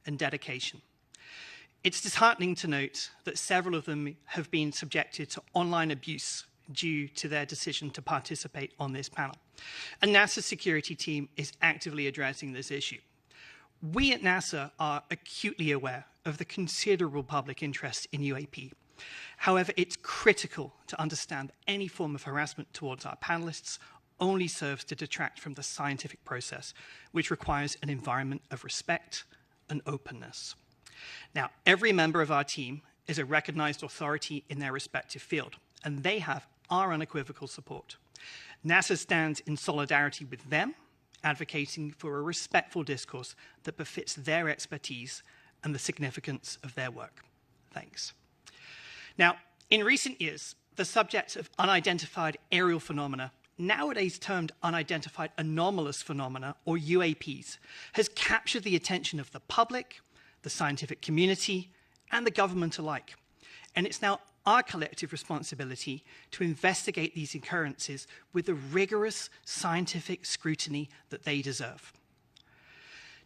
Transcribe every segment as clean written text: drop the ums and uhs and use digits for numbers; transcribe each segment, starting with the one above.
and dedication. It's disheartening to note that several of them have been subjected to online abuse due to their decision to participate on this panel. And NASA's security team is actively addressing this issue. We at NASA are acutely aware of the considerable public interest in UAP. However, it's critical to understand that any form of harassment towards our panelists only serves to detract from the scientific process, which requires an environment of respect and openness. Now, every member of our team is a recognized authority in their respective field, and they have our unequivocal support. NASA stands in solidarity with them, advocating for a respectful discourse that befits their expertise and the significance of their work. Thanks. Now, in recent years, the subject of unidentified aerial phenomena, nowadays termed unidentified anomalous phenomena, or UAPs, has captured the attention of the public, the scientific community, and the government alike. And it's now our collective responsibility to investigate these occurrences with the rigorous scientific scrutiny that they deserve.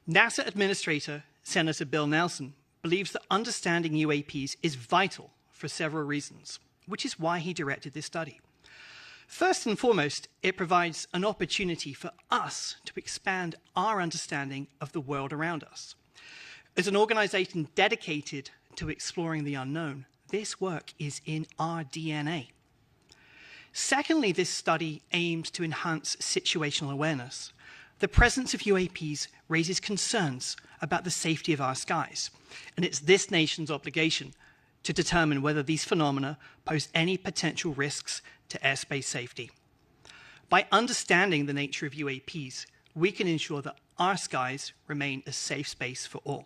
NASA Administrator Senator Bill Nelson believes that understanding UAPs is vital for several reasons, which is why he directed this study. First and foremost, it provides an opportunity for us to expand our understanding of the world around us. As an organization dedicated to exploring the unknown, this work is in our DNA. Secondly, this study aims to enhance situational awareness. The presence of UAPs raises concerns about the safety of our skies, and it's this nation's obligation to determine whether these phenomena pose any potential risks to airspace safety. By understanding the nature of UAPs, we can ensure that our skies remain a safe space for all.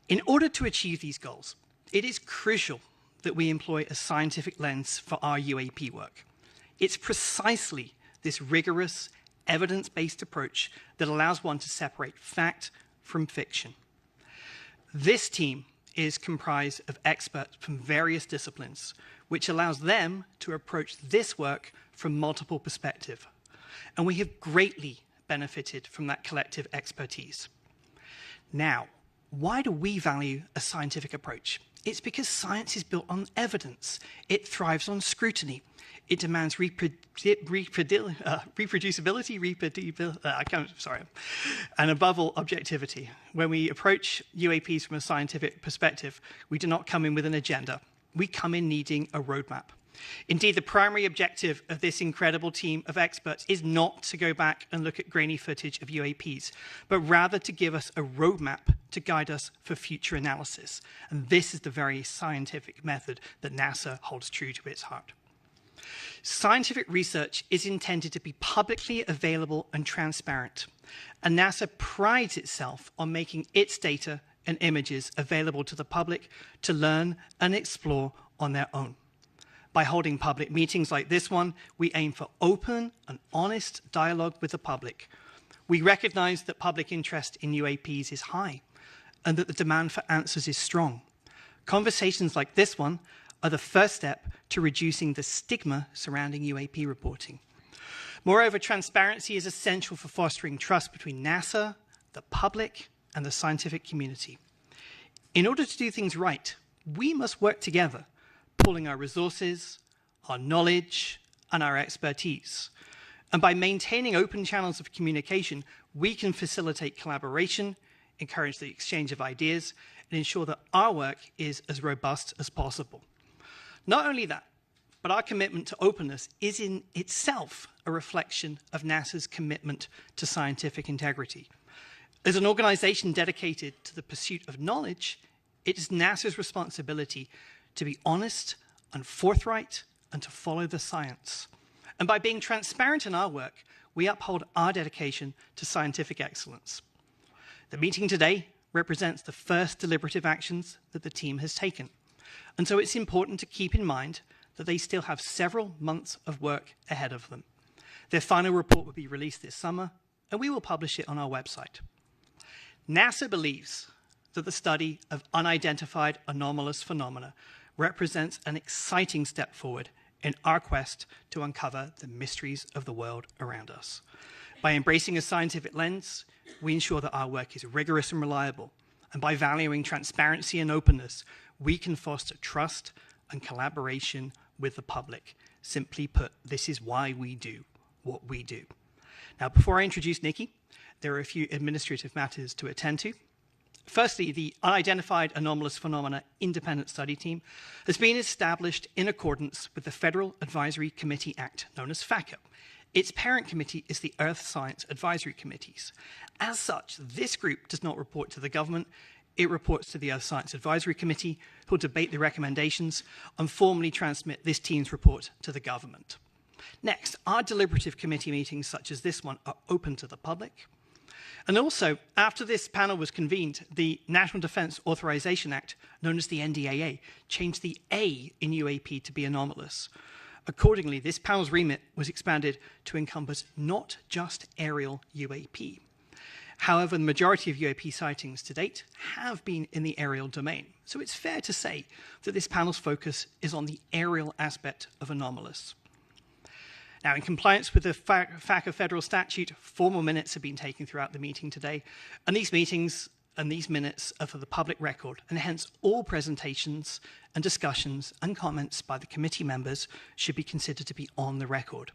In order to achieve these goals, it is crucial that we employ a scientific lens for our UAP work. It's precisely this rigorous, evidence-based approach that allows one to separate fact from fiction. This team is comprised of experts from various disciplines, which allows them to approach this work from multiple perspectives. And we have greatly benefited from that collective expertise. Now, why do we value a scientific approach? It's because science is built on evidence. It thrives on scrutiny. It demands reproducibility, and above all, objectivity. When we approach UAPs from a scientific perspective, we do not come in with an agenda. We come in needing a roadmap. Indeed, the primary objective of this incredible team of experts is not to go back and look at grainy footage of UAPs, but rather to give us a roadmap to guide us for future analysis. And this is the very scientific method that NASA holds true to its heart. Scientific research is intended to be publicly available and transparent, and NASA prides itself on making its data and images available to the public to learn and explore on their own. By holding public meetings like this one, we aim for open and honest dialogue with the public. We recognize that public interest in UAPs is high and that the demand for answers is strong. Conversations like this one are the first step to reducing the stigma surrounding UAP reporting. Moreover, transparency is essential for fostering trust between NASA, the public, and the scientific community. In order to do things right, we must work together, pooling our resources, our knowledge, and our expertise. And by maintaining open channels of communication, we can facilitate collaboration, encourage the exchange of ideas, and ensure that our work is as robust as possible. Not only that, but our commitment to openness is in itself a reflection of NASA's commitment to scientific integrity. As an organization dedicated to the pursuit of knowledge, it is NASA's responsibility to be honest and forthright and to follow the science. And by being transparent in our work, we uphold our dedication to scientific excellence. The meeting today represents the first deliberative actions that the team has taken. And so it's important to keep in mind that they still have several months of work ahead of them. Their final report will be released this summer, and we will publish it on our website. NASA believes that the study of unidentified anomalous phenomena represents an exciting step forward in our quest to uncover the mysteries of the world around us. By embracing a scientific lens, we ensure that our work is rigorous and reliable, And by valuing transparency and openness, we can foster trust and collaboration with the public. Simply put, this is why we do what we do. Now, before I introduce Nikki, there are a few administrative matters to attend to. Firstly, the Unidentified Anomalous Phenomena Independent Study Team has been established in accordance with the Federal Advisory Committee Act, known as FACA. Its parent committee is the Earth Science Advisory Committees. As such, this group does not report to the government. It reports to the Earth Science Advisory Committee, who will debate the recommendations and formally transmit this team's report to the government. Next, our deliberative committee meetings, such as this one, are open to the public. And also, after this panel was convened, the National Defense Authorization Act, known as the NDAA, changed the A in UAP to be anomalous. Accordingly, this panel's remit was expanded to encompass not just aerial UAP. However, the majority of UAP sightings to date have been in the aerial domain. So it's fair to say that this panel's focus is on the aerial aspect of anomalous. Now, in compliance with the FACA federal statute, formal minutes have been taken throughout the meeting today, and these meetings and these minutes are for the public record, and hence all presentations and discussions and comments by the committee members should be considered to be on the record.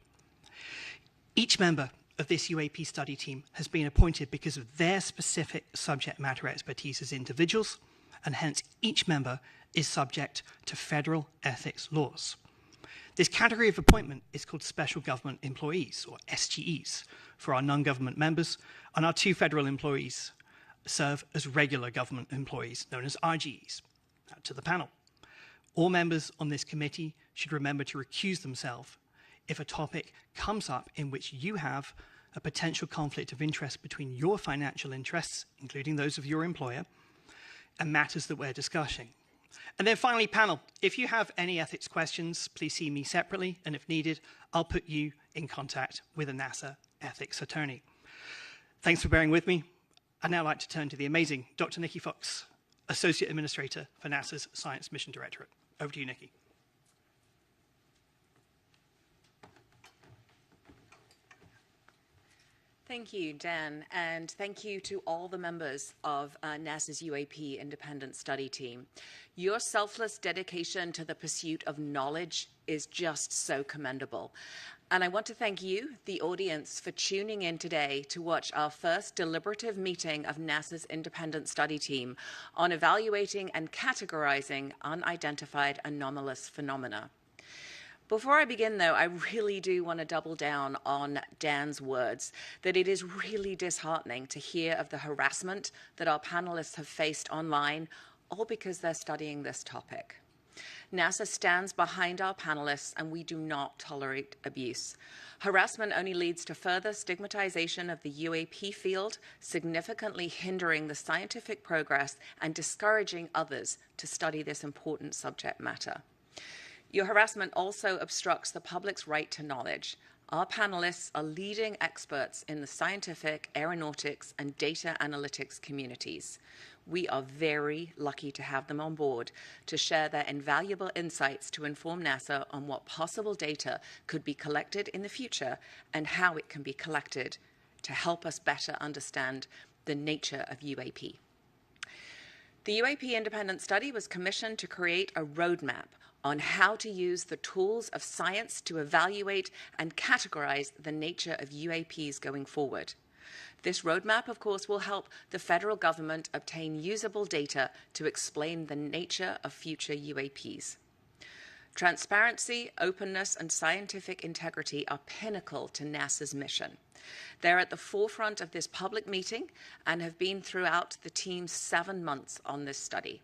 Each member of this UAP study team has been appointed because of their specific subject matter expertise as individuals, and hence each member is subject to federal ethics laws. This category of appointment is called Special Government Employees, or SGEs, for our non-government members, and our 2 federal employees serve as regular government employees, known as RGEs. Now, to the panel. All members on this committee should remember to recuse themselves if a topic comes up in which you have a potential conflict of interest between your financial interests, including those of your employer, and matters that we're discussing. And then finally, panel, if you have any ethics questions, please see me separately, and if needed, I'll put you in contact with a NASA ethics attorney. Thanks for bearing with me. I'd now like to turn to the amazing Dr. Nikki Fox, Associate Administrator for NASA's Science Mission Directorate. Over to you, Nikki. Thank you, Dan, and thank you to all the members of NASA's UAP Independent Study Team. Your selfless dedication to the pursuit of knowledge is just so commendable. And I want to thank you, the audience, for tuning in today to watch our first deliberative meeting of NASA's Independent Study Team on evaluating and categorizing unidentified anomalous phenomena. Before I begin, though, I really do want to double down on Dan's words, that it is really disheartening to hear of the harassment that our panelists have faced online, all because they're studying this topic. NASA stands behind our panelists, and we do not tolerate abuse. Harassment only leads to further stigmatization of the UAP field, significantly hindering the scientific progress and discouraging others to study this important subject matter. Your harassment also obstructs the public's right to knowledge. Our panelists are leading experts in the scientific, aeronautics, and data analytics communities. We are very lucky to have them on board to share their invaluable insights to inform NASA on what possible data could be collected in the future and how it can be collected to help us better understand the nature of UAP. The UAP Independent Study was commissioned to create a roadmap on how to use the tools of science to evaluate and categorize the nature of UAPs going forward. This roadmap, of course, will help the federal government obtain usable data to explain the nature of future UAPs. Transparency, openness, and scientific integrity are pinnacle to NASA's mission. They're at the forefront of this public meeting and have been throughout the team's 7 months on this study.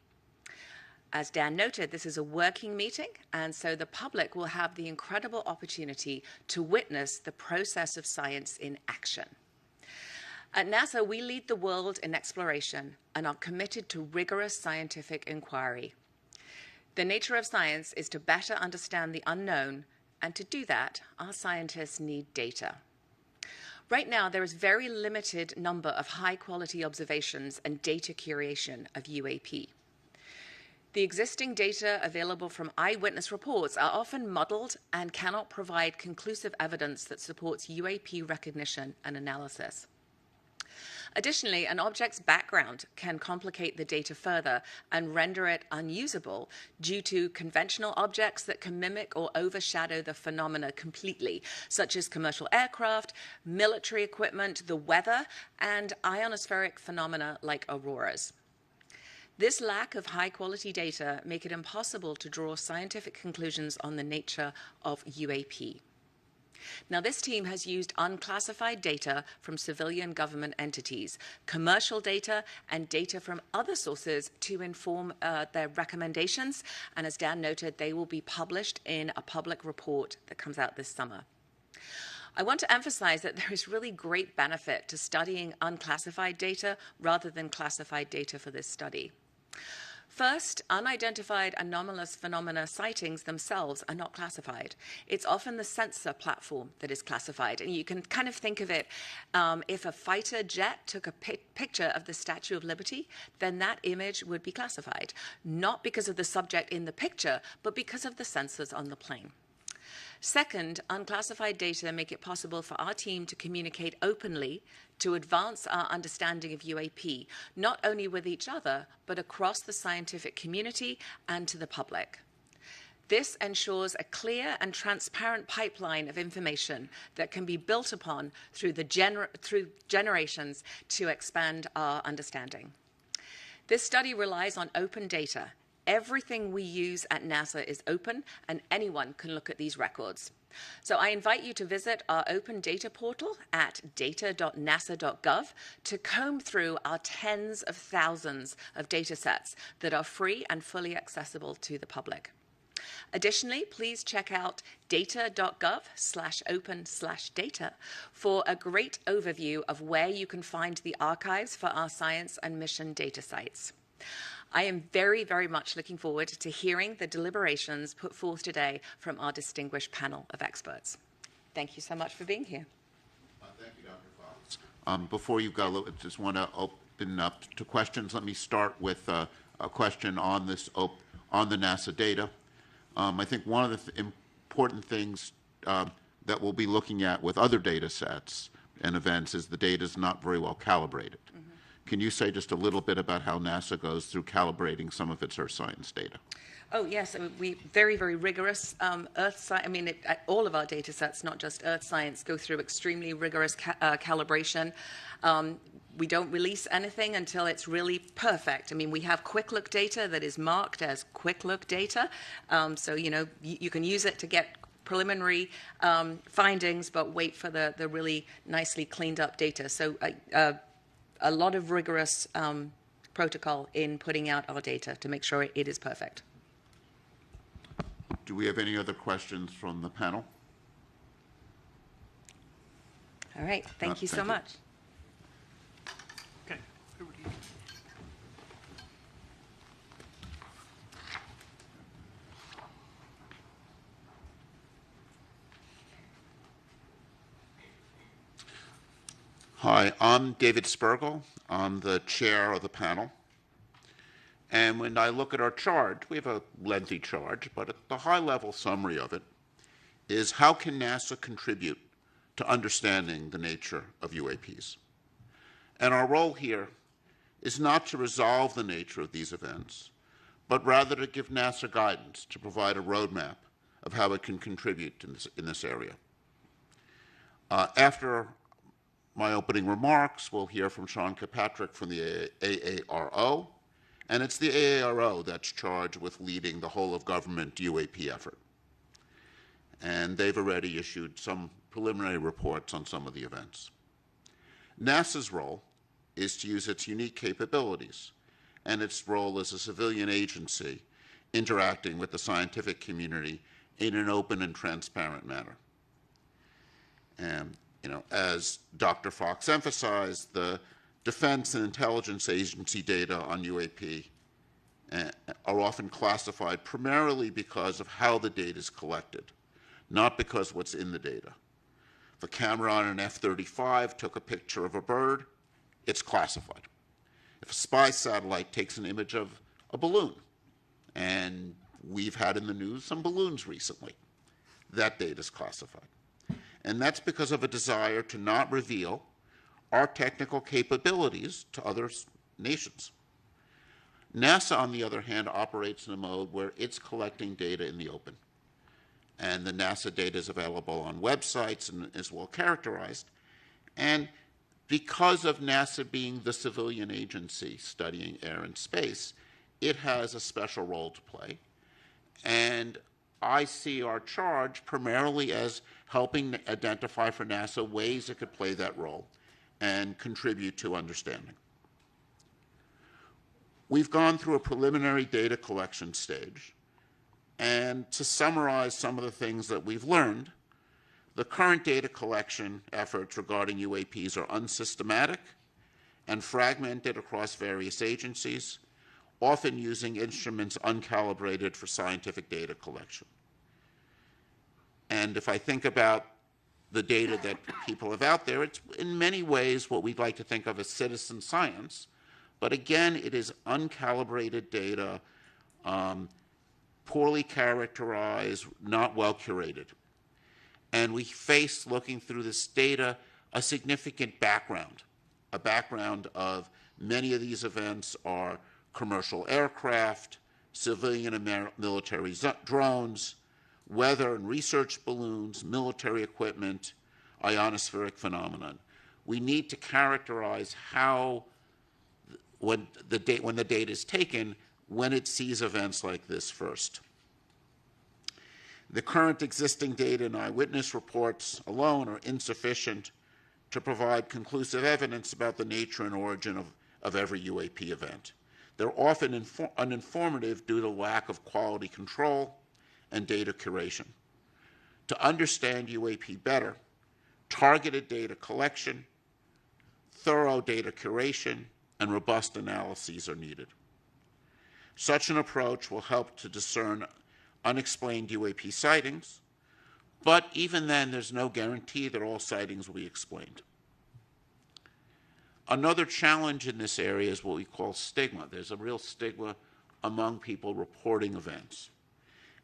As Dan noted, this is a working meeting, and so the public will have the incredible opportunity to witness the process of science in action. At NASA, we lead the world in exploration and are committed to rigorous scientific inquiry. The nature of science is to better understand the unknown, and to do that, our scientists need data. Right now, there is very limited number of high-quality observations and data curation of UAP. The existing data available from eyewitness reports are often muddled and cannot provide conclusive evidence that supports UAP recognition and analysis. Additionally, an object's background can complicate the data further and render it unusable due to conventional objects that can mimic or overshadow the phenomena completely, such as commercial aircraft, military equipment, the weather, and ionospheric phenomena like auroras. This lack of high-quality data make it impossible to draw scientific conclusions on the nature of UAP. Now, this team has used unclassified data from civilian government entities, commercial data, and data from other sources to inform their recommendations. And as Dan noted, they will be published in a public report that comes out this summer. I want to emphasize that there is really great benefit to studying unclassified data rather than classified data for this study. First, unidentified anomalous phenomena sightings themselves are not classified. It's often the sensor platform that is classified. And you can kind of think of it, if a fighter jet took a picture of the Statue of Liberty, then that image would be classified, not because of the subject in the picture, but because of the sensors on the plane. Second, unclassified data make it possible for our team to communicate openly to advance our understanding of UAP, not only with each other, but across the scientific community and to the public. This ensures a clear and transparent pipeline of information that can be built upon through generations to expand our understanding. This study relies on open data. Everything we use at NASA is open, and anyone can look at these records. So I invite you to visit our open data portal at data.nasa.gov to comb through our tens of thousands of data sets that are free and fully accessible to the public. Additionally, please check out data.gov/open/data for a great overview of where you can find the archives for our science and mission data sites. I am very, very much looking forward to hearing the deliberations put forth today from our distinguished panel of experts. Thank you so much for being here. Thank you, Dr. Fox. Before you go, I just want to open up to questions. Let me start with a question on this on the NASA data. I think one of the important things that we'll be looking at with other data sets and events is the data is not very well calibrated. Can you say just a little bit about how NASA goes through calibrating some of its Earth science data? Oh, yes. I mean, we very, very rigorous Earth science. I mean, all of our data sets, not just Earth science, go through extremely rigorous calibration. We don't release anything until it's really perfect. I mean, we have quick look data that is marked as quick look data. So, you know, you can use it to get preliminary findings, but wait for the really nicely cleaned up data. So a lot of rigorous protocol in putting out our data to make sure it is perfect. Do we have any other questions from the panel? All right. Thank you so much. Okay. Over to you. Hi, I'm David Spergel. I'm the chair of the panel. And when I look at our charge, we have a lengthy charge, but the high-level summary of it is how can NASA contribute to understanding the nature of UAPs? And our role here is not to resolve the nature of these events, but rather to give NASA guidance, to provide a roadmap of how it can contribute in this area. After my opening remarks, we'll hear from Sean Kirkpatrick from the AARO, and it's the AARO that's charged with leading the whole of government UAP effort. And they've already issued some preliminary reports on some of the events. NASA's role is to use its unique capabilities and its role as a civilian agency interacting with the scientific community in an open and transparent manner. And as Dr. Fox emphasized, the Defense and Intelligence Agency data on UAP are often classified primarily because of how the data is collected, not because what's in the data. If a camera on an F-35 took a picture of a bird, it's classified. If a spy satellite takes an image of a balloon, and we've had in the news some balloons recently, that data is classified. And that's because of a desire to not reveal our technical capabilities to other nations. NASA, on the other hand, operates in a mode where it's collecting data in the open. And the NASA data is available on websites and is well characterized. And because of NASA being the civilian agency studying air and space, it has a special role to play. And I see our charge primarily as helping identify for NASA ways it could play that role and contribute to understanding. We've gone through a preliminary data collection stage. And to summarize some of the things that we've learned, the current data collection efforts regarding UAPs are unsystematic and fragmented across various agencies, often using instruments uncalibrated for scientific data collection. And if I think about the data that people have out there, it's in many ways what we'd like to think of as citizen science. But again, it is uncalibrated data, poorly characterized, not well curated. And we face, looking through this data, a significant background, a background of many of these events are commercial aircraft, civilian and military drones, weather and research balloons, military equipment, ionospheric phenomenon. We need to characterize how, when the data is taken, when it sees events like this first. The current existing data and eyewitness reports alone are insufficient to provide conclusive evidence about the nature and origin of every UAP event. They're often uninformative due to lack of quality control and data curation. To understand UAP better, targeted data collection, thorough data curation, and robust analyses are needed. Such an approach will help to discern unexplained UAP sightings, but even then, there's no guarantee that all sightings will be explained. Another challenge in this area is what we call stigma. There's a real stigma among people reporting events.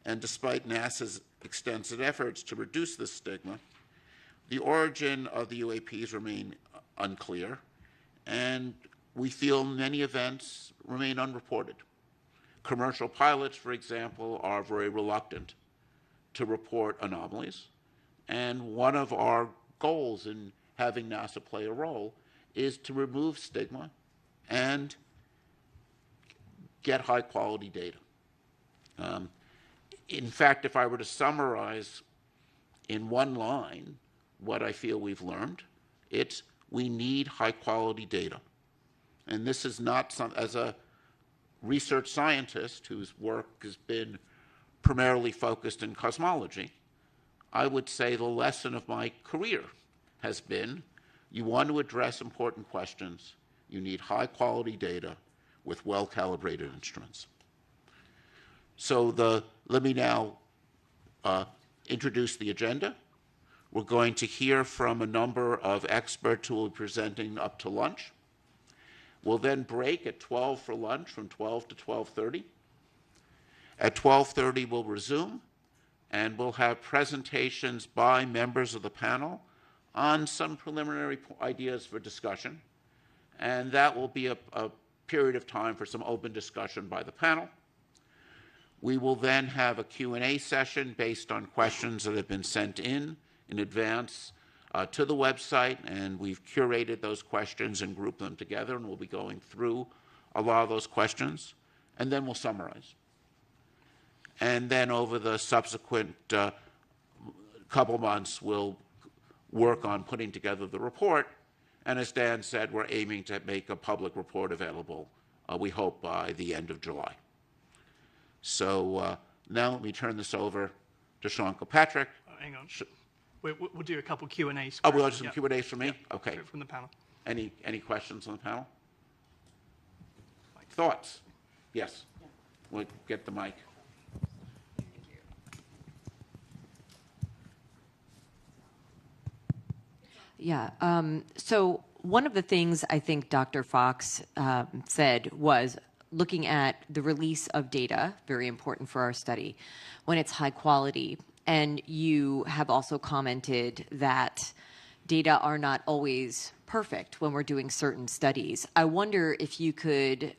And despite NASA's extensive efforts to reduce this stigma, the origin of the UAPs remain unclear, and we feel many events remain unreported. Commercial pilots, for example, are very reluctant to report anomalies, and one of our goals in having NASA play a role is to remove stigma and get high-quality data. In fact, if I were to summarize in one line what I feel we've learned, it's we need high-quality data. And this is not as a research scientist whose work has been primarily focused in cosmology, I would say the lesson of my career has been you want to address important questions, you need high-quality data with well-calibrated instruments. So let me now introduce the agenda. We're going to hear from a number of experts who will be presenting up to lunch. We'll then break at 12 for lunch, from 12 to 12:30. At 12:30, we'll resume, and we'll have presentations by members of the panel on some preliminary ideas for discussion. And that will be a period of time for some open discussion by the panel. We will then have a Q&A session based on questions that have been sent in advance to the website, and we've curated those questions and grouped them together, and we'll be going through a lot of those questions, and then we'll summarize. And then over the subsequent couple months, we'll work on putting together the report, and as Dan said, we're aiming to make a public report available, we hope, by the end of July. So now let me turn this over to Sean Kilpatrick. Hang on. We'll do a couple Q&As. Oh, we'll have some Q&As from me? Okay. From the panel. Any questions on the panel? Thoughts? Yes. We'll get the mic. Yeah. So one of the things I think Dr. Fox said was looking at the release of data, very important for our study, when it's high quality. And you have also commented that data are not always perfect when we're doing certain studies. I wonder if you could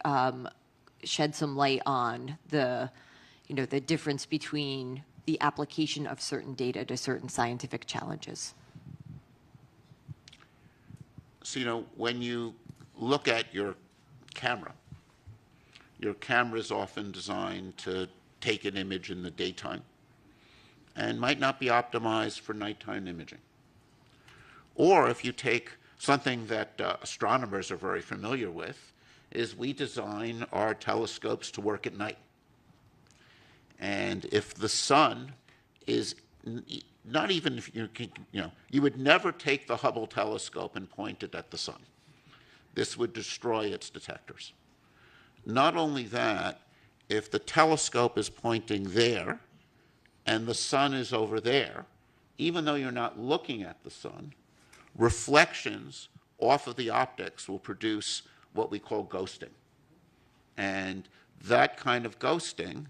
shed some light on the difference between the application of certain data to certain scientific challenges. So, when you look at your camera is often designed to take an image in the daytime and might not be optimized for nighttime imaging. Or if you take something that astronomers are very familiar with, is we design our telescopes to work at night. And if the sun is not even, if you would never take the Hubble telescope and point it at the sun. This would destroy its detectors. Not only that, if the telescope is pointing there and the sun is over there, even though you're not looking at the sun, reflections off of the optics will produce what we call ghosting. And that kind of ghosting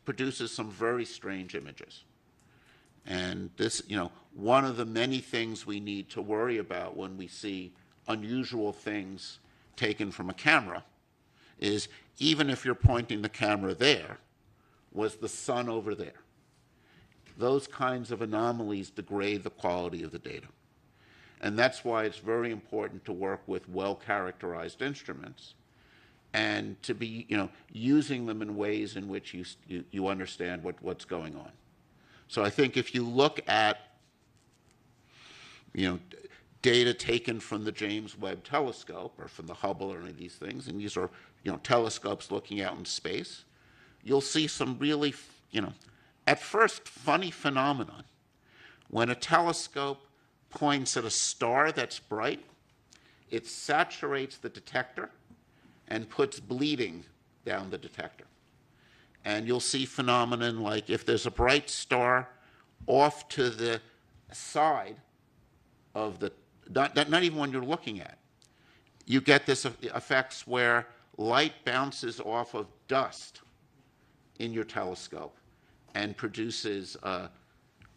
produces some very strange images. And this, one of the many things we need to worry about when we see unusual things taken from a camera is, even if you're pointing the camera there, was the sun over there? Those kinds of anomalies degrade the quality of the data. And that's why it's very important to work with well-characterized instruments and to be, using them in ways in which you understand what's going on. So I think if you look at, data taken from the James Webb Telescope or from the Hubble or any of these things, and these are, telescopes looking out in space, you'll see some really, at first funny phenomenon. When a telescope points at a star that's bright, it saturates the detector and puts bleeding down the detector. And you'll see phenomenon like if there's a bright star off to the side of the, not even when you're looking at, you get this effects where light bounces off of dust in your telescope and produces a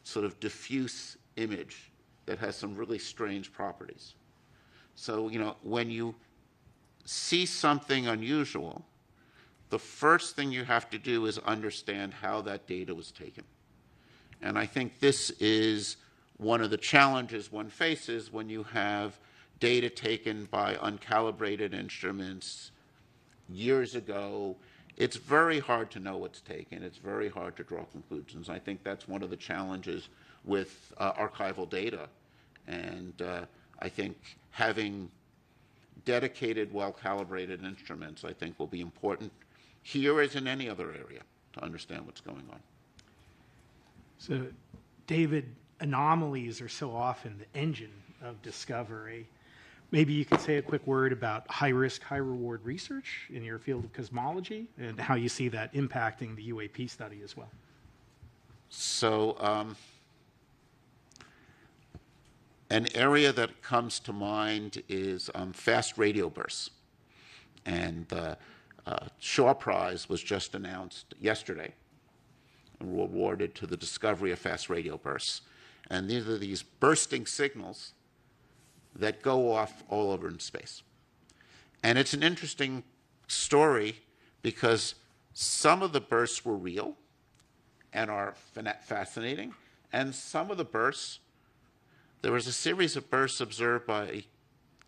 sort of diffuse image that has some really strange properties. So, when you see something unusual, the first thing you have to do is understand how that data was taken. And I think this is one of the challenges one faces when you have data taken by uncalibrated instruments years ago. It's very hard to know what's taken. It's very hard to draw conclusions. I think that's one of the challenges with archival data. And I think having dedicated, well-calibrated instruments, I think, will be important here as in any other area to understand what's going on. So, David, anomalies are so often the engine of discovery. Maybe you could say a quick word about high-risk, high-reward research in your field of cosmology and how you see that impacting the UAP study as well. So, an area that comes to mind is fast radio bursts. And the Shaw Prize was just announced yesterday and awarded to the discovery of fast radio bursts. And these are these bursting signals that go off all over in space. And it's an interesting story because some of the bursts were real and are fascinating, and some of the bursts, there was a series of bursts observed by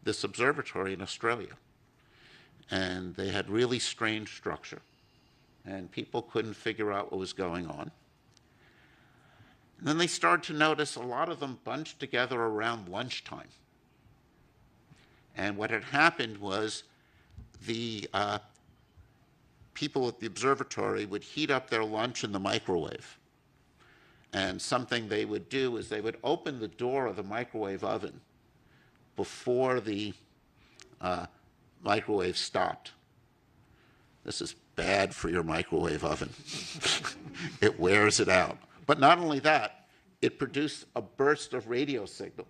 this observatory in Australia, and they had really strange structure, and people couldn't figure out what was going on. And then they started to notice a lot of them bunched together around lunchtime. And what had happened was the people at the observatory would heat up their lunch in the microwave. And something they would do is they would open the door of the microwave oven before the microwave stopped. This is bad for your microwave oven. It wears it out. But not only that, it produced a burst of radio signal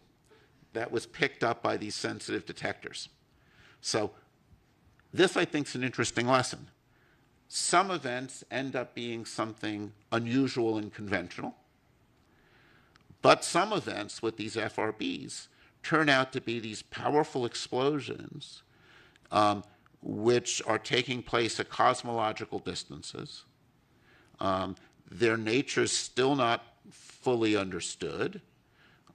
that was picked up by these sensitive detectors. So this, I think, is an interesting lesson. Some events end up being something unusual and conventional, But some events with these FRBs turn out to be these powerful explosions which are taking place at cosmological distances. Their nature is still not fully understood.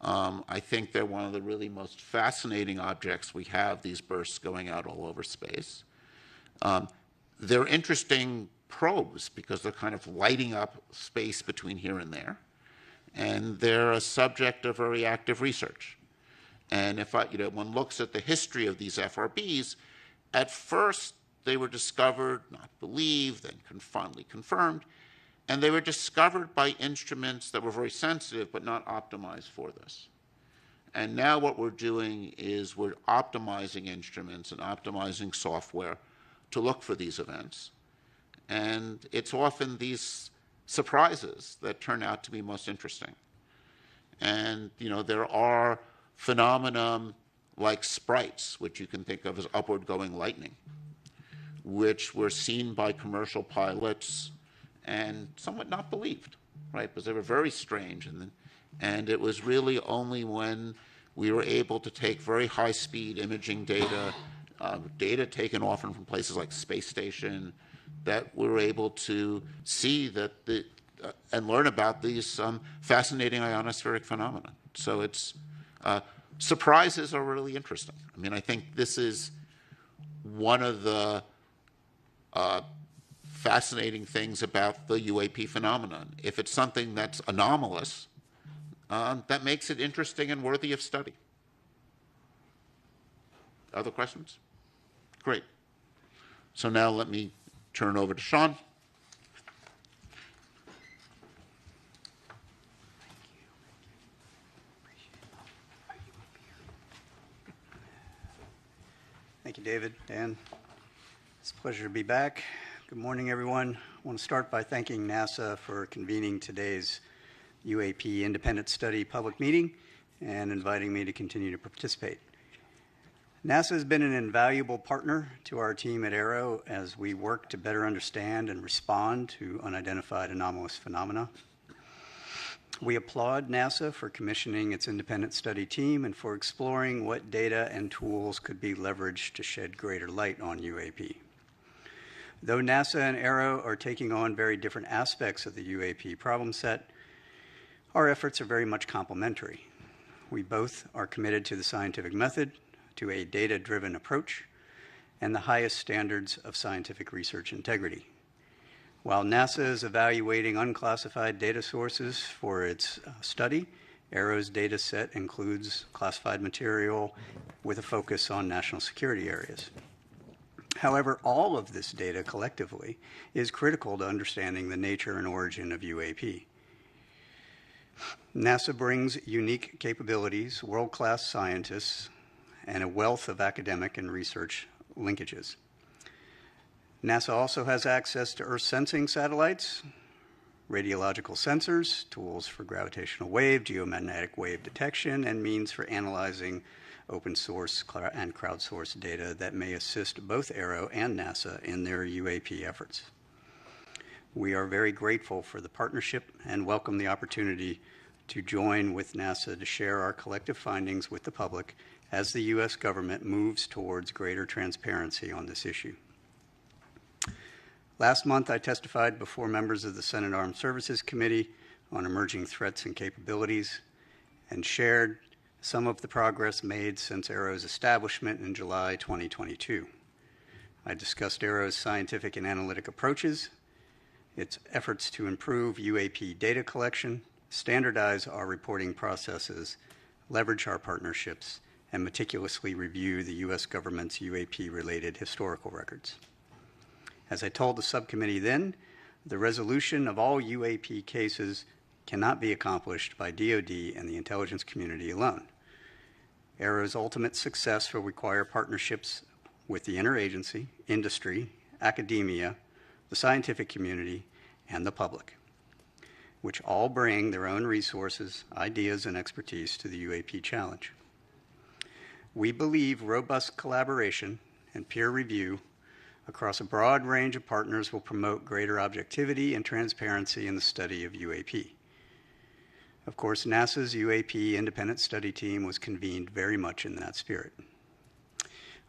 I think they're one of the really most fascinating objects we have, these bursts going out all over space. They're interesting probes because they're kind of lighting up space between here and there. And they're a subject of very active research. And if one looks at the history of these FRBs, at first they were discovered, not believed, then finally confirmed, and they were discovered by instruments that were very sensitive but not optimized for this. And now what we're doing is we're optimizing instruments and optimizing software to look for these events. And it's often these surprises that turn out to be most interesting. And there are phenomena like sprites, which you can think of as upward going lightning, which were seen by commercial pilots and somewhat not believed, right? Because they were very strange. And it was really only when we were able to take very high-speed imaging data, data taken often from places like space station, that we were able to see that and learn about these fascinating ionospheric phenomena. So it's surprises are really interesting. I mean, I think this is one of the fascinating things about the UAP phenomenon. If it's something that's anomalous, that makes it interesting and worthy of study. Other questions? Great. So now let me turn over to Sean. Thank you, David, Dan. It's a pleasure to be back. Good morning, everyone. I want to start by thanking NASA for convening today's UAP Independent Study public meeting and inviting me to continue to participate. NASA has been an invaluable partner to our team at AERO as we work to better understand and respond to unidentified anomalous phenomena. We applaud NASA for commissioning its independent study team and for exploring what data and tools could be leveraged to shed greater light on UAP. Though NASA and AERO are taking on very different aspects of the UAP problem set, our efforts are very much complementary. We both are committed to the scientific method, to a data-driven approach, and the highest standards of scientific research integrity. While NASA is evaluating unclassified data sources for its study, AERO's data set includes classified material with a focus on national security areas. However, all of this data collectively is critical to understanding the nature and origin of UAP. NASA brings unique capabilities, world-class scientists, and a wealth of academic and research linkages. NASA also has access to Earth sensing satellites, radiological sensors, tools for gravitational wave, geomagnetic wave detection, and means for analyzing open source and crowdsourced data that may assist both AERO and NASA in their UAP efforts. We are very grateful for the partnership and welcome the opportunity to join with NASA to share our collective findings with the public as the U.S. government moves towards greater transparency on this issue. Last month, I testified before members of the Senate Armed Services Committee on emerging threats and capabilities and shared some of the progress made since AERO's establishment in July 2022. I discussed AERO's scientific and analytic approaches, its efforts to improve UAP data collection, standardize our reporting processes, leverage our partnerships, and meticulously review the U.S. government's UAP-related historical records. As I told the subcommittee then, the resolution of all UAP cases cannot be accomplished by DoD and the intelligence community alone. AERO's ultimate success will require partnerships with the interagency, industry, academia, the scientific community, and the public, which all bring their own resources, ideas, and expertise to the UAP challenge. We believe robust collaboration and peer review across a broad range of partners will promote greater objectivity and transparency in the study of UAP. Of course, NASA's UAP independent study team was convened very much in that spirit.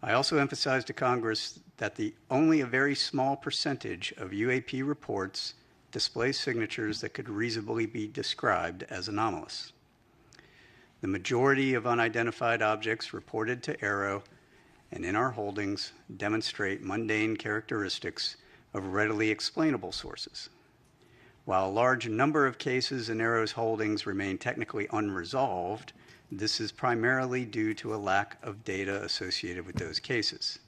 I also emphasized to Congress that only a very small percentage of UAP reports display signatures that could reasonably be described as anomalous. The majority of unidentified objects reported to AARO and in our holdings demonstrate mundane characteristics of readily explainable sources. While a large number of cases in AARO's holdings remain technically unresolved, this is primarily due to a lack of data associated with those cases,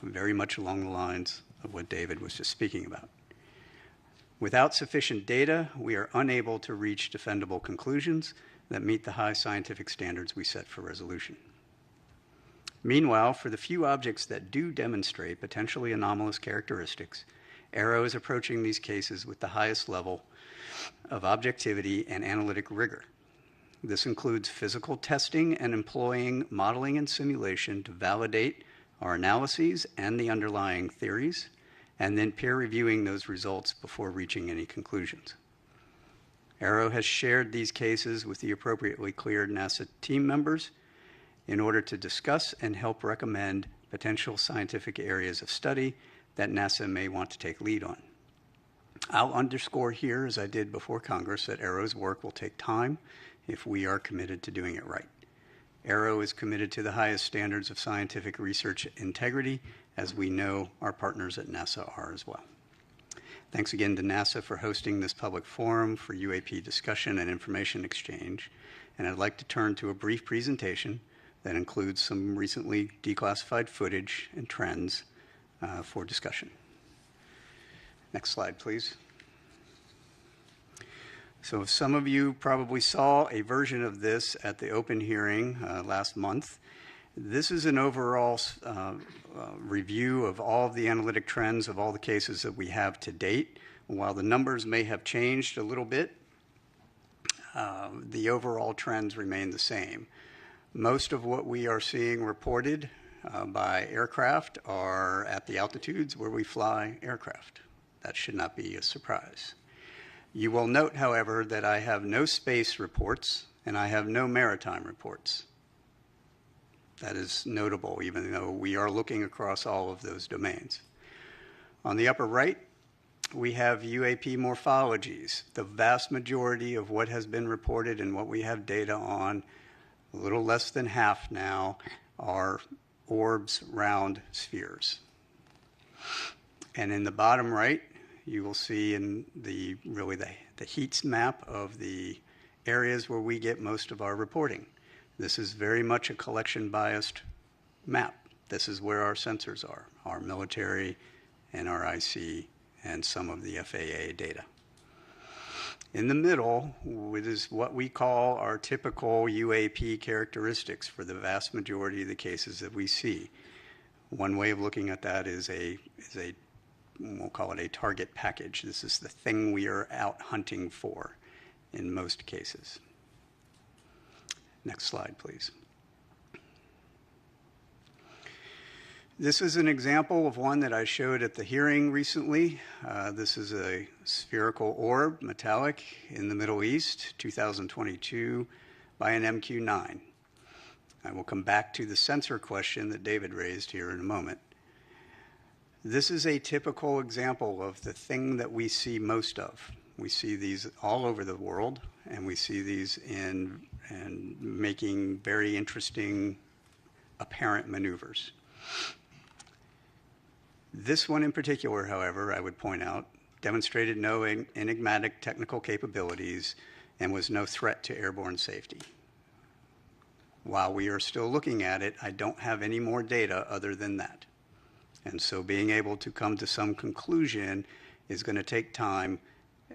very much along the lines of what David was just speaking about. Without sufficient data, we are unable to reach defendable conclusions that meet the high scientific standards we set for resolution. Meanwhile, for the few objects that do demonstrate potentially anomalous characteristics, AARO is approaching these cases with the highest level of objectivity and analytic rigor. This includes physical testing and employing modeling and simulation to validate our analyses and the underlying theories, and then peer reviewing those results before reaching any conclusions. AARO has shared these cases with the appropriately cleared NASA team members in order to discuss and help recommend potential scientific areas of study that NASA may want to take lead on. I'll underscore here, as I did before Congress, that AARO's work will take time if we are committed to doing it right. AARO is committed to the highest standards of scientific research integrity, as we know our partners at NASA are as well. Thanks again to NASA for hosting this public forum for UAP discussion and information exchange. And I'd like to turn to a brief presentation that includes some recently declassified footage and trends for discussion. Next slide, please. So some of you probably saw a version of this at the open hearing last month. This is an overall review of all of the analytic trends of all the cases that we have to date. While the numbers may have changed a little bit, the overall trends remain the same. Most of what we are seeing reported by aircraft are at the altitudes where we fly aircraft. That should not be a surprise. You will note, however, that I have no space reports and I have no maritime reports. That is notable, even though we are looking across all of those domains. On the upper right, we have UAP morphologies. The vast majority of what has been reported and what we have data on, a little less than half now, are orbs, round spheres. And in the bottom right, you will see in the heat map of the areas where we get most of our reporting. This is very much a collection-biased map. This is where our sensors are, our military, NRIC, and some of the FAA data. In the middle, it is what we call our typical UAP characteristics for the vast majority of the cases that we see. One way of looking at that is we'll call it a target package. This is the thing we are out hunting for in most cases. Next slide, please. This is an example of one that I showed at the hearing recently. This is a spherical orb, metallic, in the Middle East, 2022, by an MQ-9. I will come back to the sensor question that David raised here in a moment. This is a typical example of the thing that we see most of. We see these all over the world, and we see these in making very interesting apparent maneuvers. This one in particular, however, I would point out, demonstrated no enigmatic technical capabilities and was no threat to airborne safety. While we are still looking at it, I don't have any more data other than that. And so being able to come to some conclusion is going to take time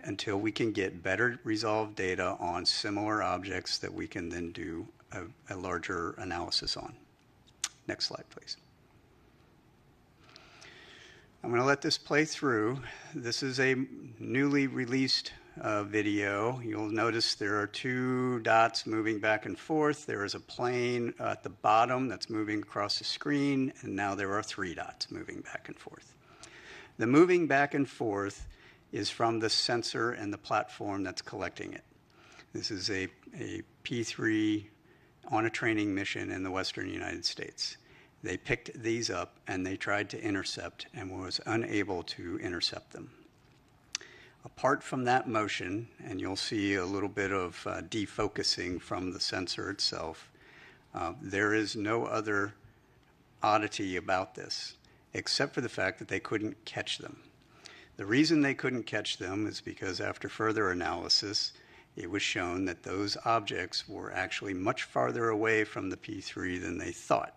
until we can get better resolved data on similar objects that we can then do a larger analysis on. Next slide, please. I'm going to let this play through. This is a newly released video. You'll notice there are two dots moving back and forth. There is a plane at the bottom that's moving across the screen, and now there are three dots moving back and forth. The moving back and forth is from the sensor and the platform that's collecting it. This is a P-3 on a training mission in the western United States. They picked these up and they tried to intercept and was unable to intercept them. Apart from that motion, and you'll see a little bit of defocusing from the sensor itself, there is no other oddity about this, except for the fact that they couldn't catch them. The reason they couldn't catch them is because after further analysis, it was shown that those objects were actually much farther away from the P3 than they thought.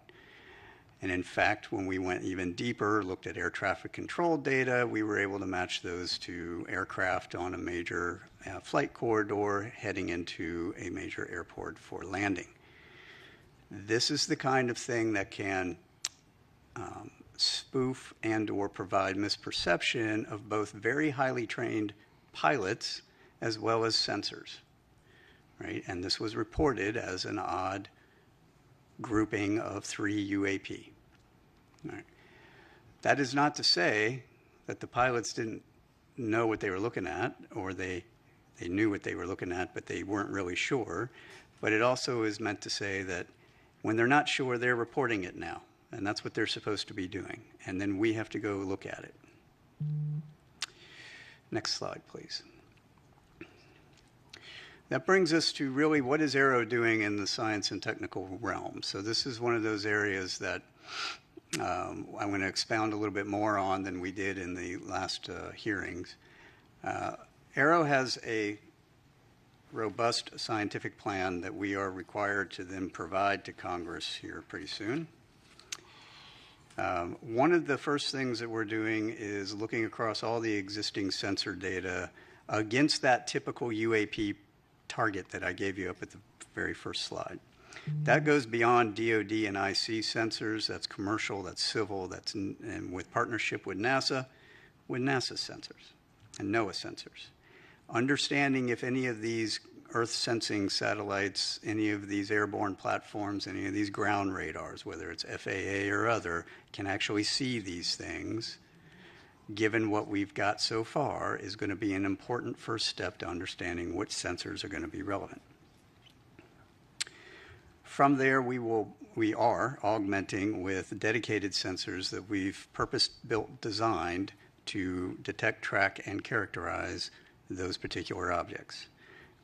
And in fact, when we went even deeper, looked at air traffic control data, we were able to match those to aircraft on a major flight corridor heading into a major airport for landing. This is the kind of thing that can spoof and or provide misperception of both very highly trained pilots as well as sensors, right? And this was reported as an odd grouping of 3 UAP. Right. That is not to say that the pilots didn't know what they were looking at, or they knew what they were looking at, but they weren't really sure. But it also is meant to say that when they're not sure, they're reporting it now. And that's what they're supposed to be doing. And then we have to go look at it. Next slide, please. That brings us to really what is Aero doing in the science and technical realm. So this is one of those areas that I'm going to expound a little bit more on than we did in the last hearings. Aero has a robust scientific plan that we are required to then provide to Congress here pretty soon. One of the first things that we're doing is looking across all the existing sensor data against that typical UAP target that I gave you up at the very first slide. That goes beyond DoD and IC sensors. That's commercial, that's civil, that's and with partnership with NASA sensors and NOAA sensors. Understanding if any of these Earth sensing satellites, any of these airborne platforms, any of these ground radars, whether it's FAA or other, can actually see these things, given what we've got so far, is going to be an important first step to understanding which sensors are going to be relevant. From there, we are augmenting with dedicated sensors that we've purpose-built, designed to detect, track, and characterize those particular objects.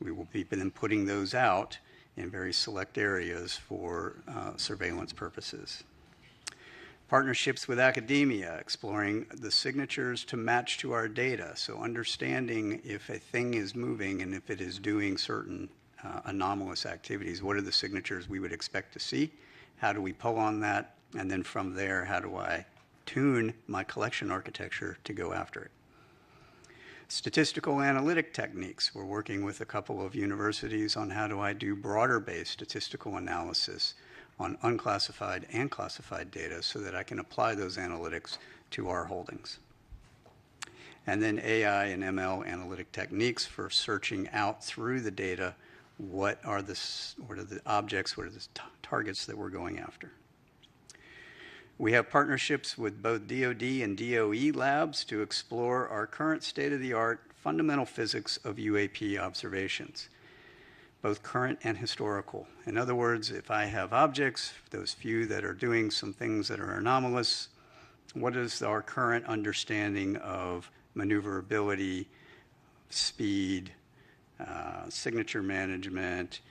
We will be then putting those out in very select areas for surveillance purposes. Partnerships with academia, exploring the signatures to match to our data. So understanding if a thing is moving and if it is doing certain anomalous activities, what are the signatures we would expect to see? How do we pull on that? And then from there, how do I tune my collection architecture to go after it? Statistical analytic techniques. We're working with a couple of universities on how do I do broader-based statistical analysis on unclassified and classified data so that I can apply those analytics to our holdings. And then AI and ML analytic techniques for searching out through the data what are the objects, what are the targets that we're going after. We have partnerships with both DoD and DOE labs to explore our current state-of-the-art fundamental physics of UAP observations, both current and historical. In other words, if I have objects, those few that are doing some things that are anomalous, what is our current understanding of maneuverability, speed, signature management,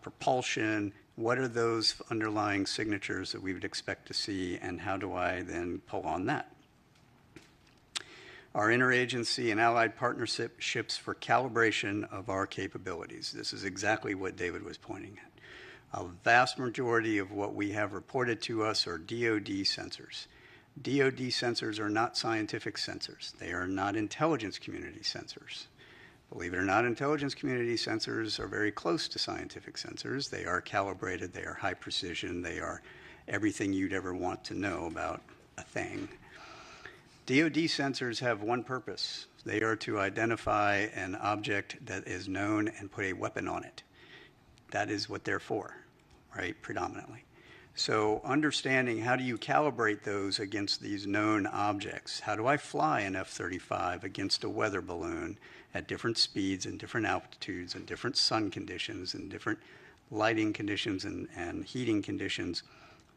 propulsion? What are those underlying signatures that we would expect to see, and how do I then pull on that? Our interagency and allied partnerships for calibration of our capabilities. This is exactly what David was pointing at. A vast majority of what we have reported to us are DoD sensors. DoD sensors are not scientific sensors. They are not intelligence community sensors. Believe it or not, intelligence community sensors are very close to scientific sensors. They are calibrated, they are high precision, they are everything you'd ever want to know about a thing. DoD sensors have one purpose. They are to identify an object that is known and put a weapon on it. That is what they're for, right, predominantly. So understanding how do you calibrate those against these known objects? How do I fly an F-35 against a weather balloon at different speeds and different altitudes and different sun conditions and different lighting conditions and heating conditions?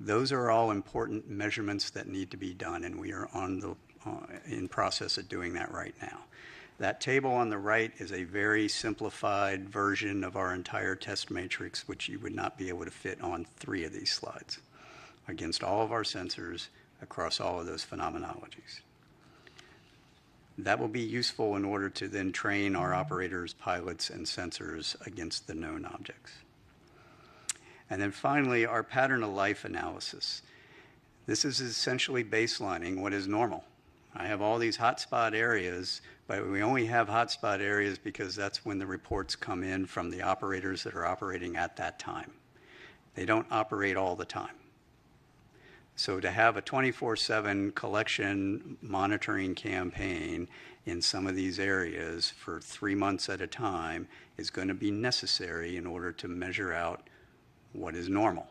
Those are all important measurements that need to be done, and we are in process of doing that right now. That table on the right is a very simplified version of our entire test matrix, which you would not be able to fit on 3 of these slides against all of our sensors across all of those phenomenologies. That will be useful in order to then train our operators, pilots, and sensors against the known objects. And then finally, our pattern of life analysis. This is essentially baselining what is normal. I have all these hotspot areas, but we only have hotspot areas because that's when the reports come in from the operators that are operating at that time. They don't operate all the time. So to have a 24/7 collection monitoring campaign in some of these areas for 3 months at a time is going to be necessary in order to measure out what is normal.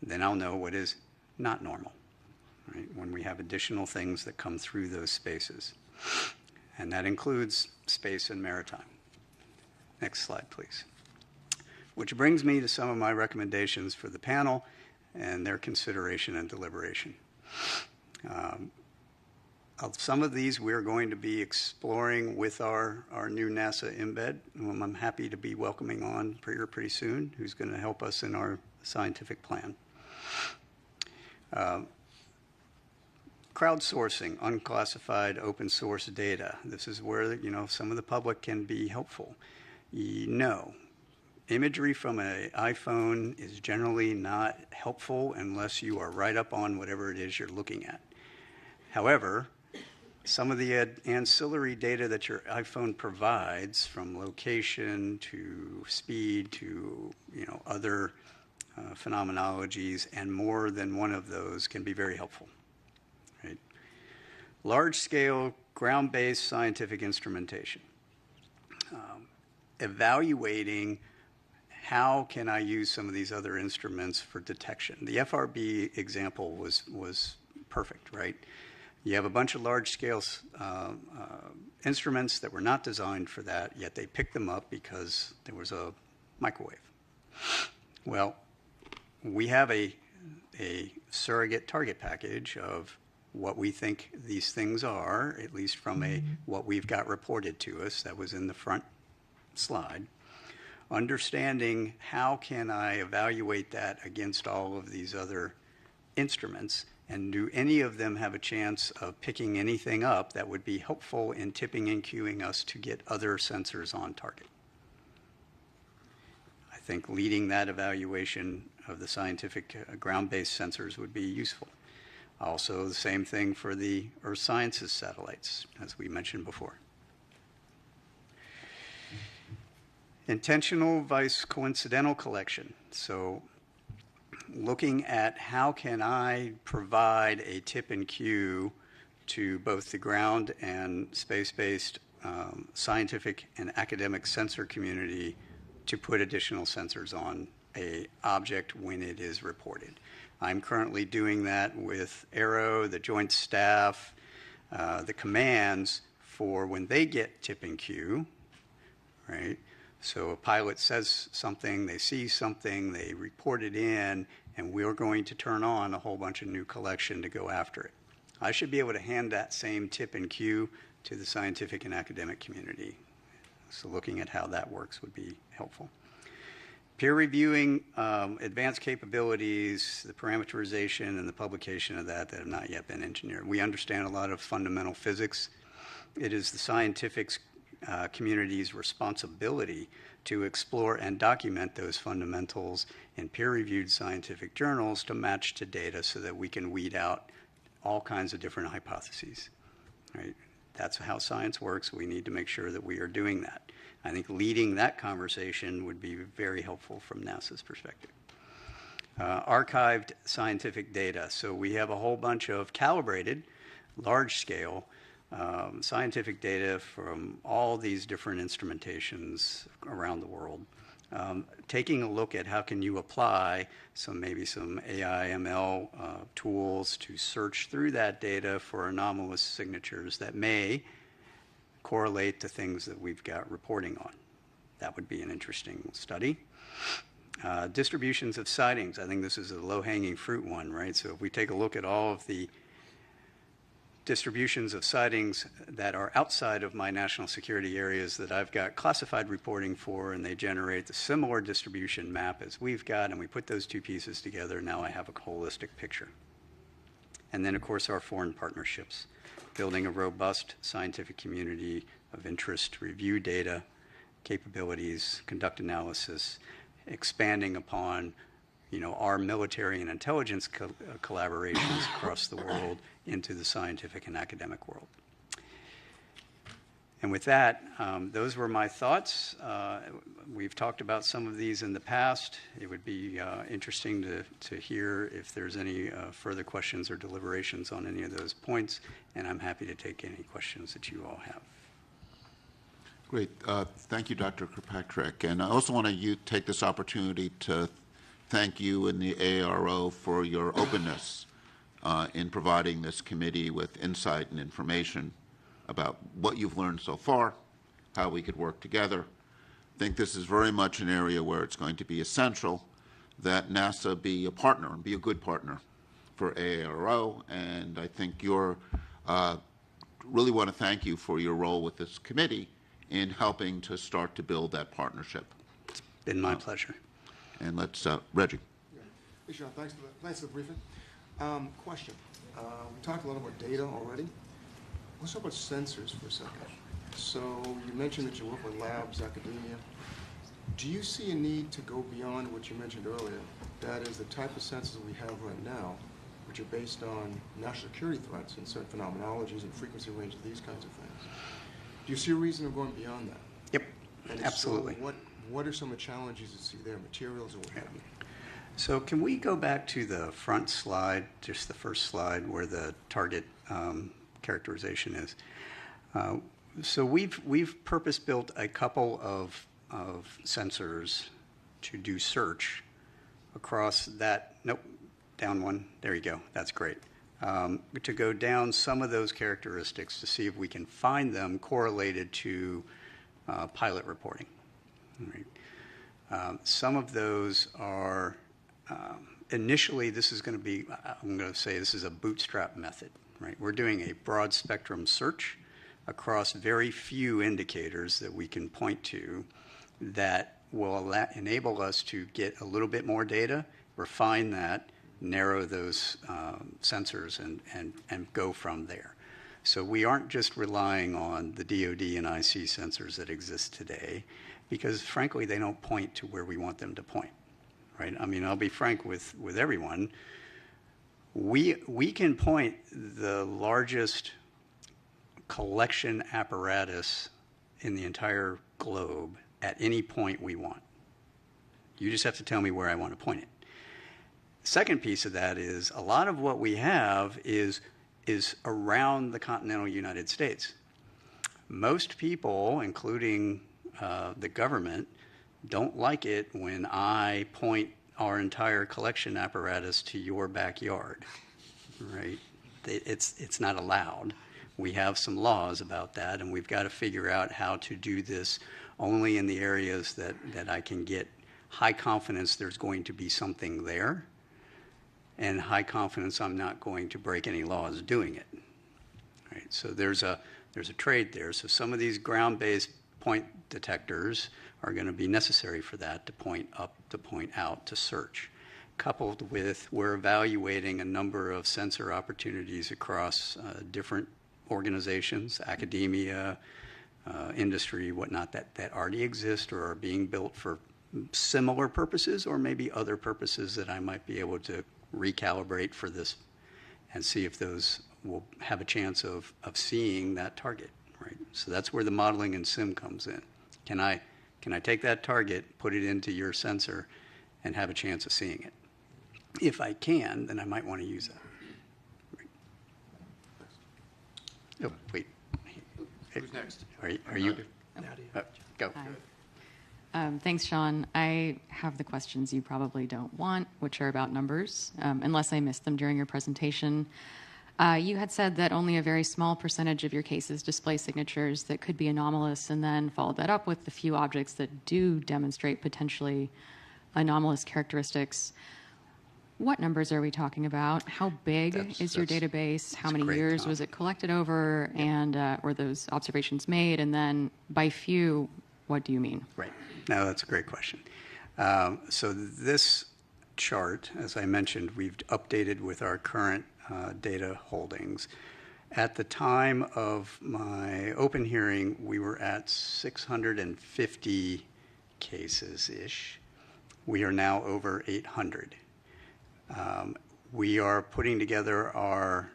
Then I'll know what is not normal. Right, when we have additional things that come through those spaces. And that includes space and maritime. Next slide, please. Which brings me to some of my recommendations for the panel and their consideration and deliberation. Some of these we're going to be exploring with our new NASA embed, whom I'm happy to be welcoming on pretty soon, who's going to help us in our scientific plan. Crowdsourcing unclassified open source data. This is where some of the public can be helpful. Imagery from an iPhone is generally not helpful unless you are right up on whatever it is you're looking at. However, some of the ancillary data that your iPhone provides, from location to speed to other phenomenologies, and more than one of those can be very helpful. Right? Large-scale, ground-based scientific instrumentation. Evaluating how can I use some of these other instruments for detection. The FRB example was perfect, right? You have a bunch of large-scale instruments that were not designed for that, yet they picked them up because there was a microwave. Well, we have a surrogate target package of what we think these things are, at least from what we've got reported to us. That was in the front slide. Understanding how can I evaluate that against all of these other instruments, and do any of them have a chance of picking anything up that would be helpful in tipping and cueing us to get other sensors on target. I think leading that evaluation of the scientific ground-based sensors would be useful. Also, the same thing for the Earth Sciences satellites, as we mentioned before. Intentional vice coincidental collection. So looking at how can I provide a tip and cue to both the ground and space-based scientific and academic sensor community to put additional sensors on an object when it is reported. I'm currently doing that with Aero, the Joint Staff, the commands for when they get tip and cue, right? So a pilot says something, they see something, they report it in, and we're going to turn on a whole bunch of new collection to go after it. I should be able to hand that same tip and cue to the scientific and academic community. So looking at how that works would be helpful. Peer reviewing advanced capabilities, the parameterization and the publication of that have not yet been engineered. We understand a lot of fundamental physics. It is the scientific community's responsibility to explore and document those fundamentals in peer-reviewed scientific journals to match to data so that we can weed out all kinds of different hypotheses. Right? That's how science works. We need to make sure that we are doing that. I think leading that conversation would be very helpful from NASA's perspective. Archived scientific data. So we have a whole bunch of calibrated, large-scale scientific data from all these different instrumentations around the world taking a look at how can you apply maybe some AI, ML tools to search through that data for anomalous signatures that may correlate to things that we've got reporting on. That would be an interesting study. Distributions of sightings. I think this is a low-hanging fruit one, right? So if we take a look at all of the distributions of sightings that are outside of my national security areas that I've got classified reporting for, and they generate the similar distribution map as we've got, and we put those two pieces together, now I have a holistic picture. And then, of course, our foreign partnerships, building a robust scientific community of interest to review data, capabilities, conduct analysis, expanding upon our military and intelligence collaborations across the world into the scientific and academic world. And with that, those were my thoughts. We've talked about some of these in the past. It would be interesting to hear if there's any further questions or deliberations on any of those points, and I'm happy to take any questions that you all have. Great. Thank you, Dr. Kirkpatrick. And I also want to take this opportunity to thank you and the AARO for your openness in providing this committee with insight and information about what you've learned so far, how we could work together. I think this is very much an area where it's going to be essential that NASA be a partner and be a good partner for AARO. And I think really want to thank you for your role with this committee in helping to start to build that partnership. It's been my pleasure. And let's, Reggie. Yeah. Hey, Sean, thanks for the briefing. Question. We talked a lot about data already. Let's talk about sensors for a second. So you mentioned that you work with labs, academia. Do you see a need to go beyond what you mentioned earlier? That is the type of sensors we have right now, which are based on national security threats and certain phenomenologies and frequency ranges, these kinds of things. Do you see a reason of going beyond that? Yep, And absolutely. So what are some of the challenges you see there, materials or what have you? So can we go back to the front slide, just the first slide where the target characterization is? So we've purpose-built a couple of sensors to do search across that. Nope, down one. There you go. That's great. To go down some of those characteristics to see if we can find them correlated to pilot reporting. All right. Some of those are initially, this is going to be, I'm going to say this is a bootstrap method. Right? We're doing a broad spectrum search across very few indicators that we can point to that will enable us to get a little bit more data, refine that, narrow those sensors, and go from there. So we aren't just relying on the DoD and IC sensors that exist today, because frankly, they don't point to where we want them to point. Right? I mean, I'll be frank with everyone. We can point the largest collection apparatus in the entire globe at any point we want. You just have to tell me where I want to point it. Second piece of that is a lot of what we have is around the continental United States. Most people, including the government, don't like it when I point our entire collection apparatus to your backyard, right? It's not allowed. We have some laws about that, and we've got to figure out how to do this only in the areas that I can get high confidence there's going to be something there, and high confidence I'm not going to break any laws doing it. Right? So there's a trade there. So some of these ground-based point detectors are going to be necessary for that, to point up, to point out, to search. Coupled with, we're evaluating a number of sensor opportunities across different organizations, academia, industry, whatnot, that already exist or are being built for similar purposes or maybe other purposes that I might be able to recalibrate for this and see if those will have a chance of seeing that target. Right? So that's where the modeling and sim comes in. Can I take that target, put it into your sensor, and have a chance of seeing it? If I can, then I might want to use that. Right. Oh, wait. Who's next? Are you? Nadia. Go. Thanks, Sean. I have the questions you probably don't want, which are about numbers, unless I missed them during your presentation. You had said that only a very small percentage of your cases display signatures that could be anomalous, and then followed that up with the few objects that do demonstrate potentially anomalous characteristics. What numbers are we talking about? How big is your database? How many years was it collected over? And were those observations made? And then by few, what do you mean? Right. No, that's a great question. So this chart, as I mentioned, we've updated with our current data holdings. At the time of my open hearing, we were at 650 cases-ish. We are now over 800. We are putting together our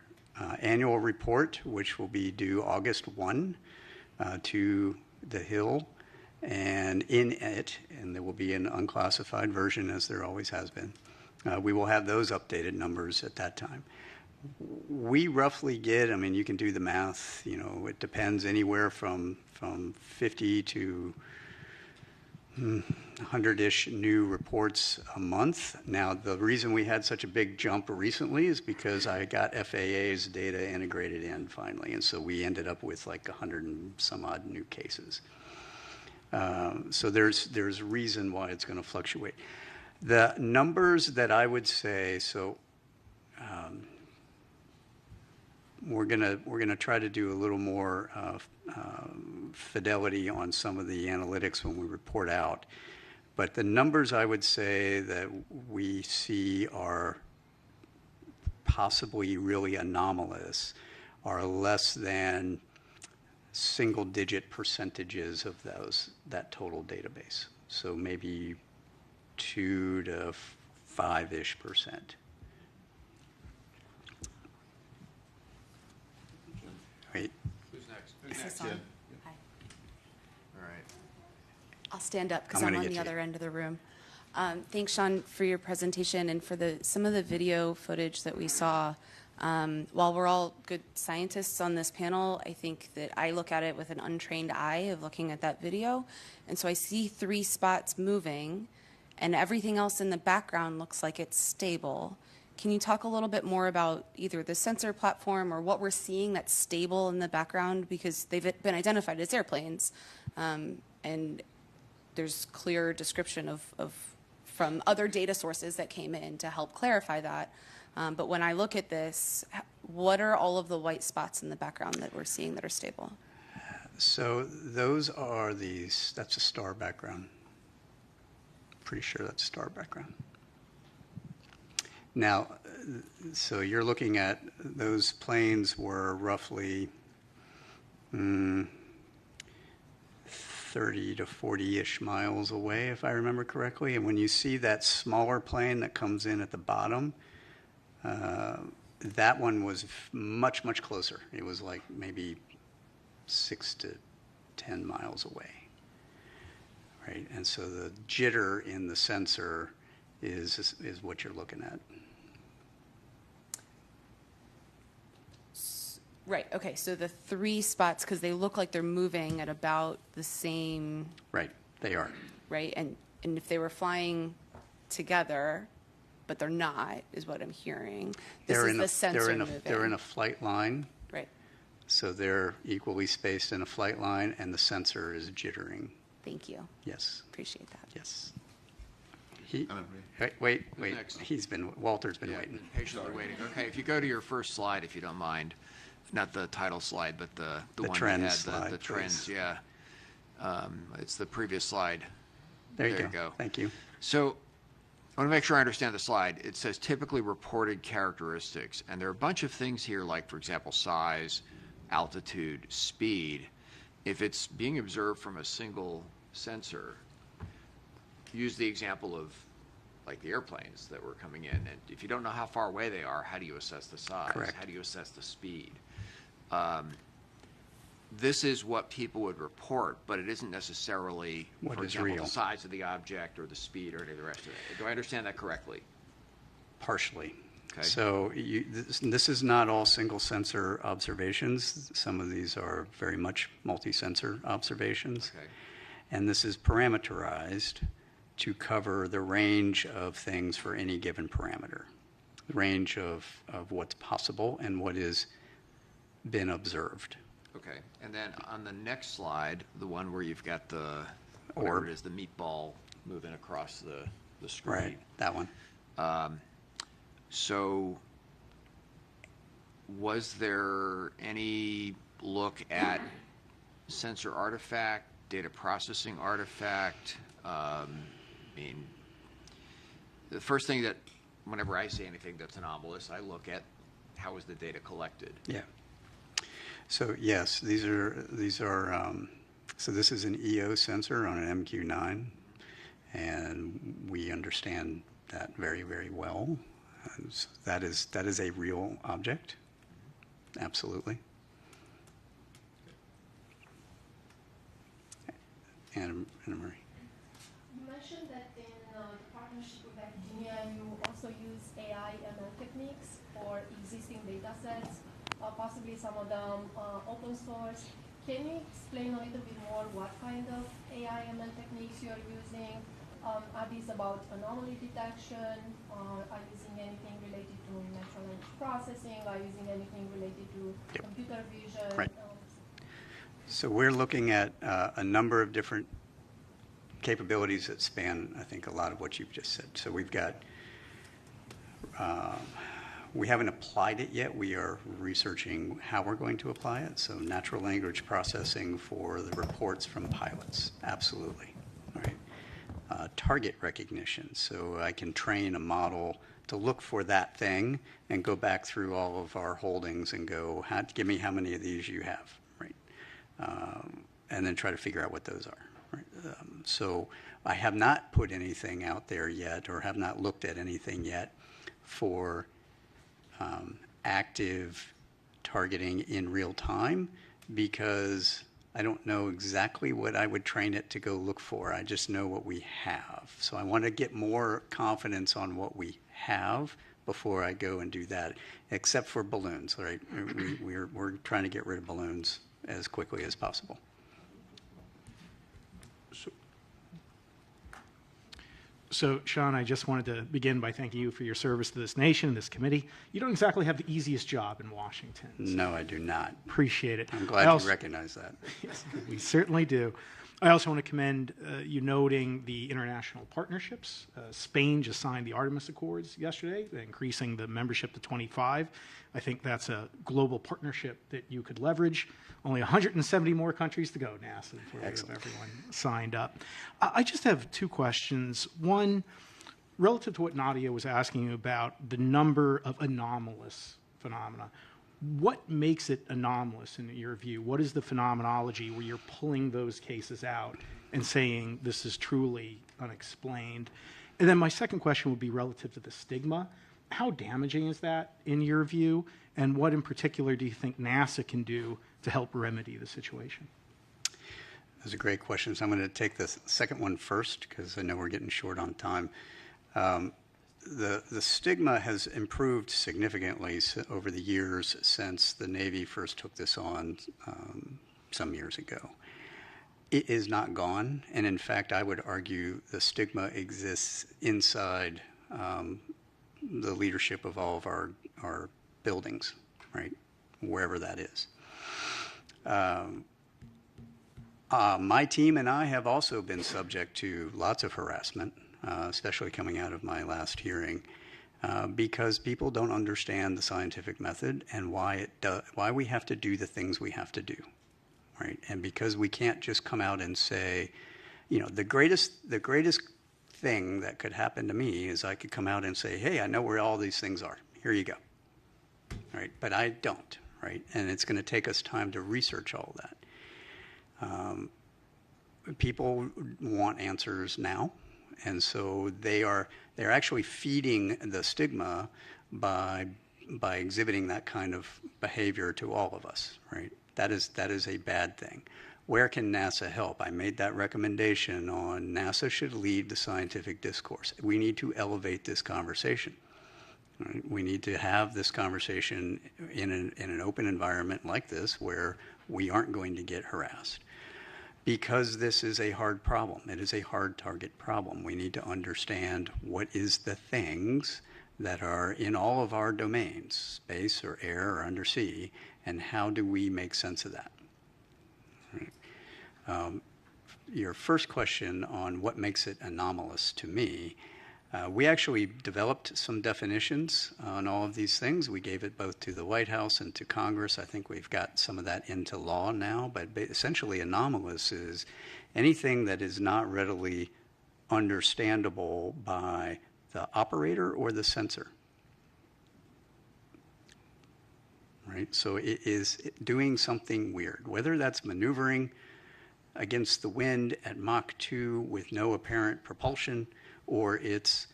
annual report, which will be due August 1 to the Hill. And in it, and there will be an unclassified version, as there always has been, we will have those updated numbers at that time. We roughly get, I mean, you can do the math, you know, it depends anywhere from 50 to 100-ish new reports a month. Now, the reason we had such a big jump recently is because I got FAA's data integrated in finally, and so we ended up with like 100 and some odd new cases. So there's reason why it's going to fluctuate. The numbers that I would say, so we're gonna try to do a little more fidelity on some of the analytics when we report out. But the numbers I would say that we see are possibly really anomalous are less than single-digit percentages of that total database. So maybe 2 to 5-ish%. Wait. Who's next? Is this on? Hi. All right. I'll stand up because I'm I'm gonna on get the to other end of the room. Thanks, Sean, for your presentation and for some of the video footage that we saw. While we're all good scientists on this panel, I think that I look at it with an untrained eye of looking at that video. And so I see 3 spots moving, and everything else in the background looks like it's stable. Can you talk a little bit more about either the sensor platform or what we're seeing that's stable in the background? Because they've been identified as airplanes, and there's clear description of from other data sources that came in to help clarify that. But when I look at this, what are all of the white spots in the background that we're seeing that are stable? So those are that's a star background. Pretty sure that's a star background. Now, so you're looking at those planes were roughly 30 to 40-ish miles away, if I remember correctly. And when you see that smaller plane that comes in at the bottom, that one was much, much closer. It was like maybe 6 to 10 miles away, right? And so the jitter in the sensor is what you're looking at. Right, okay, so the 3 spots, because they look like they're moving at about the same... Right, they are. Right, and if they were flying together, but they're not, is what I'm hearing. This is the sensor moving. They're in a flight line. Right. So they're equally spaced in a flight line, and the sensor is jittering. Thank you. Yes. Appreciate that. Yes. Wait. next? Walter's been waiting. Patiently waiting. Okay, if you go to your first slide, if you don't mind, not the title slide, but the one trends that had slide, the trends. please. Yeah, it's the previous slide. There you go. Thank you. So I want to make sure I understand the slide. It says typically reported characteristics, and there are a bunch of things here, like, for example, size, altitude, speed. If it's being observed from a single sensor, use the example of like the airplanes that were coming in. And if you don't know how far away they are, how do you assess the size? Correct. How do you assess the speed? This is what people would report, but it isn't necessarily, What for is example, real. the size of the object or the speed or any of the rest of it. Do I understand that correctly? Partially. Okay. So this is not all single sensor observations. Some of these are very much multi-sensor observations. Okay. And this is parameterized to cover the range of things for any given parameter, the range of what's possible and what has been observed. Okay, and then on the next slide, the one where you've got the, whatever Orb. it is, the meatball moving across the screen. Right, that one. So was there any look at sensor artifact, data processing artifact? I mean, the first thing that, whenever I see anything that's anomalous, I look at how was the data collected. Yeah. So yes, these are so this is an EO sensor on an MQ9, and we understand that very, very well. So that is a real object. Absolutely. Anna Marie. You mentioned that in the partnership with academia, you also use AI ML techniques for existing data sets, possibly some of them open source. Can you explain a little bit more what kind of AI ML techniques you're using? Are these about anomaly detection? Are you using anything related to natural language processing? Are you using anything related to computer vision? Right. So we're looking at a number of different capabilities that span, I think, a lot of what you've just said. So we've got, we haven't applied it yet. We are researching how we're going to apply it. So natural language processing for the reports from pilots, absolutely. Right. Target recognition, so I can train a model to look for that thing and go back through all of our holdings and go, give me how many of these you have, right? And then try to figure out what those are. Right? So I have not put anything out there yet, or have not looked at anything yet for active targeting in real time, because I don't know exactly what I would train it to go look for. I just know what we have. So I want to get more confidence on what we have before I go and do that, except for balloons, right? We're trying to get rid of balloons as quickly as possible. So, Sean, I just wanted to begin by thanking you for your service to this nation and this committee. You don't exactly have the easiest job in Washington. So no, I do not. Appreciate it. I'm glad you recognize that. Yes, we certainly do. I also want to commend you noting the international partnerships. Spain just signed the Artemis Accords yesterday, increasing the membership to 25. I think that's a global partnership that you could leverage. Only 170 more countries to go, NASA, before we have everyone signed up. I just have two questions. One, relative to what Nadia was asking you about the number of anomalous phenomena. What makes it anomalous in your view? What is the phenomenology where you're pulling those cases out and saying this is truly unexplained? And then my second question would be relative to the stigma. How damaging is that in your view? And what in particular do you think NASA can do to help remedy the situation? Those are great questions. I'm going to take the second one first because I know we're getting short on time. The stigma has improved significantly over the years since the Navy first took this on some years ago. It is not gone, and in fact, I would argue the stigma exists inside the leadership of all of our buildings, right, wherever that is. My team and I have also been subject to lots of harassment, especially coming out of my last hearing, because people don't understand the scientific method and why we have to do the things we have to do, right? And because we can't just come out and say, you know, the greatest thing that could happen to me is I could come out and say, hey, I know where all these things are. Here you go, right? But I don't, right? And it's going to take us time to research all that. People want answers now. And so they're actually feeding the stigma by exhibiting that kind of behavior to all of us, right? That is a bad thing. Where can NASA help? I made that recommendation on NASA should lead the scientific discourse. We need to elevate this conversation. Right? We need to have this conversation in an open environment like this where we aren't going to get harassed. Because this is a hard problem. It is a hard target problem. We need to understand what is the things that are in all of our domains, space or air or undersea, and how do we make sense of that? Right. Your first question on what makes it anomalous to me, we actually developed some definitions on all of these things. We gave it both to the White House and to Congress. I think we've got some of that into law now, but essentially anomalous is anything that is not readily understandable by the operator or the sensor. Right? So it is doing something weird, whether that's maneuvering against the wind at Mach 2 with no apparent propulsion, or it's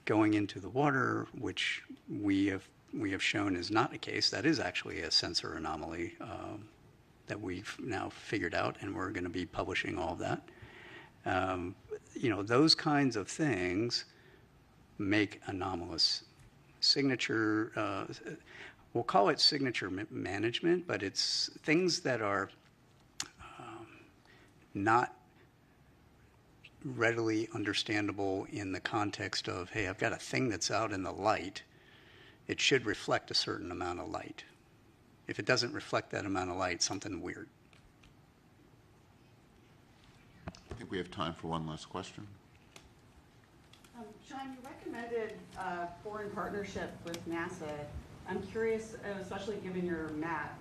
going into the water, which we have shown is not the case. That is actually a sensor anomaly that we've now figured out, and we're going to be publishing all of that. Those kinds of things make anomalous. Signature, we'll call it signature management, but it's things that are not readily understandable in the context of, hey, I've got a thing that's out in the light. It should reflect a certain amount of light. If it doesn't reflect that amount of light, something weird. I think we have time for one last question. Sean, you recommended foreign partnership with NASA. I'm curious, especially given your map,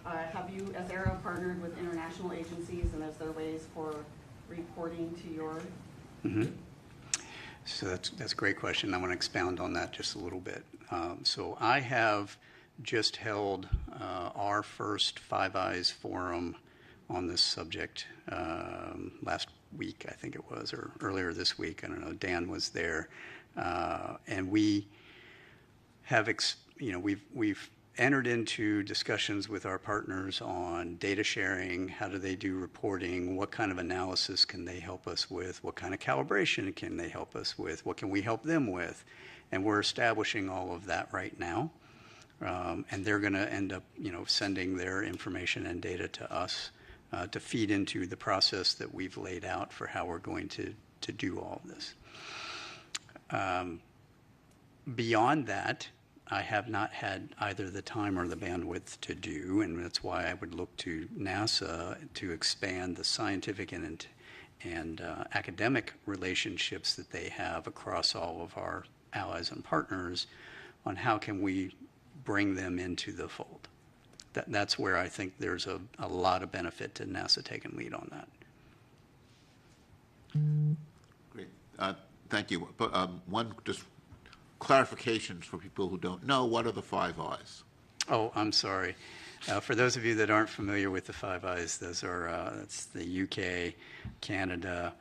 have you, as Aero, partnered with international agencies, and is there ways for reporting to your? Mm-hmm. So that's a great question. I want to expound on that just a little bit. So I have just held our first Five Eyes forum on this subject last week, I think it was, or earlier this week. I don't know. Dan was there, and we have, we've entered into discussions with our partners on data sharing. How do they do reporting? What kind of analysis can they help us with? What kind of calibration can they help us with? What can we help them with? And we're establishing all of that right now. And they're going to end up, sending their information and data to us to feed into the process that we've laid out for how we're going to do all of this. Beyond that, I have not had either the time or the bandwidth to do, and that's why I would look to NASA to expand the scientific and academic relationships that they have across all of our allies and partners on how can we bring them into the fold. That's where I think there's a lot of benefit to NASA taking lead on that. Great. Thank you. But one just clarifications for people who don't know, what are the Five Eyes? Oh, I'm sorry. For those of you that aren't familiar with the Five Eyes, those are that's the UK, Canada,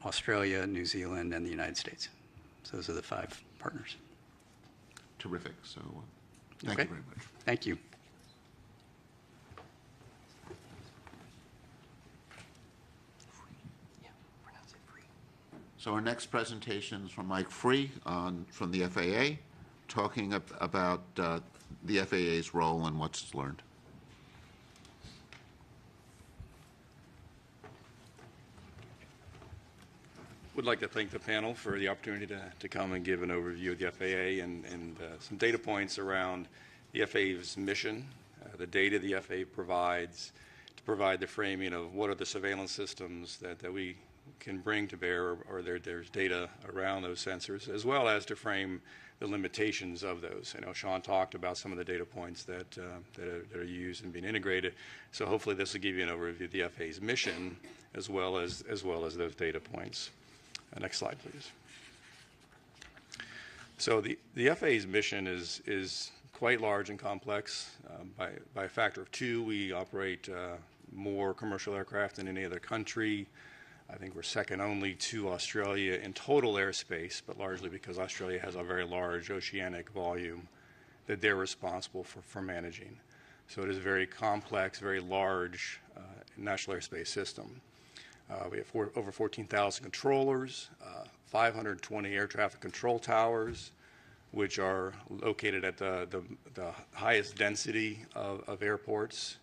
Australia, New Zealand, and the United States. So those are the 5 partners. Terrific. So thank you very much. Thank you. So our next presentation is from Mike Free from the FAA, talking about the FAA's role and what's learned. Would like to thank the panel for the opportunity to come and give an overview of the FAA and some data points around the FAA's mission, the data the FAA provides to provide the framing of what are the surveillance systems that we can bring to bear, or there's data around those sensors, as well as to frame the limitations of those. I know Sean talked about some of the data points that are used and being integrated, so hopefully this will give you an overview of the FAA's mission as well as those data points. Next slide, please. So the FAA's mission is quite large and complex. By a factor of 2, we operate more commercial aircraft than any other country. I think we're second only to Australia in total airspace, but largely because Australia has a very large oceanic volume that they're responsible for managing. So it is a very complex, very large national airspace system. We have over 14,000 controllers, 520 air traffic control towers, which are located at the highest density of airports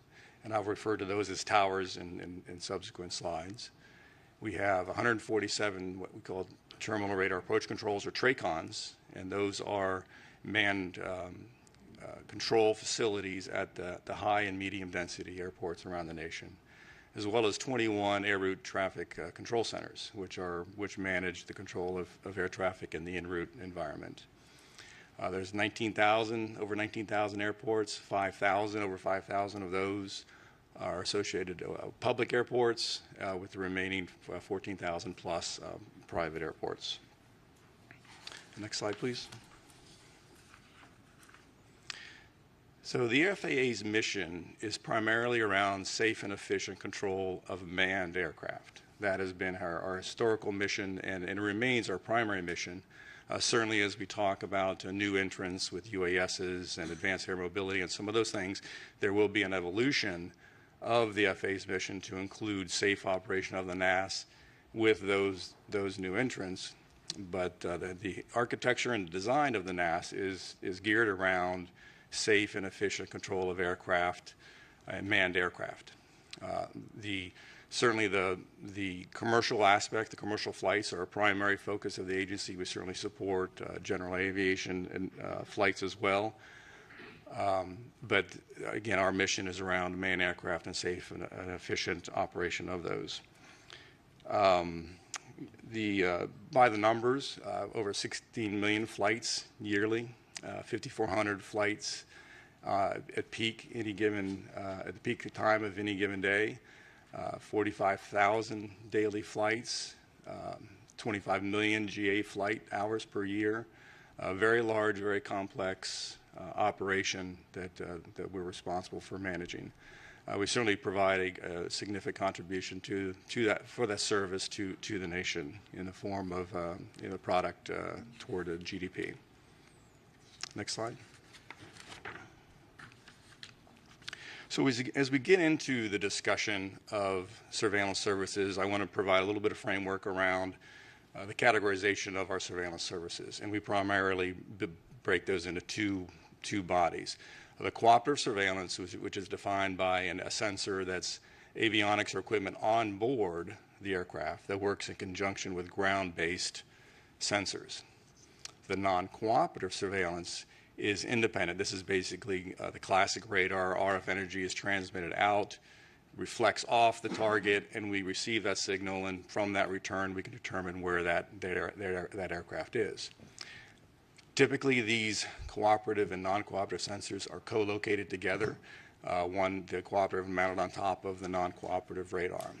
and I'll refer to those as towers in subsequent slides. We have 147 what we call terminal radar approach controls, or TRACONs, and those are manned control facilities at the high and medium density airports around the nation, as well as 21 air route traffic control centers, which manage the control of air traffic in the en route environment. There's over 19,000 airports. Over 5,000 of those are associated public airports, with the remaining 14,000 plus private airports. Next slide, please. So the FAA's mission is primarily around safe and efficient control of manned aircraft. That has been our historical mission, and it remains our primary mission. Certainly as we talk about new entrants with UASs and advanced air mobility and some of those things, there will be an evolution of the FAA's mission to include safe operation of the NAS with those new entrants. But the architecture and design of the NAS is geared around safe and efficient control of aircraft and manned aircraft. Certainly the commercial aspect, the commercial flights are a primary focus of the agency. We certainly support general aviation and flights as well. But again, our mission is around manned aircraft and safe and efficient operation of those. By the numbers, over 16 million flights yearly, 5,400 flights at the peak time of any given day, 45,000 daily flights, 25 million GA flight hours per year. A very large, very complex operation that we're responsible for managing. We certainly provide a significant contribution for that service to the nation in the form of product toward a GDP. Next slide. So as we get into the discussion of surveillance services, I want to provide a little bit of framework around the categorization of our surveillance services, and we primarily break those into two bodies. The cooperative surveillance, which is defined by a sensor that's avionics or equipment on board the aircraft that works in conjunction with ground-based sensors. The non-cooperative surveillance is independent. This is basically the classic radar. RF energy is transmitted out, reflects off the target, and we receive that signal, and from that return we can determine where that aircraft is. Typically, these cooperative and non-cooperative sensors are co-located together. The cooperative mounted on top of the non-cooperative radar.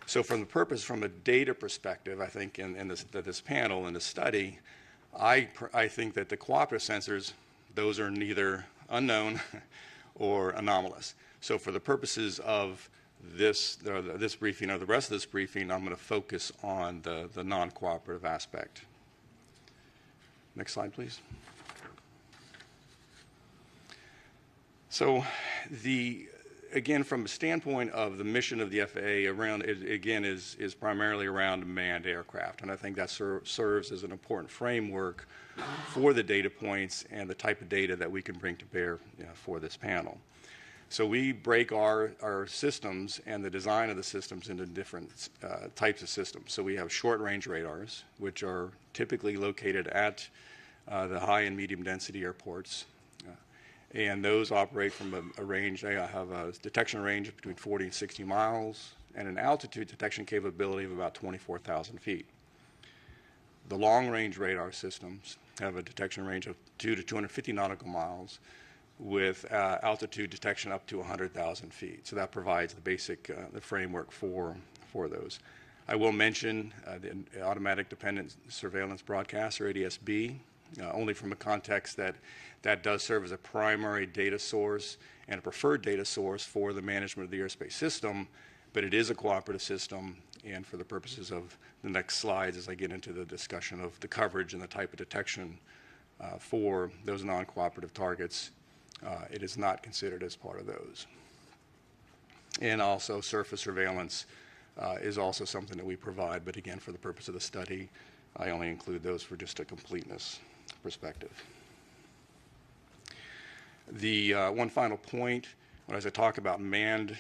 So from a data perspective, I think in this panel, in this study, I think that the cooperative sensors, those are neither unknown or anomalous. So for the purposes of this briefing or the rest of this briefing, I'm going to focus on the non-cooperative aspect. Next slide, please. So again, from a standpoint of the mission of the FAA, is primarily around manned aircraft, and I think that serves as an important framework for the data points and the type of data that we can bring to bear for this panel. So we break our systems and the design of the systems into different types of systems. So we have short-range radars, which are typically located at the high and medium density airports. And those operate from a range. They have a detection range of between 40 and 60 miles and an altitude detection capability of about 24,000 feet. The long-range radar systems have a detection range of 2 to 250 nautical miles with altitude detection up to 100,000 feet. So that provides the basic the framework for those. I will mention the Automatic Dependent Surveillance Broadcast, or ADS-B, only from a context that does serve as a primary data source and a preferred data source for the management of the airspace system, but it is a cooperative system, and for the purposes of the next slides, as I get into the discussion of the coverage and the type of detection for those non-cooperative targets, it is not considered as part of those. And also surface surveillance is also something that we provide, but again, for the purpose of the study, I only include those for just a completeness perspective. The one final point, as I talk about manned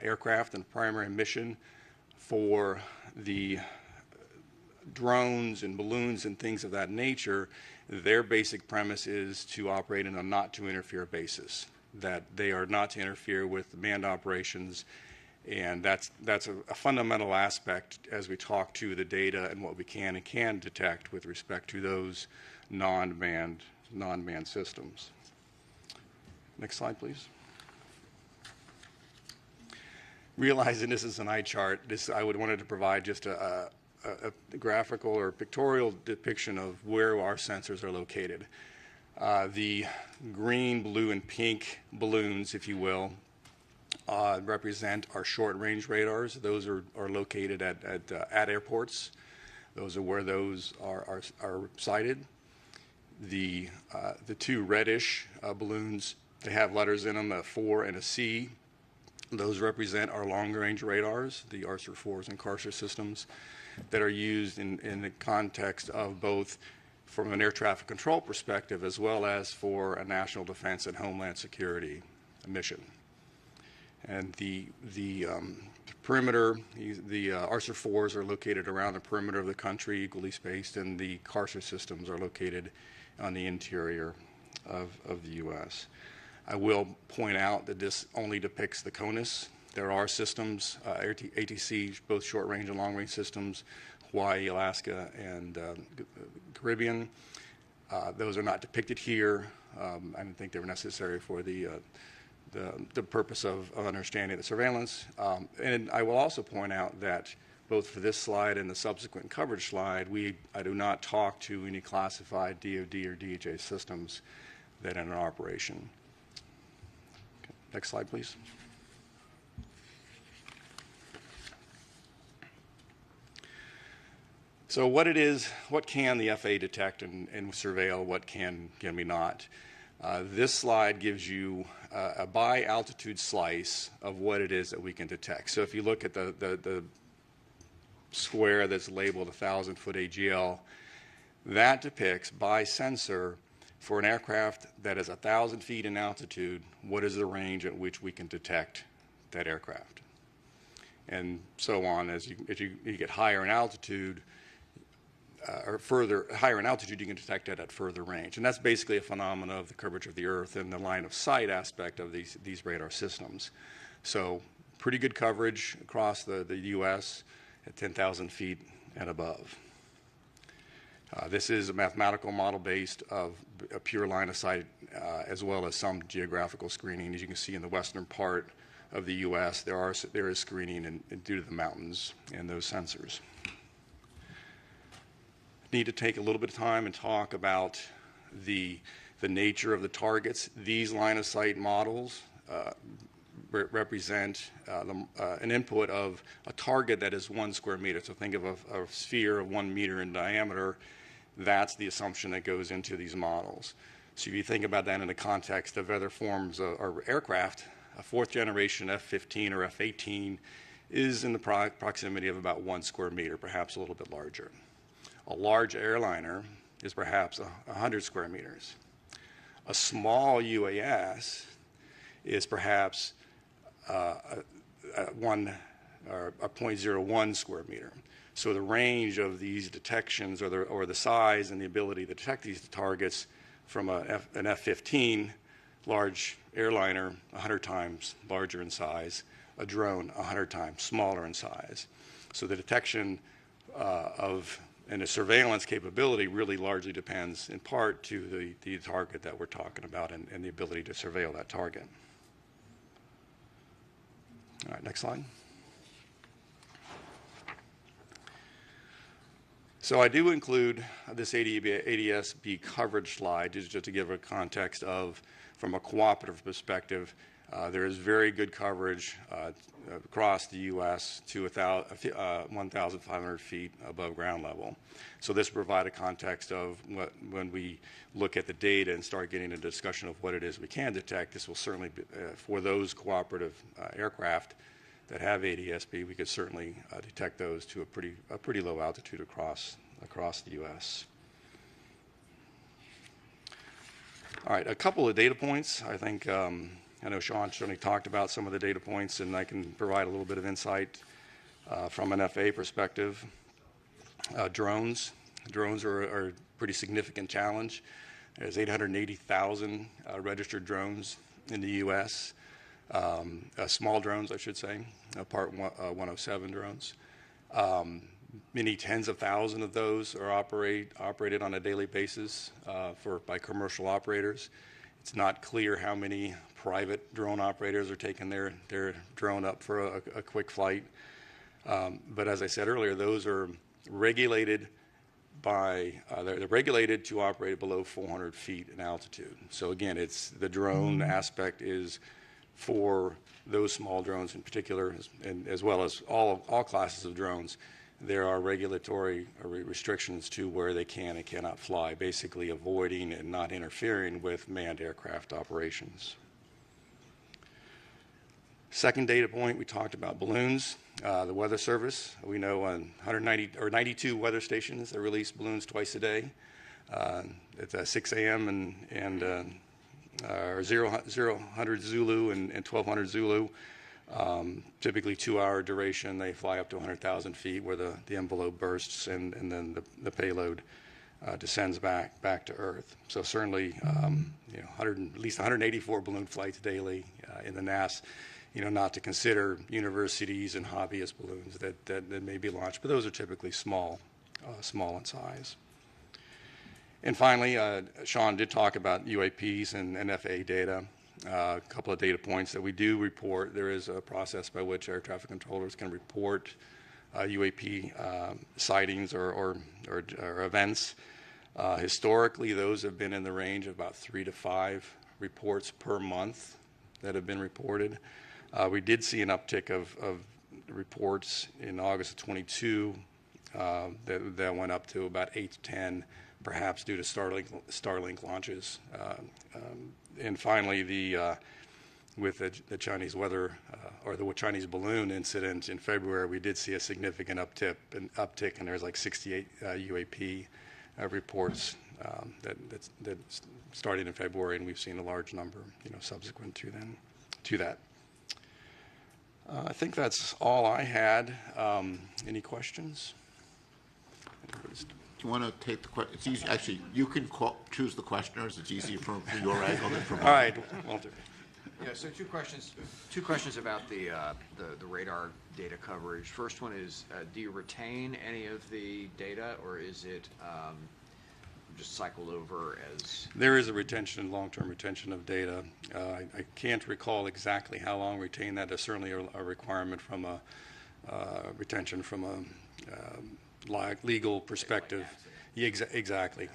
aircraft and primary mission for the drones and balloons and things of that nature, their basic premise is to operate in a not to interfere basis, that they are not to interfere with manned operations. And that's a fundamental aspect as we talk to the data and what we can and can't detect with respect to those non-manned systems. Next slide, please. Realizing this is an eye chart, I wanted to provide just a graphical or pictorial depiction of where our sensors are located. The green, blue, and pink balloons, if you will, represent our short-range radars. Those are located at airports. Those are where those are sited. The two reddish balloons, they have letters in them, a 4 and a C. Those represent our long-range radars, the ARSR 4s and CARSR systems that are used in the context of both from an air traffic control perspective as well as for a national defense and homeland security mission. And the perimeter, the ARSR 4s are located around the perimeter of the country, equally spaced, and the CARSR systems are located on the interior of the U.S. I will point out that this only depicts the CONUS. There are systems, ATC, both short-range and long-range systems, Hawaii, Alaska, and Caribbean. Those are not depicted here. I didn't think they were necessary for the purpose of understanding the surveillance. And I will also point out that both for this slide and the subsequent coverage slide, I do not talk to any classified DoD or DHA systems that are in operation. Okay, next slide, please. So what can the FAA detect and surveil, what can we not? This slide gives you a by altitude slice of what it is that we can detect. So if you look at the square that's labeled 1,000-foot AGL, that depicts by sensor for an aircraft that is 1,000 feet in altitude, what is the range at which we can detect that aircraft. And so on, as you get higher in altitude, or higher in altitude, you can detect it at further range. And that's basically a phenomenon of the curvature of the Earth and the line of sight aspect of these radar systems. So pretty good coverage across the U.S. at 10,000 feet and above. This is a mathematical model based of a pure line of sight as well as some geographical screening. As you can see in the western part of the U.S., there is screening due to the mountains and those sensors. Need to take a little bit of time and talk about the nature of the targets. These line of sight models represent an input of a target that is 1 square meter. So think of a sphere of 1 meter in diameter. That's the assumption that goes into these models. So if you think about that in the context of other forms of aircraft, a 4th generation F-15 or F-18 is in the proximity of about 1 square meter, perhaps a little bit larger. A large airliner is perhaps 100 square meters. A small UAS is perhaps a 0.01 square meter. So the range of these detections or the size and the ability to detect these targets from an F-15, large airliner, 100 times larger in size, a drone 100 times smaller in size. So the detection and the surveillance capability really largely depends in part to the target that we're talking about and the ability to surveil that target. All right, next slide. So I do include this ADS-B coverage slide just to give a context of, from a cooperative perspective, there is very good coverage across the U.S. to 1,500 feet above ground level. So this provides a context of when we look at the data and start getting into discussion of what it is we can detect. This will certainly be, for those cooperative aircraft that have ADS-B, we could certainly detect those to a pretty low altitude across the U.S. All right, a couple of data points. I think I know Sean certainly talked about some of the data points, and I can provide a little bit of insight from an FAA perspective. Drones. Drones are a pretty significant challenge. There's 880,000 registered drones in the U.S., small drones, I should say, Part 107 drones. Many tens of thousands of those are operated on a daily basis by commercial operators. It's not clear how many private drone operators are taking their drone up for a quick flight. But as I said earlier, those are regulated they're regulated to operate below 400 feet in altitude. So again, it's the drone aspect is for those small drones in particular, and as well as all classes of drones. There are regulatory restrictions to where they can and cannot fly, basically avoiding and not interfering with manned aircraft operations. Second data point, we talked about balloons. The Weather Service, we know on 92 weather stations that release balloons twice a day. At 6 a.m. and 0000 Zulu and 1200 Zulu. Typically 2-hour duration. They fly up to 100,000 feet where the envelope bursts and then the payload descends back to Earth. So certainly, at least 184 balloon flights daily in the NAS. Not to consider universities and hobbyist balloons that may be launched, but those are typically small in size. And finally, Sean did talk about UAPs and FAA data. A couple of data points that we do report. There is a process by which air traffic controllers can report UAP sightings or events. Historically, those have been in the range of about 3 to 5 reports per month that have been reported. We did see an uptick of reports in August of 22 that went up to about 8 to 10, perhaps due to Starlink launches. And finally, with the Chinese weather or the Chinese balloon incident in February, we did see a significant uptick, and there's like 68 UAP reports that started in February, and we've seen a large number, subsequent to that. I think that's all I had. Any questions? Do you want to take the question? It's easy. Actually, you can choose the questioners. It's easier from your angle than from mine. All right, Walter. Yeah, so two questions about the radar data coverage. First one is, do you retain any of the data, or is it just cycled over as? There is a long-term retention of data. I can't recall exactly how long retain that. There's certainly a requirement from a retention from a legal perspective. Yeah, exactly.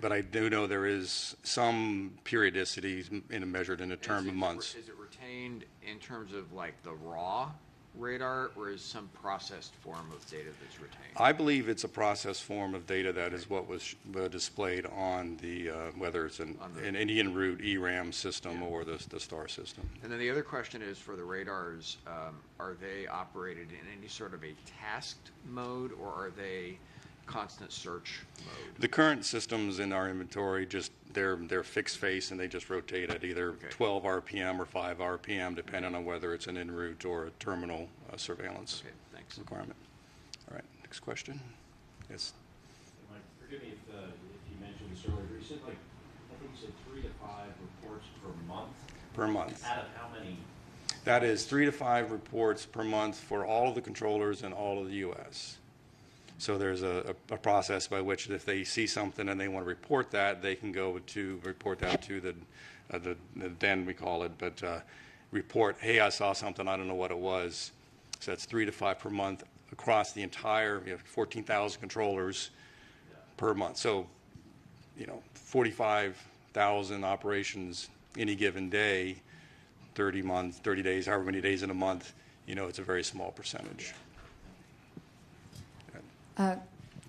But I do know there is some periodicity measured in a term of months. Is it retained in terms of like the raw radar, or is some processed form of data that's retained? I believe it's a processed form of data that is what was displayed on the, whether it's an en route ERAM system or the STAR system. And then the other question is for the radars, are they operated in any sort of a tasked mode, or are they constant search mode? The current systems in our inventory, they're fixed face, and they just rotate at either 12 RPM or 5 RPM, depending on whether it's an en route or a terminal surveillance requirement. All right, next question. Yes. Mike, forgive me if you mentioned this earlier. You said, I think you said 3 to 5 reports per month. Per month. Out of how many? That is 3 to 5 reports per month for all of the controllers in all of the U.S. So there's a process by which if they see something and they want to report that, they can go to report that to the den, we call it, but report, hey, I saw something, I don't know what it was. So that's 3 to 5 per month across the entire 14,000 controllers per month. So 45,000 operations any given day, 30 days, however many days in a month, it's a very small percentage.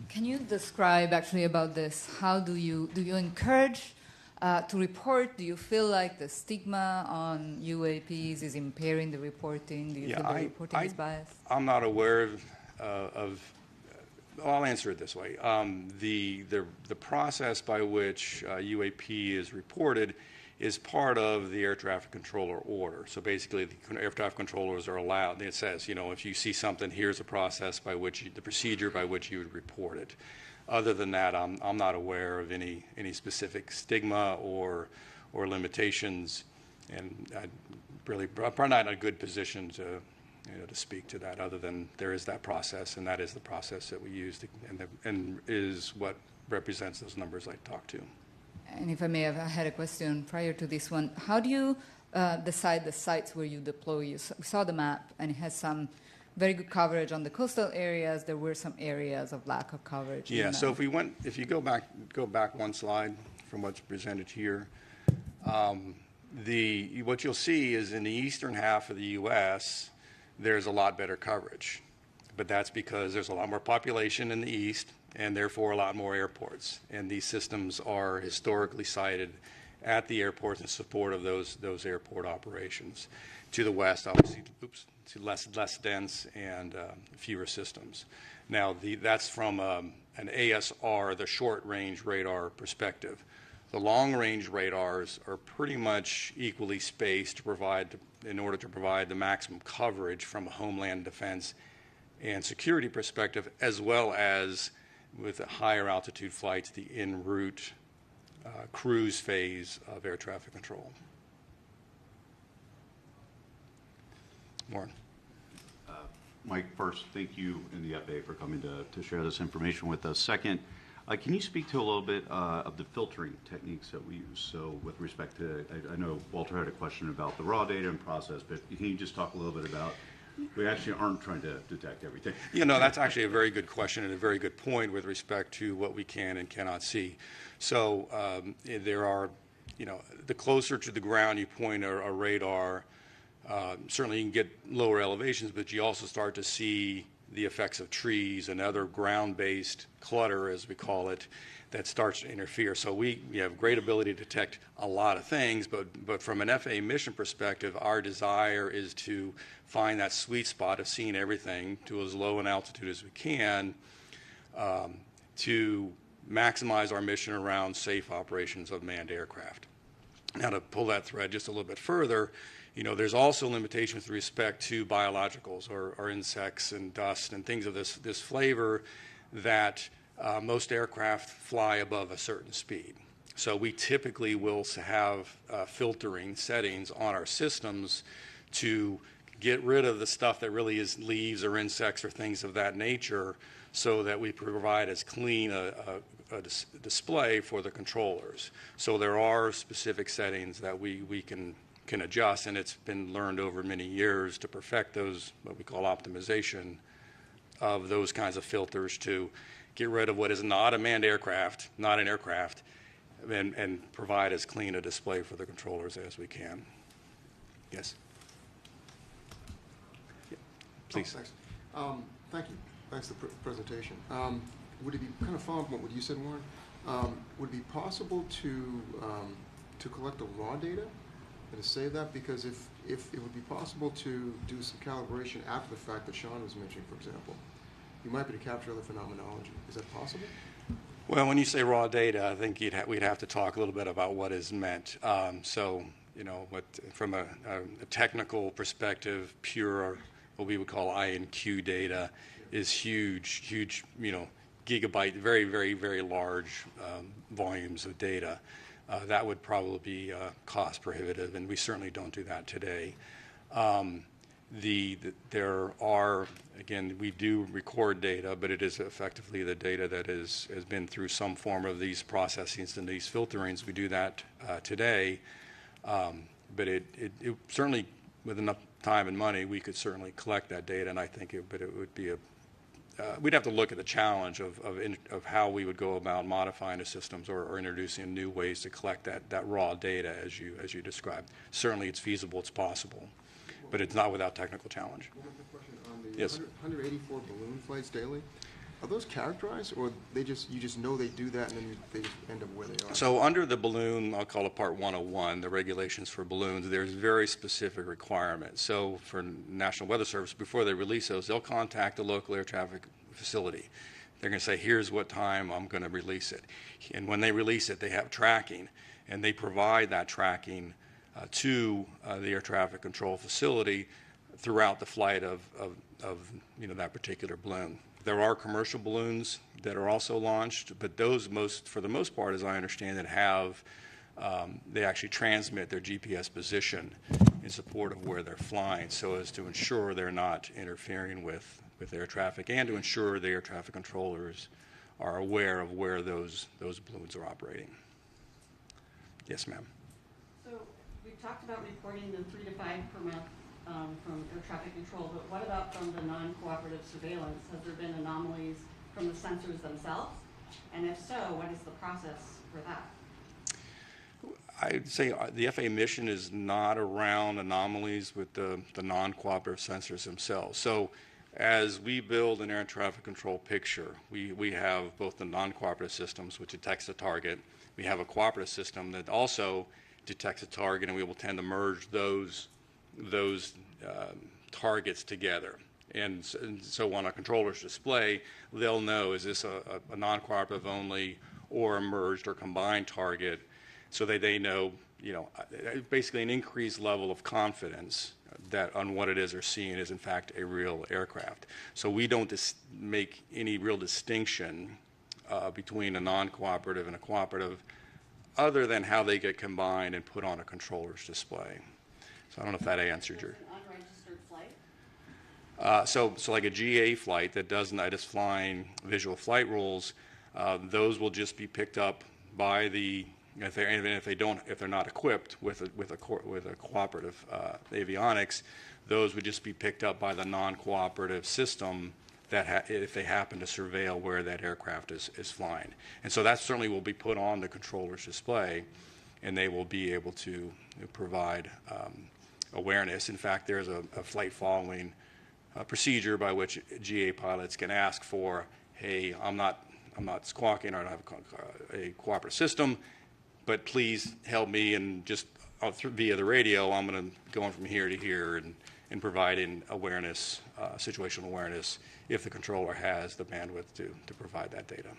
Can you describe actually about this? How do you encourage to report? Do you feel like the stigma on UAPs is impairing the reporting? Do you feel the reporting is biased? I'm not aware of I'll answer it this way. The process by which UAP is reported is part of the air traffic controller order. So basically, the air traffic controllers are allowed. It says, if you see something, here's a process by which the procedure by which you would report it. Other than that, I'm not aware of any specific stigma or limitations, and I'm probably not in a good position to speak to that. Other than there is that process, and that is the process that we use, and is what represents those numbers I talked to. And if I may have, I had a question prior to this one. How do you decide the sites where you deploy? We saw the map, and it has some very good coverage on the coastal areas. There were some areas of lack of coverage. Yeah. So if you go back one slide from what's presented here, what you'll see is in the eastern half of the U.S. there's a lot better coverage, but that's because there's a lot more population in the east, and therefore a lot more airports. And these systems are historically sited at the airports in support of those airport operations. To the west, obviously, it's less dense and fewer systems. Now, that's from an ASR, the short-range radar perspective. The long-range radars are pretty much equally spaced in order to provide the maximum coverage from a homeland defense and security perspective, as well as with the higher altitude flights, the en route cruise phase of air traffic control. Warren. Mike, first, thank you and the FAA for coming to share this information with us. Second, can you speak to a little bit of the filtering techniques that we use? So with respect to, I know Walter had a question about the raw data and process, but can you just talk a little bit about, we actually aren't trying to detect everything. That's actually a very good question and a very good point with respect to what we can and cannot see. So there are, the closer to the ground you point a radar, certainly you can get lower elevations, but you also start to see the effects of trees and other ground-based clutter, as we call it, that starts to interfere. So we have great ability to detect a lot of things, but from an FAA mission perspective, our desire is to find that sweet spot of seeing everything to as low an altitude as we can to maximize our mission around safe operations of manned aircraft. Now, to pull that thread just a little bit further, there's also limitations with respect to biologicals or insects and dust and things of this flavor that most aircraft fly above a certain speed. So we typically will have filtering settings on our systems to get rid of the stuff that really is leaves or insects or things of that nature, so that we provide as clean a display for the controllers. So there are specific settings that we can adjust, and it's been learned over many years to perfect those, what we call optimization of those kinds of filters, to get rid of what is not a manned aircraft, not an aircraft, and provide as clean a display for the controllers as we can. Yes? Yeah. Please. Oh, thanks. Thank you. Thanks for the presentation. Would it be, kind of following up on what you said, Warren, would it be possible to collect the raw data and to save that? Because if it would be possible to do some calibration after the fact that Sean was mentioning, for example, you might be able to capture other phenomenology. Is that possible? Well, when you say raw data, I think we'd have to talk a little bit about what is meant. From a technical perspective, pure, what we would call INQ data is huge, gigabyte, very, very, very large volumes of data. That would probably be cost prohibitive, and we certainly don't do that today. There are, again, we do record data, but it is effectively the data that has been through some form of these processings and these filterings. We do that today, but it certainly, with enough time and money, we could certainly collect that data, and I think it would be we'd have to look at the challenge of how we would go about modifying the systems or introducing new ways to collect that raw data as you described. Certainly it's feasible, it's possible, but it's not without technical challenge. One more question on the Yes. 184 balloon flights daily. Are those characterized, or you just know they do that and then they just end up where they are? So under the balloon, I'll call it Part 101, the regulations for balloons, there's very specific requirements. So for National Weather Service, before they release those, they'll contact the local air traffic facility. They're going to say, here's what time I'm going to release it. And when they release it, they have tracking. and they provide that tracking to the air traffic control facility throughout the flight of that particular balloon. There are commercial balloons that are also launched, but those for the most part, as I understand it, they actually transmit their GPS position in support of where they're flying, so as to ensure they're not interfering with air traffic, and to ensure the air traffic controllers are aware of where those balloons are operating. Yes, ma'am. So we've talked about reporting the 3 to 5 per month from air traffic control, but what about from the non-cooperative surveillance? Has there been anomalies from the sensors themselves? And if so, what is the process for that? I'd say the FAA mission is not around anomalies with the non-cooperative sensors themselves. So as we build an air traffic control picture, we have both the non-cooperative systems, which detects the target. We have a cooperative system that also detects a target, and we will tend to merge those targets together. And so on a controller's display, they'll know, is this a non-cooperative only or a merged or combined target, so that they know, basically an increased level of confidence that on what it is they're seeing is in fact a real aircraft. So we don't make any real distinction between a non-cooperative and a cooperative, other than how they get combined and put on a controller's display. So I don't know if that answered your. An unregistered flight? So like a GA flight that is flying visual flight rules, those will just be picked up by if they're not equipped with a cooperative avionics, those would just be picked up by the non-cooperative system if they happen to surveil where that aircraft is flying. And so that certainly will be put on the controller's display, and they will be able to provide awareness. In fact, there's a flight following procedure by which GA pilots can ask for, hey, I'm not squawking, I don't have a cooperative system, but please help me, and just via the radio, I'm going to go from here to here and providing awareness, situational awareness, if the controller has the bandwidth to provide that data.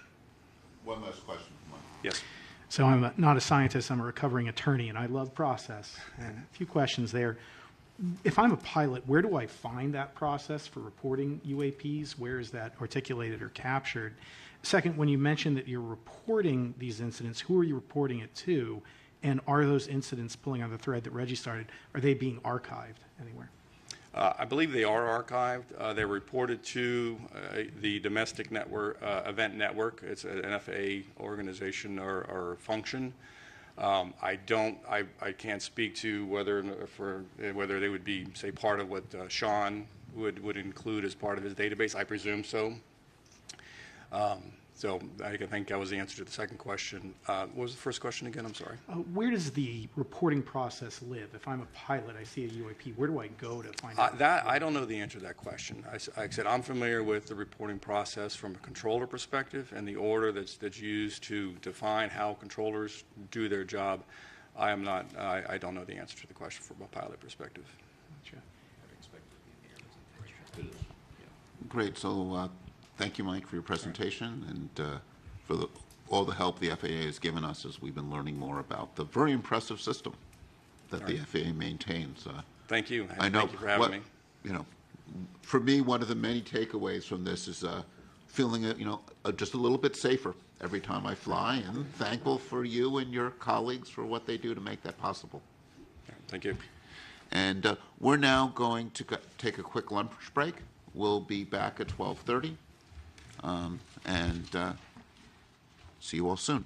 One last question, Mike. Yes. So I'm not a scientist, I'm a recovering attorney, and I love process. And a few questions there. If I'm a pilot, where do I find that process for reporting UAPs? Where is that articulated or captured? Second, when you mentioned that you're reporting these incidents, who are you reporting it to? And are those incidents, pulling on the thread that Reggie started, are they being archived anywhere? I believe they are archived. They're reported to the domestic network, event network. It's an FAA organization or function. I can't speak to whether they would be, say, part of what Sean would include as part of his database. I presume so. So I think that was the answer to the second question. What was the first question again? I'm sorry. Where does the reporting process live? If I'm a pilot, I see a UAP, where do I go to find out? I don't know the answer to that question. Like I said, I'm familiar with the reporting process from a controller perspective and the order that's used to define how controllers do their job. I don't know the answer to the question from a pilot perspective. Gotcha. Great. So thank you, Mike, for your presentation and for all the help the FAA has given us as we've been learning more about the very impressive system that the FAA maintains. Thank you. I know. Thank you for having me. For me, one of the many takeaways from this is feeling, just a little bit safer every time I fly, and thankful for you and your colleagues for what they do to make that possible. Thank you. And we're now going to take a quick lunch break. We'll be back at 12:30. And see you all soon.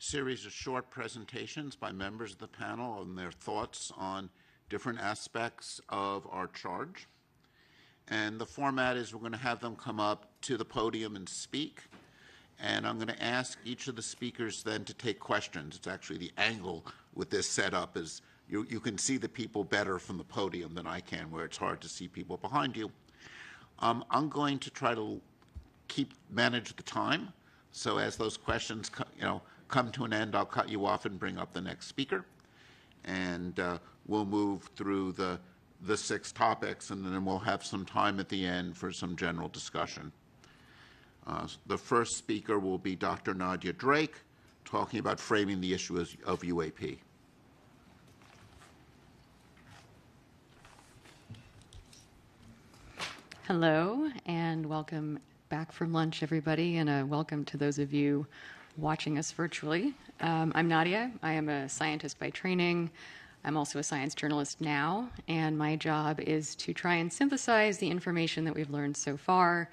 series of short presentations by members of the panel on their thoughts on different aspects of our charge. And the format is we're going to have them come up to the podium and speak. And I'm going to ask each of the speakers then to take questions. It's actually the angle with this setup is you can see the people better from the podium than I can, where it's hard to see people behind you. I'm going to try to manage the time. So as those questions come to an end, I'll cut you off and bring up the next speaker. And we'll move through the 6 topics, and then we'll have some time at the end for some general discussion. The first speaker will be Dr. Nadia Drake, talking about framing the issue of UAP. Hello, and welcome back from lunch, everybody, and a welcome to those of you watching us virtually. I'm Nadia. I am a scientist by training. I'm also a science journalist now, and my job is to try and synthesize the information that we've learned so far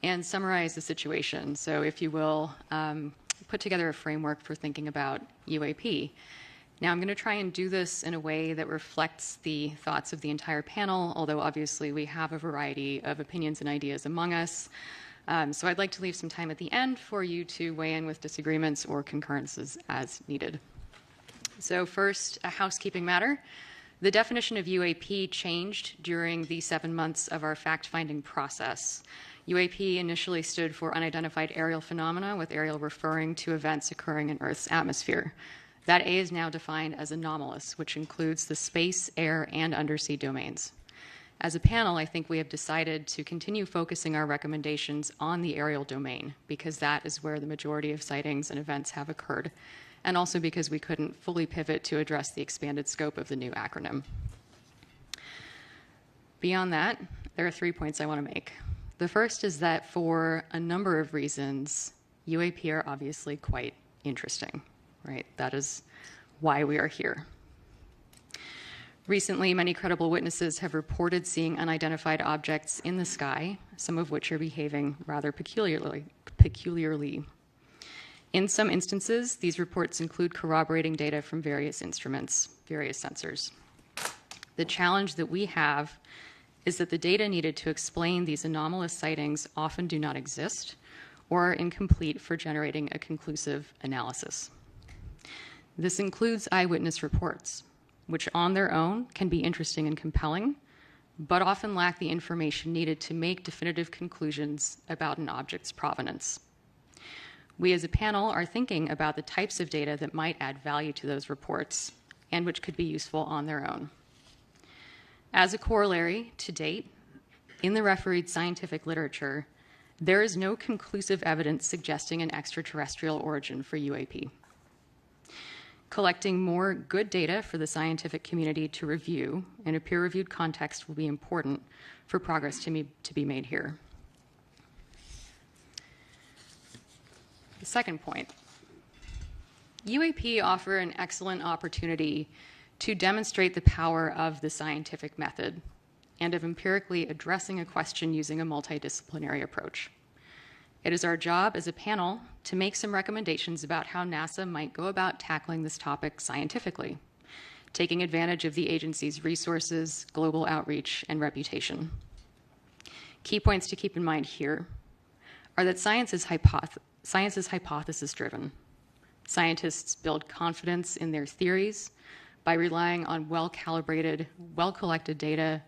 and summarize the situation. So if you will, put together a framework for thinking about UAP. Now, I'm going to try and do this in a way that reflects the thoughts of the entire panel, although obviously we have a variety of opinions and ideas among us. So I'd like to leave some time at the end for you to weigh in with disagreements or concurrences as needed. So first, a housekeeping matter. The definition of UAP changed during the 7 months of our fact-finding process. UAP initially stood for Unidentified Aerial Phenomena, with aerial referring to events occurring in Earth's atmosphere. That A is now defined as anomalous, which includes the space, air, and undersea domains. As a panel, I think we have decided to continue focusing our recommendations on the aerial domain, because that is where the majority of sightings and events have occurred, and also because we couldn't fully pivot to address the expanded scope of the new acronym. Beyond that, there are 3 points I want to make. The first is that for a number of reasons, UAP are obviously quite interesting, right? That is why we are here. Recently, many credible witnesses have reported seeing unidentified objects in the sky, some of which are behaving rather peculiarly. In some instances, these reports include corroborating data from various instruments, various sensors. The challenge that we have is that the data needed to explain these anomalous sightings often do not exist or are incomplete for generating a conclusive analysis. This includes eyewitness reports, which on their own can be interesting and compelling, but often lack the information needed to make definitive conclusions about an object's provenance. We as a panel are thinking about the types of data that might add value to those reports and which could be useful on their own. As a corollary, to date, in the refereed scientific literature, there is no conclusive evidence suggesting an extraterrestrial origin for UAP. Collecting more good data for the scientific community to review in a peer-reviewed context will be important for progress to be made here. The second point, UAP offer an excellent opportunity to demonstrate the power of the scientific method and of empirically addressing a question using a multidisciplinary approach. It is our job as a panel to make some recommendations about how NASA might go about tackling this topic scientifically, taking advantage of the agency's resources, global outreach, and reputation. Key points to keep in mind here are that science is hypothesis-driven. Scientists build confidence in their theories by relying on well-calibrated, well-collected data,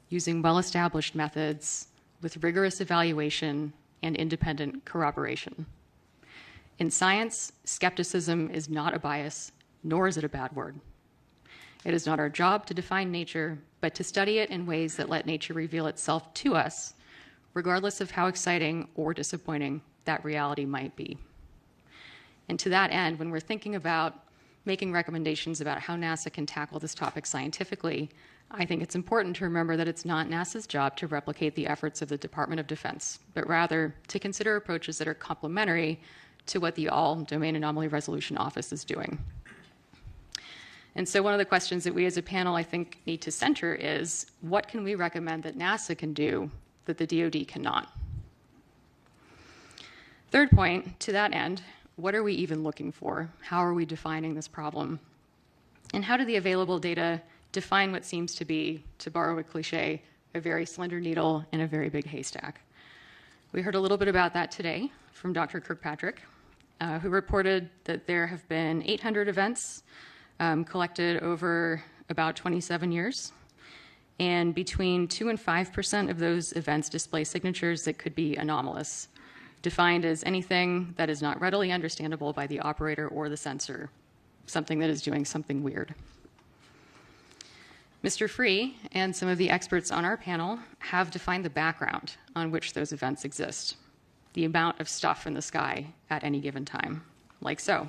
using well-established methods with rigorous evaluation and independent corroboration. In science, skepticism is not a bias, nor is it a bad word. It is not our job to define nature, but to study it in ways that let nature reveal itself to us, regardless of how exciting or disappointing that reality might be. And to that end, when we're thinking about making recommendations about how NASA can tackle this topic scientifically, I think it's important to remember that it's not NASA's job to replicate the efforts of the Department of Defense, but rather to consider approaches that are complementary to what the All-Domain Anomaly Resolution Office is doing. And so one of the questions that we as a panel, I think, need to center is, what can we recommend that NASA can do that the DoD cannot? Third point, to that end, What are we even looking for? How are we defining this problem? And how do the available data define what seems to be, to borrow a cliche, a very slender needle in a very big haystack? We heard a little bit about that today from Dr. Kirkpatrick, who reported that there have been 800 events collected over about 27 years. And between 2 and 5% of those events display signatures that could be anomalous, defined as anything that is not readily understandable by the operator or the sensor, something that is doing something weird. Mr. Free and some of the experts on our panel have defined the background on which those events exist, the amount of stuff in the sky at any given time, like so.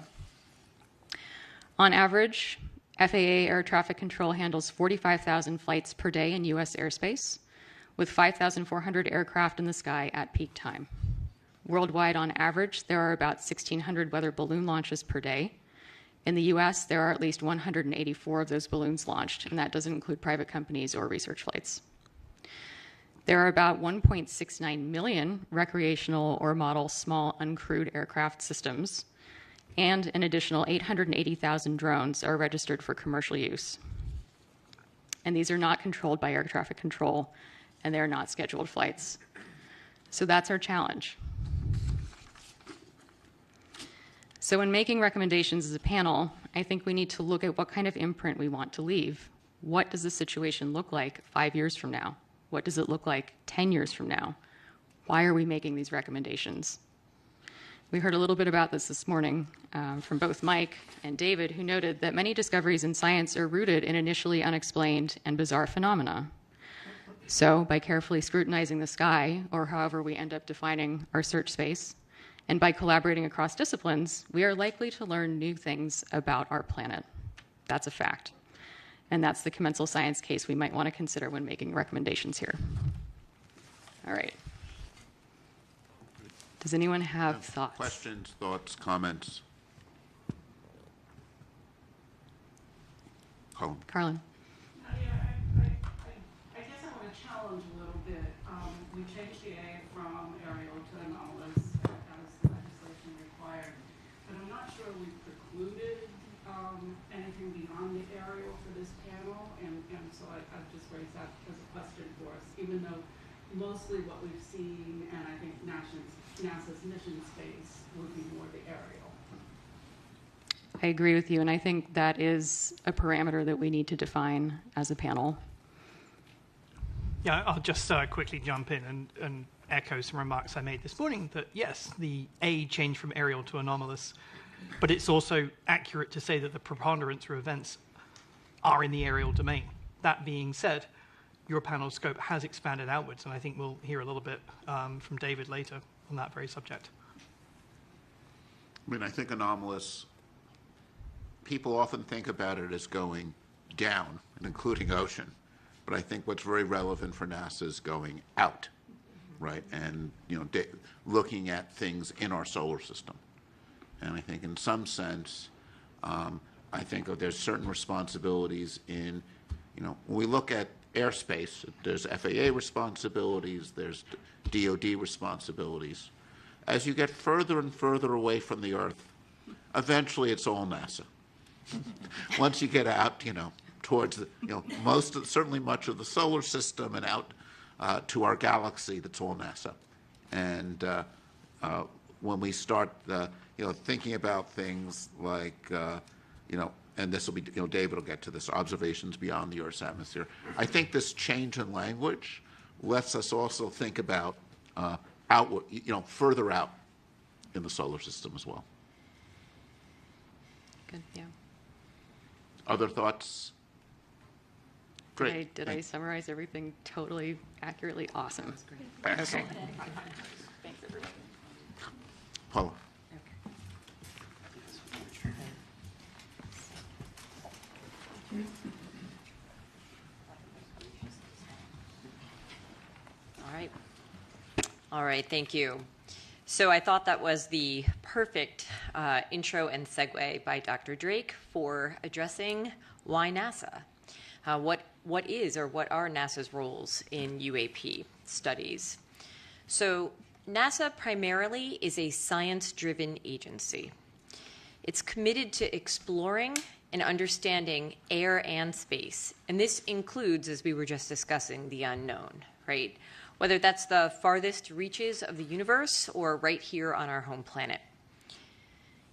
On average, FAA air traffic control handles 45,000 flights per day in U.S. airspace, with 5,400 aircraft in the sky at peak time. Worldwide, on average, there are about 1,600 weather balloon launches per day. In the US, there are at least 184 of those balloons launched, and that doesn't include private companies or research flights. There are about 1.69 million recreational or model small uncrewed aircraft systems, and an additional 880,000 drones are registered for commercial use. And these are not controlled by air traffic control, and they're not scheduled flights. So that's our challenge. So when making recommendations as a panel, I think we need to look at what kind of imprint we want to leave. What does the situation look like 5 years from now? What does it look like 10 years from now? Why are we making these recommendations? We heard a little bit about this morning from both Mike and David, who noted that many discoveries in science are rooted in initially unexplained and bizarre phenomena. So by carefully scrutinizing the sky, or however we end up defining our search space, and by collaborating across disciplines, we are likely to learn new things about our planet. That's a fact. And that's the commensal science case we might want to consider when making recommendations here. All right. Does anyone have thoughts? Questions, thoughts, comments? Carlin. I guess I want to challenge a little bit. We changed the A from aerial to anomalous as the legislation required, but I'm not sure we precluded anything beyond the aerial for this panel, and so I've just raised that as a question for us, even though mostly what we've seen, and I think NASA's mission space would be more the aerial. I agree with you, and I think that is a parameter that we need to define as a panel. Yeah, I'll just quickly jump in and echo some remarks I made this morning that, yes, the A changed from aerial to anomalous, but it's also accurate to say that the preponderance of events are in the aerial domain. That being said, your panel scope has expanded outwards, and I think we'll hear a little bit from David later on that very subject. I mean, I think anomalous, people often think about it as going down, and including ocean. But I think what's very relevant for NASA is going out, right? And, looking at things in our solar system. And I think in some sense, I think there's certain responsibilities in, when we look at airspace, there's FAA responsibilities, there's DOD responsibilities. As you get further and further away from the Earth, eventually it's all NASA. Once you get out, towards certainly much of the solar system and out to our galaxy, that's all NASA. And when we start, thinking about things like, and this will be, David will get to this, observations beyond the Earth's atmosphere. I think this change in language lets us also think about outward, further out in the solar system as well. Good, yeah. Other thoughts? Great. Did I summarize everything totally accurately? Awesome. That's great. Excellent. Okay. Thanks, everyone. Paula. All right, thank you. So I thought that was the perfect intro and segue by Dr. Drake for addressing why NASA. What is or what are NASA's roles in UAP studies? So NASA primarily is a science-driven agency. It's committed to exploring and understanding air and space. And this includes, as we were just discussing, the unknown, right? Whether that's the farthest reaches of the universe or right here on our home planet.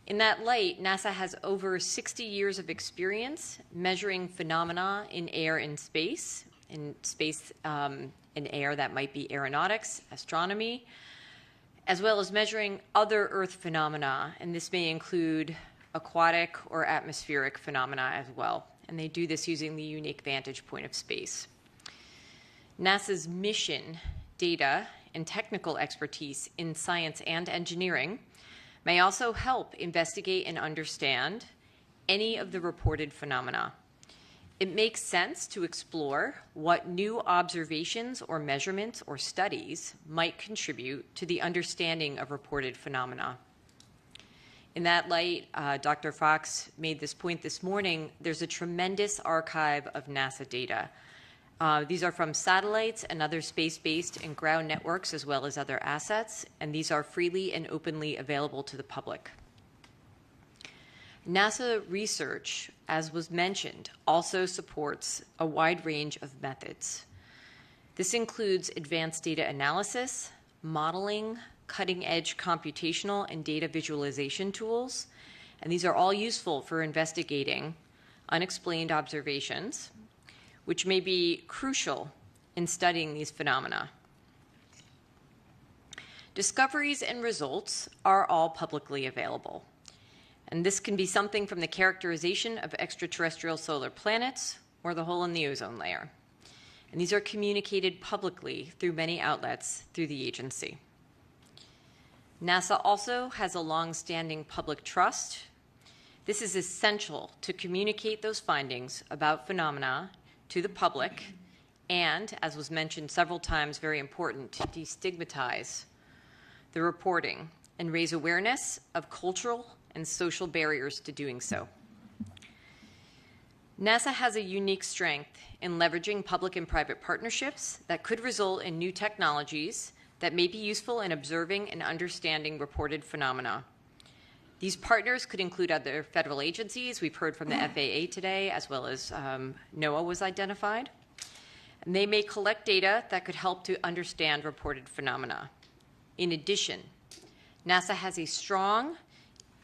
In that light, NASA has over 60 years of experience measuring phenomena in air and space, in air that might be aeronautics, astronomy, as well as measuring other Earth phenomena, and this may include aquatic or atmospheric phenomena as well. And they do this using the unique vantage point of space. NASA's mission, data, and technical expertise in science and engineering may also help investigate and understand any of the reported phenomena. It makes sense to explore what new observations or measurements or studies might contribute to the understanding of reported phenomena. In that light, Dr. Fox made this point this morning, there's a tremendous archive of NASA data. These are from satellites and other space-based and ground networks, as well as other assets, and these are freely and openly available to the public. NASA research, as was mentioned, also supports a wide range of methods. This includes advanced data analysis, modeling, cutting-edge computational and data visualization tools, and these are all useful for investigating unexplained observations, which may be crucial in studying these phenomena. Discoveries and results are all publicly available. And this can be something from the characterization of extraterrestrial solar planets or the hole in the ozone layer. And these are communicated publicly through many outlets through the agency. NASA also has a long-standing public trust. This is essential to communicate those findings about phenomena to the public and, as was mentioned several times, very important, to destigmatize the reporting and raise awareness of cultural and social barriers to doing so. NASA has a unique strength in leveraging public and private partnerships that could result in new technologies that may be useful in observing and understanding reported phenomena. These partners could include other federal agencies. We've heard from the FAA today, as well as NOAA was identified. And they may collect data that could help to understand reported phenomena. In addition, NASA has a strong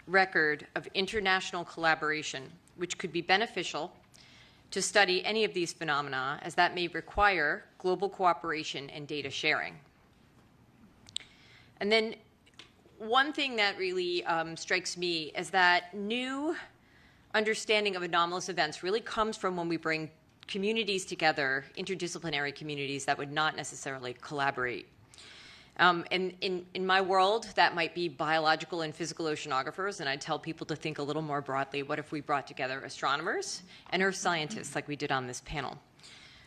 record of international collaboration, which could be beneficial to study any of these phenomena, as that may require global cooperation and data sharing. And then one thing that really strikes me is that new understanding of anomalous events really comes from when we bring communities together, interdisciplinary communities that would not necessarily collaborate. And in my world, that might be biological and physical oceanographers, and I tell people to think a little more broadly. What if we brought together astronomers and earth scientists like we did on this panel?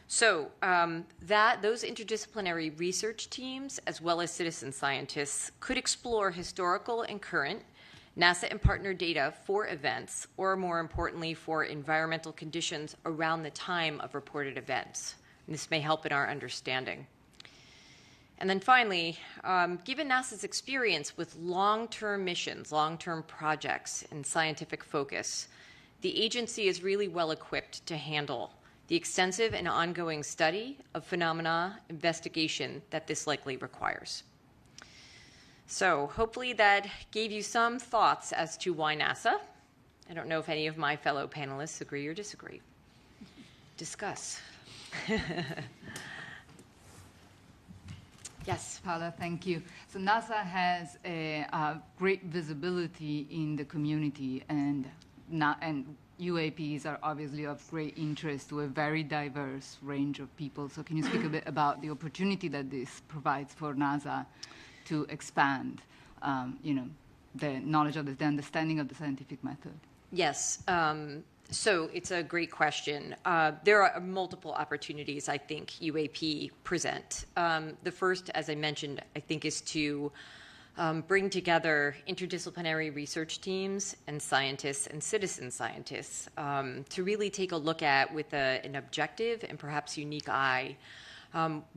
So those interdisciplinary research teams, as well as citizen scientists, could explore historical and current NASA and partner data for events, or more importantly, for environmental conditions around the time of reported events. And this may help in our understanding. And then finally, given NASA's experience with long-term missions, long-term projects, and scientific focus, the agency is really well equipped to handle the extensive and ongoing study of phenomena investigation that this likely requires. So hopefully that gave you some thoughts as to why NASA. I don't know if any of my fellow panelists agree or disagree. Discuss. Yes. Paula, thank you. So NASA has a great visibility in the community, and UAPs are obviously of great interest to a very diverse range of people. So can you speak a bit about the opportunity that this provides for NASA to expand, the knowledge of the understanding of the scientific method? Yes. So it's a great question. There are multiple opportunities I think UAP present. The first, as I mentioned, I think is to bring together interdisciplinary research teams and scientists and citizen scientists to really take a look at, with an objective and perhaps unique eye,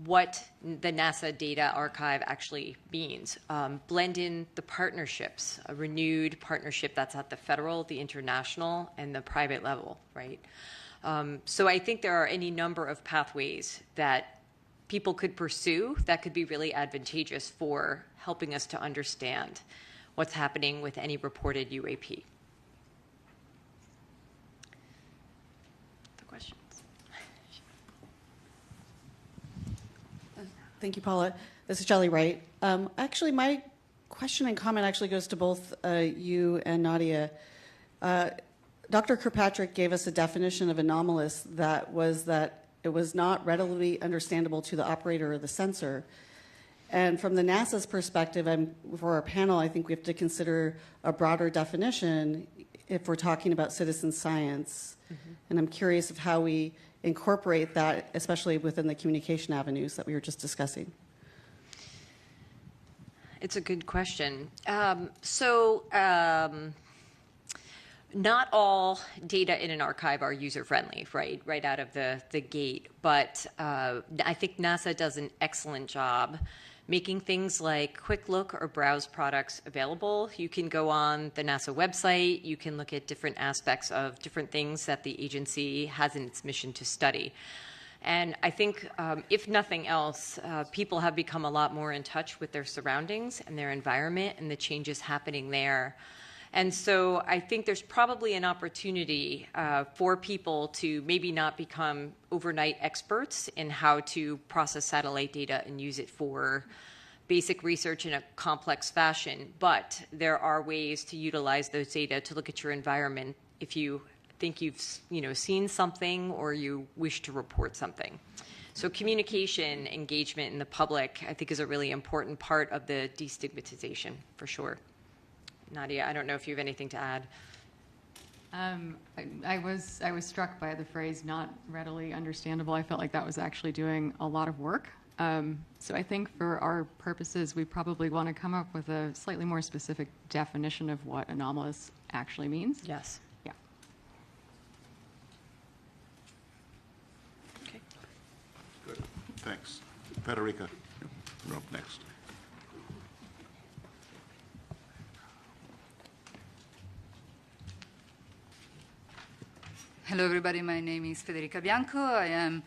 what the NASA Data Archive actually means. Blend in the partnerships, a renewed partnership that's at the federal, the international, and the private level, right? So I think there are any number of pathways that people could pursue that could be really advantageous for helping us to understand what's happening with any reported UAP. Thank you, Paula. This is Shelley Wright. Actually, my question and comment actually goes to both you and Nadia. Dr. Kirkpatrick gave us a definition of anomalous that it was not readily understandable to the operator or the sensor. And from the NASA's perspective, for our panel, I think we have to consider a broader definition if we're talking about citizen science. Mm-hmm. And I'm curious of how we incorporate that, especially within the communication avenues that we were just discussing. It's a good question. Not all data in an archive are user-friendly, right out of the gate. But I think NASA does an excellent job making things like quick look or browse products available. You can go on the NASA website. You can look at different aspects of different things that the agency has in its mission to study. And I think, if nothing else, people have become a lot more in touch with their surroundings and their environment and the changes happening there. And so I think there's probably an opportunity for people to maybe not become overnight experts in how to process satellite data and use it for basic research in a complex fashion, but there are ways to utilize those data to look at your environment if you think you've seen something or you wish to report something. So communication, engagement in the public, I think, is a really important part of the destigmatization, for sure. Nadia, I don't know if you have anything to add. I was struck by the phrase "not readily understandable." I felt like that was actually doing a lot of work. So I think for our purposes, we probably want to come up with a slightly more specific definition of what anomalous actually means. Yes. Yeah. Okay. Good. Thanks. Federica, you're up next. Hello, everybody. My name is Federica Bianco. I am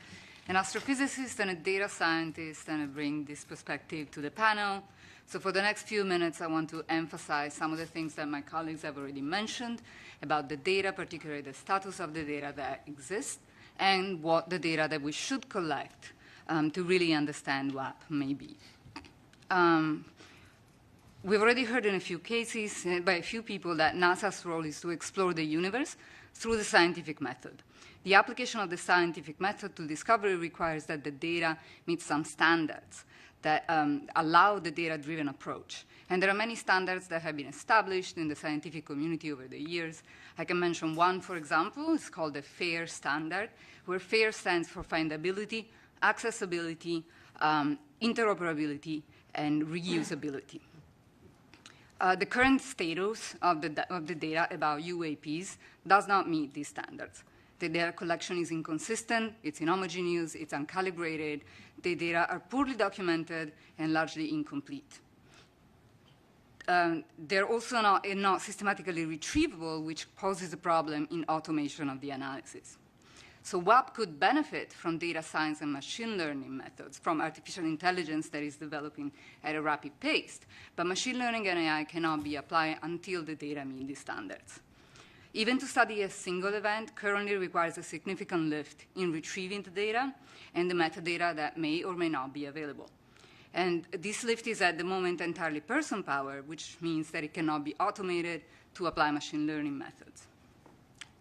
an astrophysicist and a data scientist, and I bring this perspective to the panel. So for the next few minutes, I want to emphasize some of the things that my colleagues have already mentioned about the data, particularly the status of the data that exists, and what the data that we should collect to really understand WAP may be. We've already heard in a few cases by a few people that NASA's role is to explore the universe through the scientific method. The application of the scientific method to discovery requires that the data meet some standards that allow the data-driven approach. And there are many standards that have been established in the scientific community over the years. I can mention one, for example. It's called the FAIR standard, where FAIR stands for findability, accessibility, interoperability, and reusability. The current status of the data about UAPs does not meet these standards. The data collection is inconsistent, it's inhomogeneous, it's uncalibrated, the data are poorly documented and largely incomplete. They're also not systematically retrievable, which poses a problem in automation of the analysis. So WAP could benefit from data science and machine learning methods, from artificial intelligence that is developing at a rapid pace. But machine learning and AI cannot be applied until the data meet these standards. Even to study a single event currently requires a significant lift in retrieving the data and the metadata that may or may not be available. And this lift is at the moment entirely person-powered, which means that it cannot be automated to apply machine learning methods.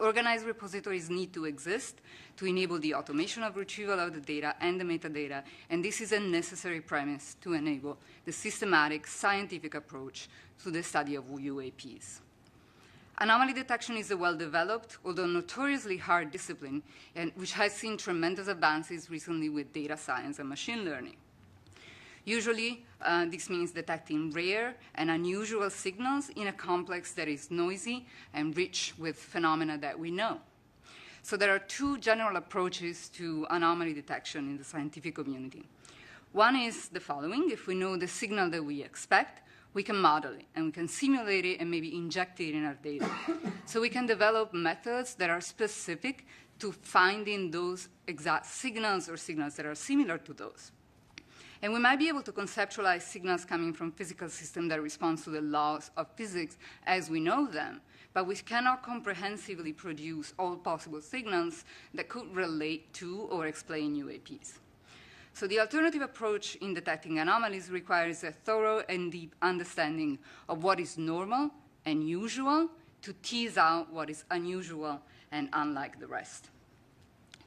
Organized repositories need to exist to enable the automation of retrieval of the data and the metadata, and this is a necessary premise to enable the systematic scientific approach to the study of UAPs. Anomaly detection is a well-developed, although notoriously hard discipline, and which has seen tremendous advances recently with data science and machine learning. Usually, this means detecting rare and unusual signals in a complex that is noisy and rich with phenomena that we know. So there are two general approaches to anomaly detection in the scientific community. One is the following. If we know the signal that we expect, we can model it, and we can simulate it and maybe inject it in our data. So we can develop methods that are specific to finding those exact signals or signals that are similar to those. And we might be able to conceptualize signals coming from physical systems that respond to the laws of physics as we know them, but we cannot comprehensively produce all possible signals that could relate to or explain UAPs. So the alternative approach in detecting anomalies requires a thorough and deep understanding of what is normal and usual to tease out what is unusual and unlike the rest.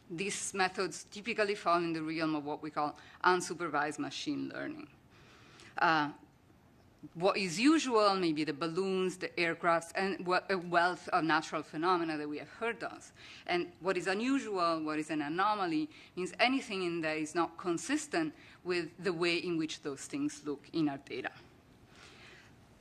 These methods typically fall in the realm of what we call unsupervised machine learning. What is usual, maybe the balloons, the aircrafts, and a wealth of natural phenomena that we have heard of. And what is unusual, what is an anomaly, means anything in there is not consistent with the way in which those things look in our data.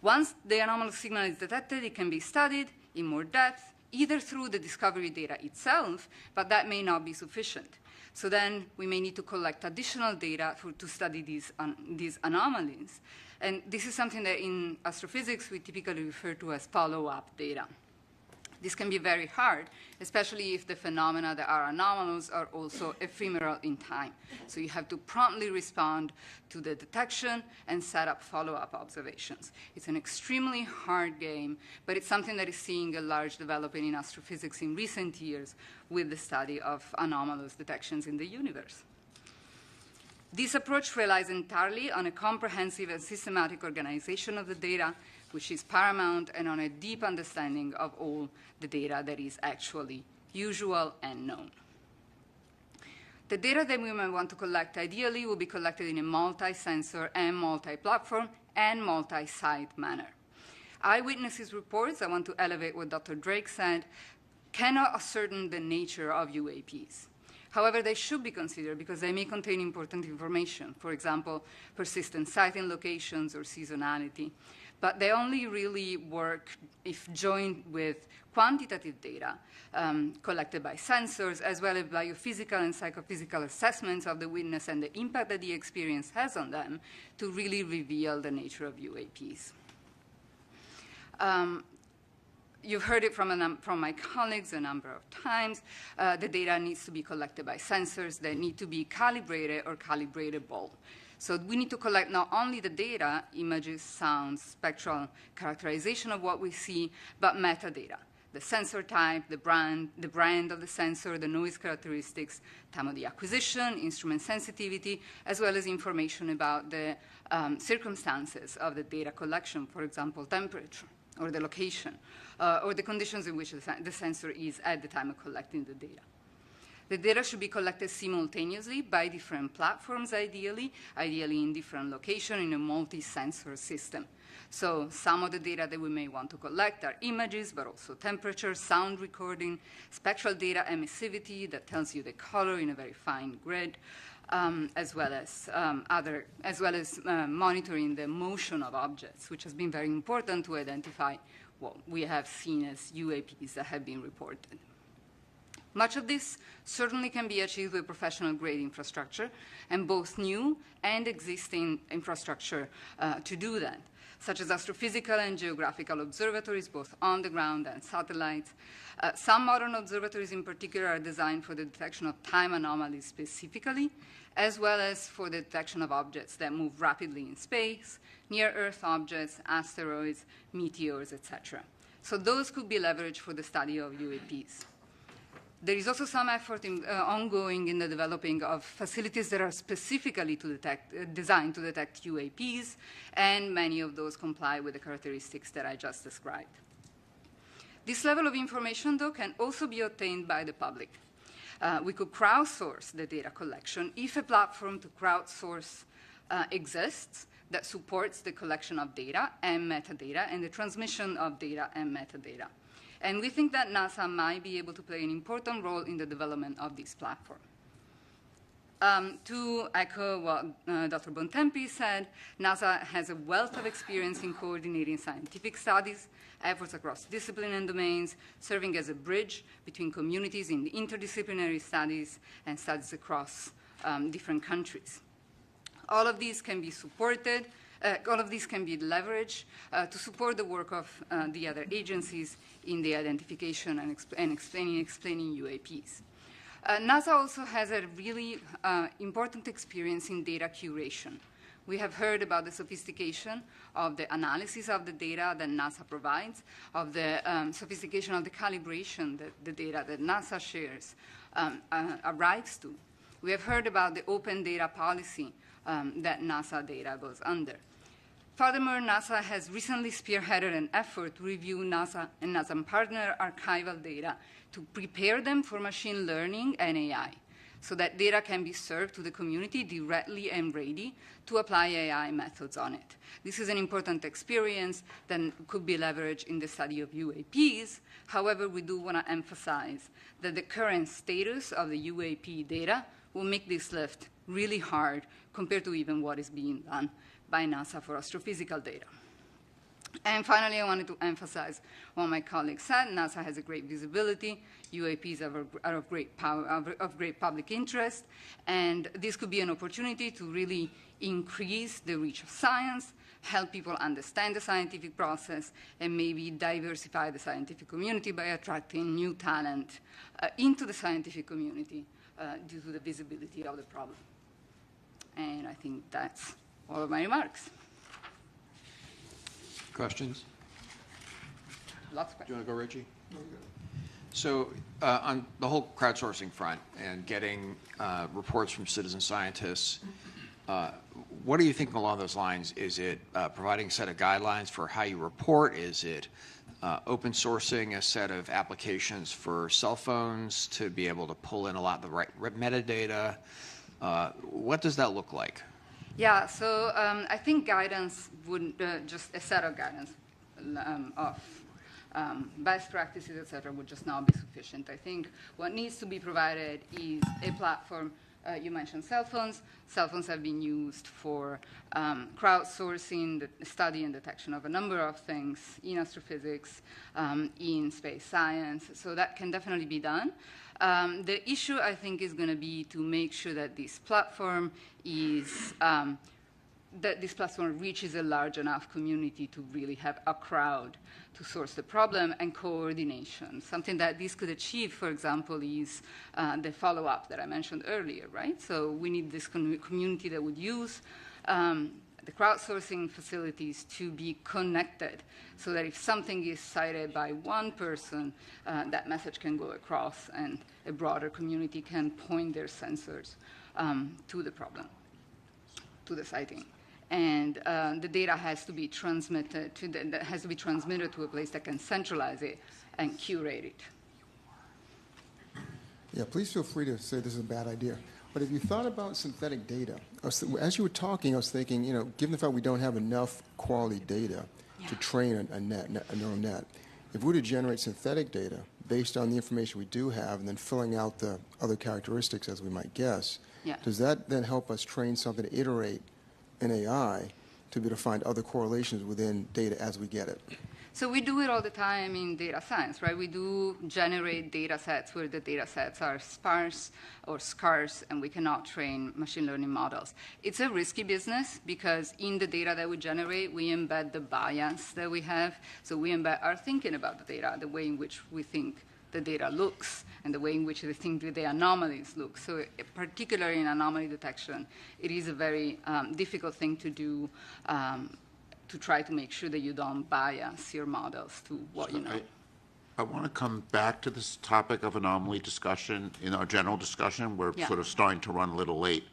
Once the anomalous signal is detected, it can be studied in more depth, either through the discovery data itself, but that may not be sufficient. So then we may need to collect additional data to study these anomalies. And this is something that in astrophysics we typically refer to as follow-up data. This can be very hard, especially if the phenomena that are anomalous are also ephemeral in time. So you have to promptly respond to the detection and set up follow-up observations. It's an extremely hard game, but it's something that is seeing a large development in astrophysics in recent years with the study of anomalous detections in the universe. This approach relies entirely on a comprehensive and systematic organization of the data, which is paramount, and on a deep understanding of all the data that is actually usual and known. The data that we might want to collect ideally will be collected in a multi-sensor and multi-platform and multi-site manner. Eyewitnesses reports, I want to elevate what Dr. Drake said, cannot ascertain the nature of UAPs. However, they should be considered because they may contain important information, for example, persistent sighting locations or seasonality. But they only really work if joined with quantitative data collected by sensors, as well as biophysical and psychophysical assessments of the witness and the impact that the experience has on them to really reveal the nature of UAPs. You've heard it from my colleagues a number of times. The data needs to be collected by sensors that need to be calibrated or calibratable. So we need to collect not only the data, images, sounds, spectral characterization of what we see, but metadata. The sensor type, the brand of the sensor, the noise characteristics, time of the acquisition, instrument sensitivity, as well as information about the circumstances of the data collection, for example, temperature, or the location, or the conditions in which the sensor is at the time of collecting the data. The data should be collected simultaneously by different platforms, ideally in different locations in a multi-sensor system. So some of the data that we may want to collect are images, but also temperature, sound recording, spectral data emissivity that tells you the color in a very fine grid, as well as monitoring the motion of objects, which has been very important to identify what we have seen as UAPs that have been reported. Much of this certainly can be achieved with professional-grade infrastructure, and both new and existing infrastructure to do that, such as astrophysical and geographical observatories, both on the ground and satellites. Some modern observatories in particular are designed for the detection of time anomalies specifically, as well as for the detection of objects that move rapidly in space, near-Earth objects, asteroids, meteors, etc. So those could be leveraged for the study of UAPs. There is also some effort ongoing in the developing of facilities that are specifically designed to detect UAPs, and many of those comply with the characteristics that I just described. This level of information, though, can also be obtained by the public. We could crowdsource the data collection if a platform to crowdsource exists that supports the collection of data and metadata and the transmission of data and metadata. And we think that NASA might be able to play an important role in the development of this platform. To echo what Dr. Bontempi said, NASA has a wealth of experience in coordinating scientific studies, efforts across discipline and domains, serving as a bridge between communities in interdisciplinary studies and studies across different countries. All of these can be supported, all of these can be leveraged to support the work of the other agencies in the identification and explaining UAPs. NASA also has a really important experience in data curation. We have heard about the sophistication of the analysis of the data that NASA provides, of the sophistication of the calibration that the data that NASA shares arrives to. We have heard about the open data policy that NASA data goes under. Furthermore, NASA has recently spearheaded an effort to review NASA and NASA partner archival data to prepare them for machine learning and AI, so that data can be served to the community directly and ready to apply AI methods on it. This is an important experience that could be leveraged in the study of UAPs. However, we do want to emphasize that the current status of the UAP data will make this lift really hard compared to even what is being done by NASA for astrophysical data. And finally, I wanted to emphasize what my colleague said. NASA has a great visibility. UAPs are of great power, of great public interest. And this could be an opportunity to really increase the reach of science, help people understand the scientific process, and maybe diversify the scientific community by attracting new talent into the scientific community due to the visibility of the problem. And I think that's all of my remarks. Questions? Lots of questions. Do you want to go, Richie? So on the whole crowdsourcing front and getting reports from citizen scientists, what are you thinking along those lines? Is it providing a set of guidelines for how you report? Is it open sourcing a set of applications for cell phones to be able to pull in a lot of the right metadata? What does that look like? Yeah, so I think guidance wouldn't, just a set of guidance of best practices, et cetera, would just not be sufficient. I think what needs to be provided is a platform. You mentioned cell phones. Cell phones have been used for crowdsourcing, the study and detection of a number of things in astrophysics, in space science. So that can definitely be done. The issue, I think, is going to be to make sure that this platform is reaches a large enough community to really have a crowd to source the problem and coordination. Something that this could achieve, for example, is the follow-up that I mentioned earlier, right? So we need this community that would use the crowdsourcing facilities to be connected so that if something is cited by one person, that message can go across and a broader community can point their sensors to the problem, to the sighting. And the data has to be transmitted to a place that can centralize it and curate it. Yeah, please feel free to say this is a bad idea. But if you thought about synthetic data, as you were talking, I was thinking, given the fact we don't have enough quality data to train a neural net, if we were to generate synthetic data based on the information we do have and then filling out the other characteristics, as we might guess, does that then help us train something to iterate in AI to be able to find other correlations within data as we get it? So we do it all the time in data science, right? We do generate data sets where the data sets are sparse or scarce, and we cannot train machine learning models. It's a risky business because in the data that we generate, we embed the bias that we have. So we embed our thinking about the data, the way in which we think the data looks, and the way in which we think the anomalies look. So particularly in anomaly detection, it is a very difficult thing to do to try to make sure that you don't bias your models to what you know. I want to come back to this topic of anomaly discussion in our general discussion. We're sort of starting to run a little late,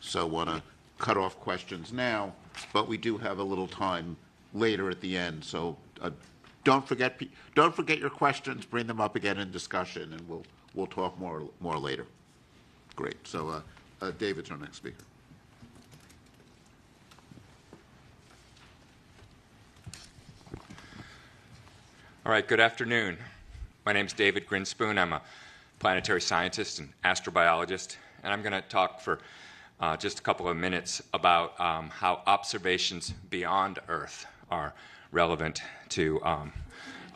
so I want to cut off questions now, but we do have a little time later at the end. So don't forget your questions. Bring them up again in discussion, and we'll talk more later. Great. So David's our next speaker. All right, good afternoon. My name is David Grinspoon. I'm a planetary scientist and astrobiologist, and I'm going to talk for just a couple of minutes about how observations beyond Earth are relevant to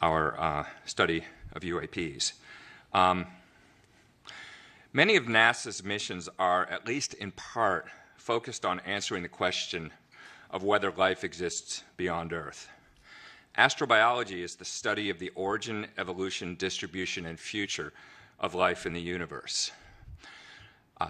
our study of UAPs. Many of NASA's missions are, at least in part, focused on answering the question of whether life exists beyond Earth. Astrobiology is the study of the origin, evolution, distribution, and future of life in the universe.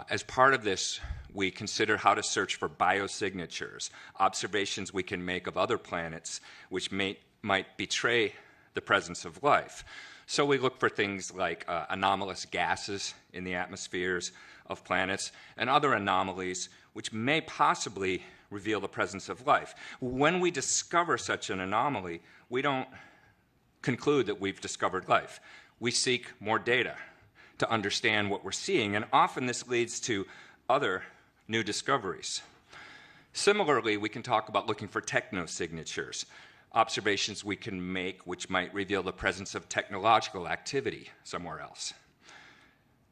As part of this, we consider how to search for biosignatures, observations we can make of other planets which might betray the presence of life. So we look for things like anomalous gases in the atmospheres of planets and other anomalies which may possibly reveal the presence of life. When we discover such an anomaly, we don't conclude that we've discovered life. We seek more data to understand what we're seeing, and often this leads to other new discoveries. Similarly, we can talk about looking for technosignatures, observations we can make which might reveal the presence of technological activity somewhere else.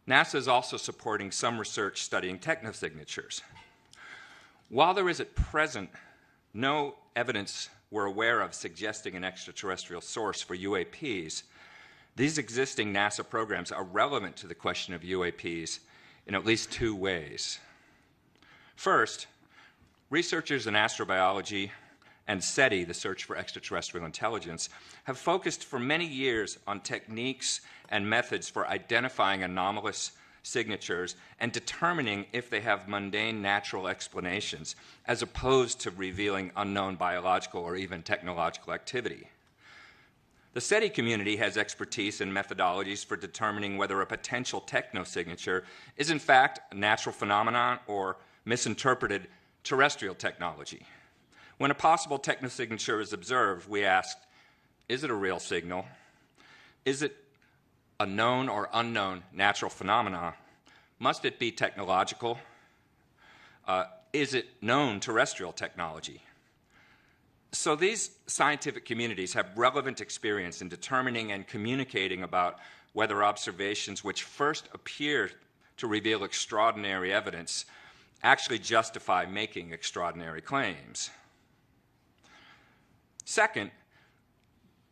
NASA is also supporting some research studying technosignatures. While there is at present no evidence we're aware of suggesting an extraterrestrial source for UAPs, these existing NASA programs are relevant to the question of UAPs in at least two ways. First, researchers in astrobiology and SETI, the Search for Extraterrestrial Intelligence, have focused for many years on techniques and methods for identifying anomalous signatures and determining if they have mundane natural explanations, as opposed to revealing unknown biological or even technological activity. The SETI community has expertise and methodologies for determining whether a potential technosignature is in fact a natural phenomenon or misinterpreted terrestrial technology. When a possible technosignature is observed, we ask, is it a real signal? Is it a known or unknown natural phenomenon? Must it be technological? Is it known terrestrial technology? So these scientific communities have relevant experience in determining and communicating about whether observations which first appear to reveal extraordinary evidence actually justify making extraordinary claims. Second,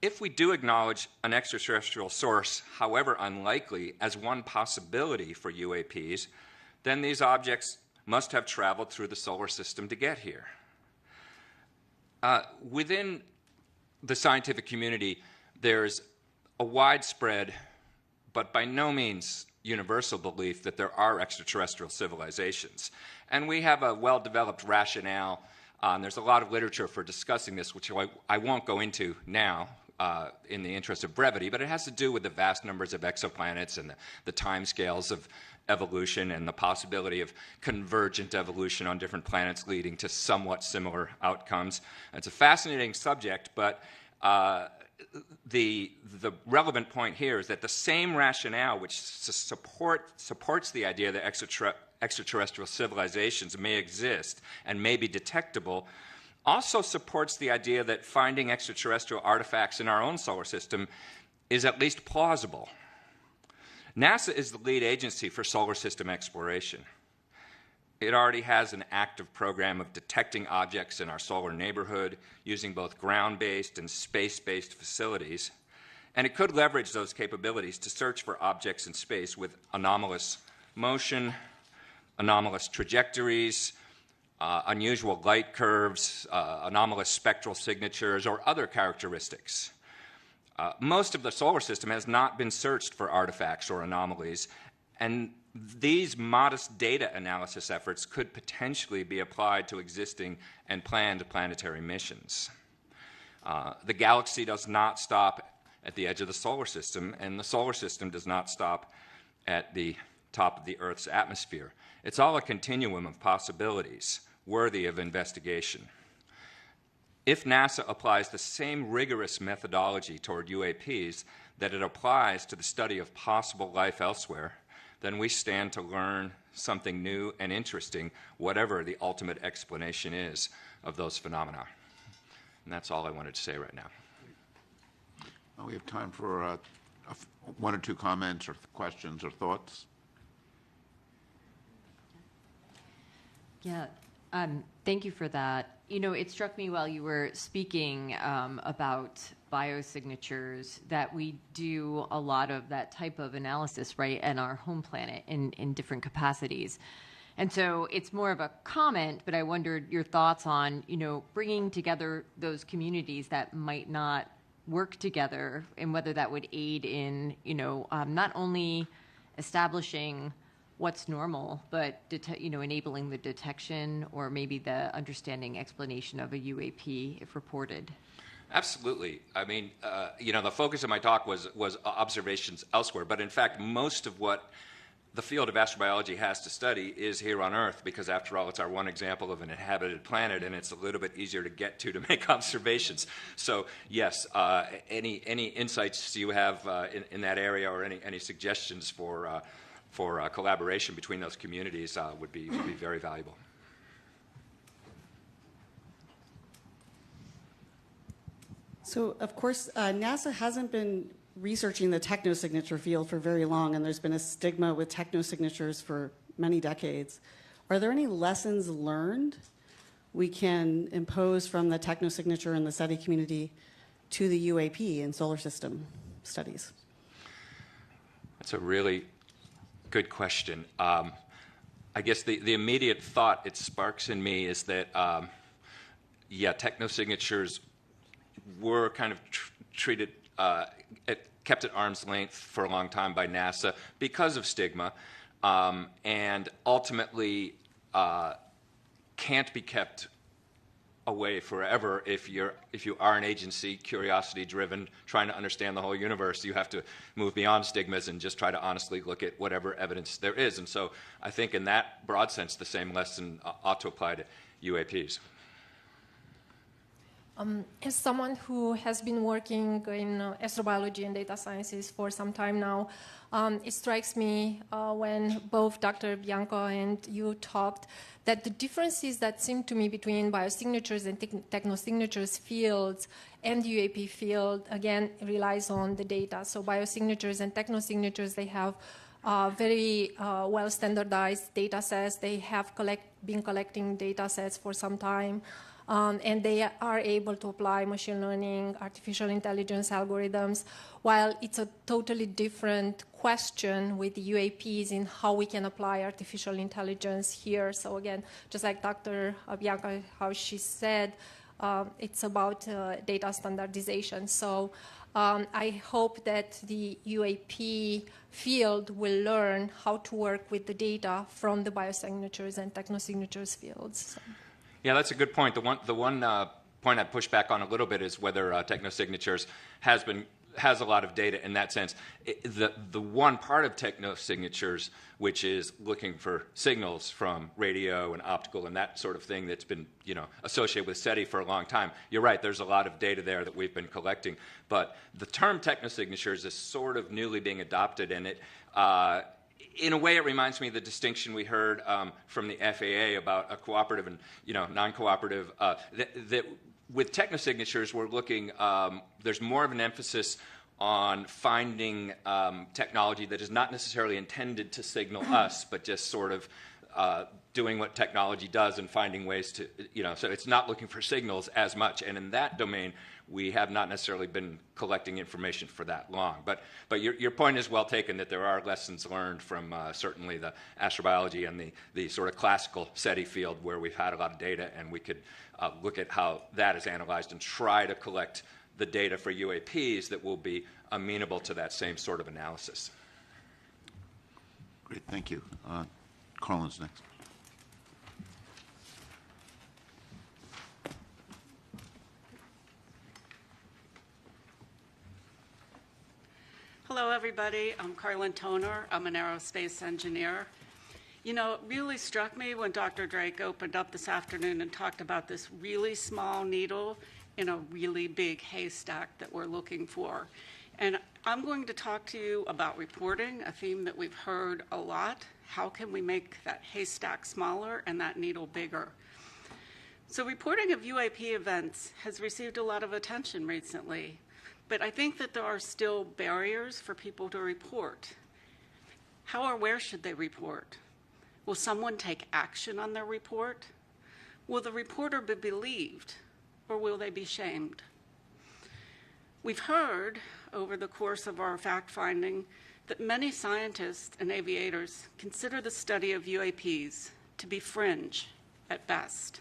if we do acknowledge an extraterrestrial source, however unlikely, as one possibility for UAPs, then these objects must have traveled through the solar system to get here. Within the scientific community, there's a widespread, but by no means universal belief that there are extraterrestrial civilizations. And we have a well-developed rationale. There's a lot of literature for discussing this, which I won't go into now in the interest of brevity, but it has to do with the vast numbers of exoplanets and the timescales of evolution and the possibility of convergent evolution on different planets leading to somewhat similar outcomes. It's a fascinating subject, but the relevant point here is that the same rationale which supports the idea that extraterrestrial civilizations may exist and may be detectable also supports the idea that finding extraterrestrial artifacts in our own solar system is at least plausible. NASA is the lead agency for solar system exploration. It already has an active program of detecting objects in our solar neighborhood using both ground-based and space-based facilities, and it could leverage those capabilities to search for objects in space with anomalous motion, anomalous trajectories, unusual light curves, anomalous spectral signatures, or other characteristics. Most of the solar system has not been searched for artifacts or anomalies, and these modest data analysis efforts could potentially be applied to existing and planned planetary missions. The galaxy does not stop at the edge of the solar system, and the solar system does not stop at the top of the Earth's atmosphere. It's all a continuum of possibilities worthy of investigation. If NASA applies the same rigorous methodology toward UAPs that it applies to the study of possible life elsewhere, then we stand to learn something new and interesting, whatever the ultimate explanation is of those phenomena. And that's all I wanted to say right now. Well, we have time for one or two comments or questions or thoughts. Yeah, thank you for that. You know, it struck me while you were speaking about biosignatures that we do a lot of that type of analysis, right, in our home planet in different capacities. And so it's more of a comment, but I wondered your thoughts on, you know, bringing together those communities that might not work together and whether that would aid in, you know, not only establishing what's normal, but enabling the detection or maybe the understanding explanation of a UAP if reported. Absolutely. I mean, the focus of my talk was observations elsewhere, but in fact, most of what the field of astrobiology has to study is here on Earth, because after all, it's our one example of an inhabited planet, and it's a little bit easier to get to make observations. So yes, any insights you have in that area, or any suggestions for collaboration between those communities would be very valuable. So, of course, NASA hasn't been researching the technosignature field for very long, and there's been a stigma with technosignatures for many decades. Are there any lessons learned we can impose from the technosignature and the SETI community to the UAP in solar system studies? That's a really good question. I guess the immediate thought it sparks in me is that, technosignatures were kind of treated, kept at arm's length for a long time by NASA because of stigma, and ultimately can't be kept away forever if you are an agency, curiosity-driven, trying to understand the whole universe. You have to move beyond stigmas and just try to honestly look at whatever evidence there is. And so I think in that broad sense, the same lesson ought to apply to UAPs. As someone who has been working in astrobiology and data sciences for some time now, it strikes me when both Dr. Bianco and you talked that the differences that seem to me between biosignatures and technosignatures fields and UAP field, again, relies on the data. So biosignatures and technosignatures, they have very well standardized data sets. They have been collecting data sets for some time. And they are able to apply machine learning, artificial intelligence algorithms, while it's a totally different question with the UAPs in how we can apply artificial intelligence here. So again, just like Dr. Bianca, how she said, it's about data standardization. So I hope that the UAP field will learn how to work with the data from the biosignatures and technosignatures fields. So. Yeah, that's a good point. The one point I'd push back on a little bit is whether technosignatures has a lot of data in that sense. The one part of technosignatures, which is looking for signals from radio and optical and that sort of thing that's been associated with SETI for a long time. You're right, there's a lot of data there that we've been collecting. But the term technosignatures is sort of newly being adopted, and it in a way, it reminds me of the distinction we heard from the FAA about a cooperative and non-cooperative. That with technosignatures, we're looking. There's more of an emphasis on finding technology that is not necessarily intended to signal us, but just sort of doing what technology does and finding ways to, so it's not looking for signals as much. And in that domain, we have not necessarily been collecting information for that long. But your point is well taken that there are lessons learned from certainly the astrobiology and the sort of classical SETI field where we've had a lot of data, and we could look at how that is analyzed and try to collect the data for UAPs that will be amenable to that same sort of analysis. Great, thank you. Carlin's next. Hello, everybody. I'm Carlin Toner. I'm an aerospace engineer. You know, it really struck me when Dr. Drake opened up this afternoon and talked about this really small needle in a really big haystack that we're looking for. And I'm going to talk to you about reporting, a theme that we've heard a lot. How can we make that haystack smaller and that needle bigger? So reporting of UAP events has received a lot of attention recently. But I think that there are still barriers for people to report. How or where should they report? Will someone take action on their report? Will the reporter be believed, or will they be shamed? We've heard over the course of our fact-finding that many scientists and aviators consider the study of UAPs to be fringe at best.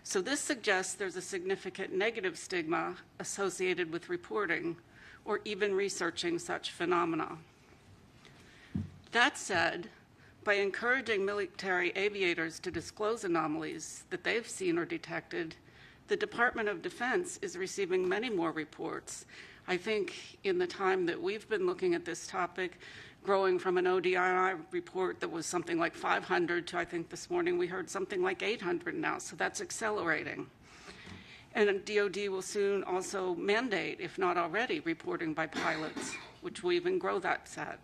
So this suggests there's a significant negative stigma associated with reporting or even researching such phenomena. That said, by encouraging military aviators to disclose anomalies that they've seen or detected, the Department of Defense is receiving many more reports. I think in the time that we've been looking at this topic, growing from an ODI report that was something like 500 to, I think this morning we heard something like 800 now, so that's accelerating. And DoD will soon also mandate, if not already, reporting by pilots, which will even grow that set.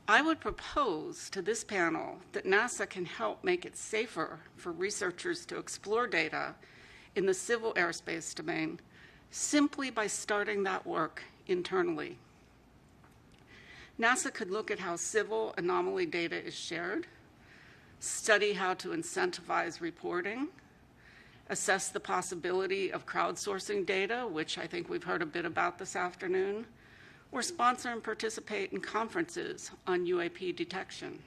I would propose to this panel that NASA can help make it safer for researchers to explore data in the civil airspace domain simply by starting that work internally. NASA could look at how civil anomaly data is shared, study how to incentivize reporting, assess the possibility of crowdsourcing data, which I think we've heard a bit about this afternoon, or sponsor and participate in conferences on UAP detection.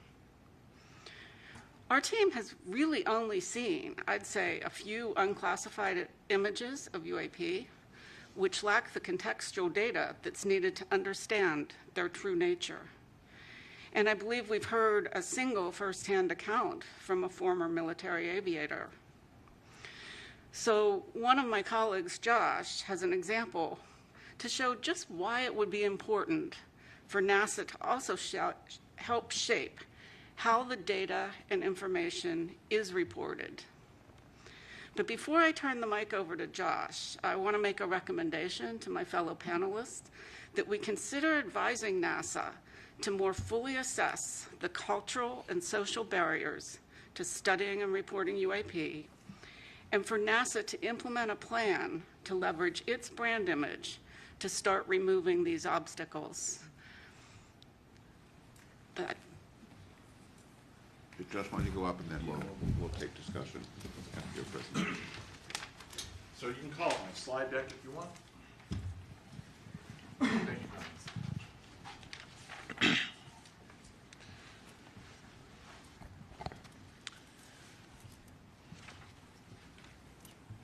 Our team has really only seen, I'd say, a few unclassified images of UAP, which lack the contextual data that's needed to understand their true nature. And I believe we've heard a single firsthand account from a former military aviator. So one of my colleagues, Josh, has an example to show just why it would be important for NASA to also help shape how the data and information is reported. But before I turn the mic over to Josh, I want to make a recommendation to my fellow panelists that we consider advising NASA to more fully assess the cultural and social barriers to studying and reporting UAP, and for NASA to implement a plan to leverage its brand image to start removing these obstacles. But Josh, why don't you go up and then we'll take discussion after your presentation. So you can call it my slide deck if you want. Thank you.